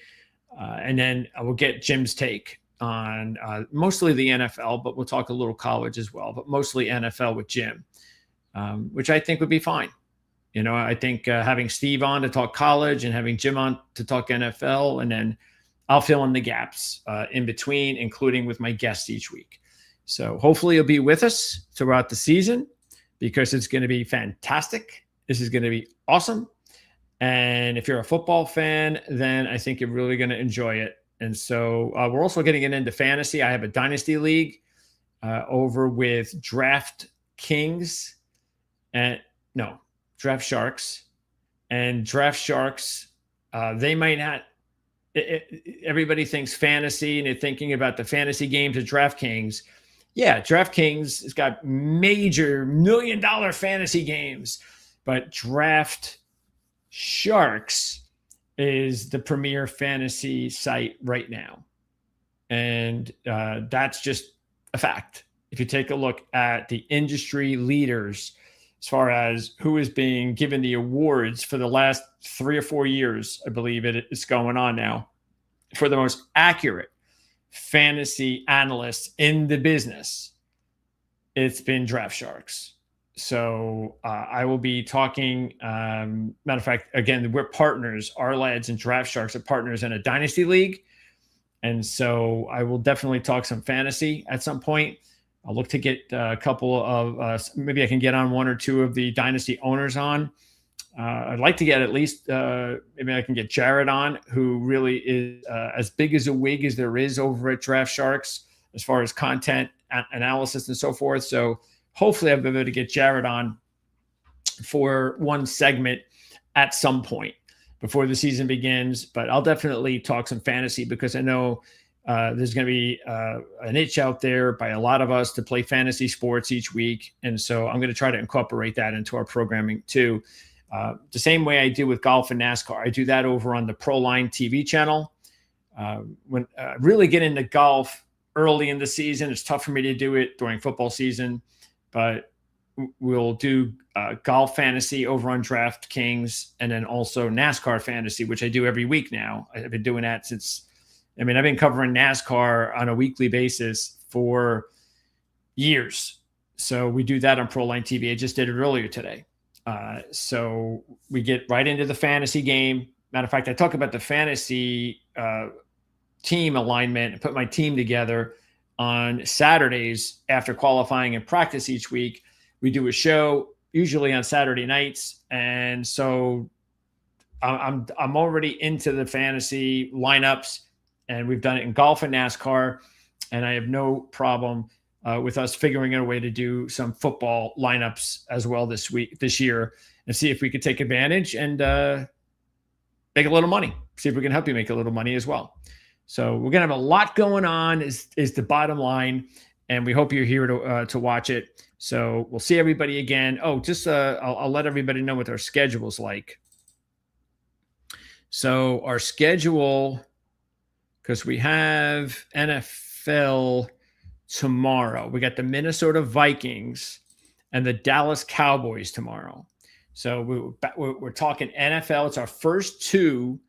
And then I will get Jim's take on mostly the NFL, but we'll talk a little college as well, but mostly NFL with Jim, which I think would be fine. I think having Steve on to talk college and having Jim on to talk NFL, and then I'll fill in the gaps in between, including with my guests each week. So hopefully you'll be with us throughout the season, because it's going to be fantastic. This is going to be awesome. And if you're a football fan, then I think you're really going to enjoy it. And so we're also getting into fantasy. I have a dynasty league over with Draft Sharks. And Draft Sharks, they might not, everybody thinks fantasy and they're thinking about the fantasy games at DraftKings. Yeah, DraftKings has got major $1 million fantasy games, but Draft Sharks is the premier fantasy site right now. And that's just a fact. If you take a look at the industry leaders, as far as who is being given the awards for the last 3 or 4 years, I believe it's going on now, for the most accurate fantasy analysts in the business, it's been Draft Sharks. So I will be talking, matter of fact, again, we're partners. Ourlads and Draft Sharks are partners in a dynasty league. And so I will definitely talk some fantasy at some point. I'll look to get a couple of, maybe I can get on 1 or 2 of the dynasty owners on. I'd like to get at least, maybe I can get Jared on, who really is as big as a wig as there is over at Draft Sharks as far as content analysis and so forth. So hopefully I'll be able to get Jared on for one segment at some point before the season begins. But I'll definitely talk some fantasy, because I know there's going to be an itch out there by a lot of us to play fantasy sports each week. And so I'm going to try to incorporate that into our programming too. The same way I do with golf and NASCAR. I do that over on the Proline TV channel. When really get into golf early in the season, it's tough for me to do it during football season. But we'll do golf fantasy over on DraftKings, and then also NASCAR fantasy, which I do every week now. I've been doing that since, I've been covering NASCAR on a weekly basis for years. So we do that on Proline TV. I just did it earlier today. So we get right into the fantasy game. Matter of fact, I talk about the fantasy team alignment and put my team together on Saturdays after qualifying and practice each week. We do a show usually on Saturday nights. And so I'm already into the fantasy lineups, and we've done it in golf and NASCAR. And I have no problem with us figuring out a way to do some football lineups as well this year, and see if we could take advantage and make a little money. See if we can help you make a little money as well. So we're gonna have a lot going on. Is the bottom line, and we hope you're here to watch it. So we'll see everybody again. Oh, just I'll let everybody know what our schedule's like. So our schedule, because we have NFL tomorrow. We got the Minnesota Vikings and the Dallas Cowboys tomorrow. So we're talking NFL. It's our first 2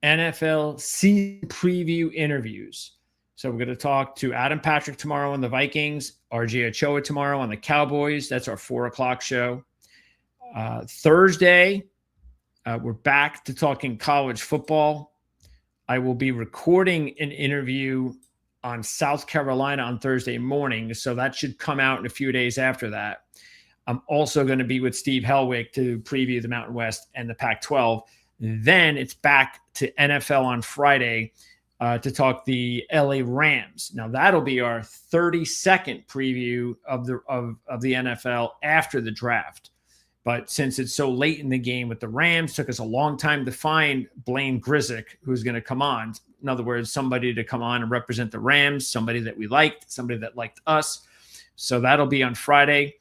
NFL season preview interviews. So we're going to talk to Adam Patrick tomorrow on the Vikings, RJ Ochoa tomorrow on the Cowboys. That's our 4:00 show. Thursday, we're back to talking college football. I will be recording an interview on South Carolina on Thursday morning, so that should come out in a few days after that. I'm also going to be with Steve Helwig to preview the Mountain West and the Pac-12. Then it's back to NFL on Friday to talk the LA Rams. Now that'll be our 32nd preview of the NFL after the draft. But since it's so late in the game with the Rams, took us a long time to find Blaine Grizzak, who's going to come on. In other words, somebody to come on and represent the Rams, somebody that we liked, somebody that liked us. So that'll be on Friday.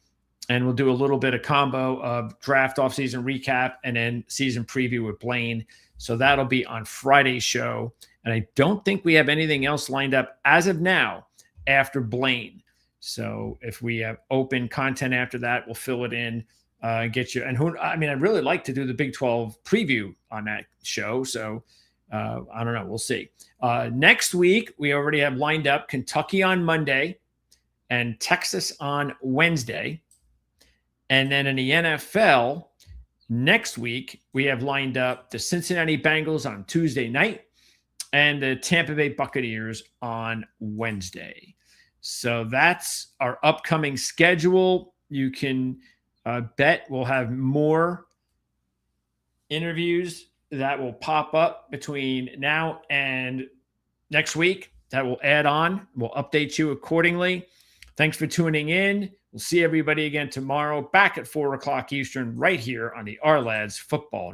And we'll do a little bit of combo of draft offseason recap and then season preview with Blaine. So that'll be on Friday's show. And I don't think we have anything else lined up as of now after Blaine. So if we have open content after that, we'll fill it in. Get you. And I'd really like to do the Big 12 preview on that show. So I don't know. We'll see. Next week, we already have lined up Kentucky on Monday and Texas on Wednesday. And then in the NFL, next week, we have lined up the Cincinnati Bengals on Tuesday night and the Tampa Bay Buccaneers on Wednesday. So that's our upcoming schedule. You can bet we'll have more interviews that will pop up between now and next week that will add on. We'll update you accordingly. Thanks for tuning in. We'll see everybody again tomorrow back at 4:00 Eastern right here on the Ourlads Football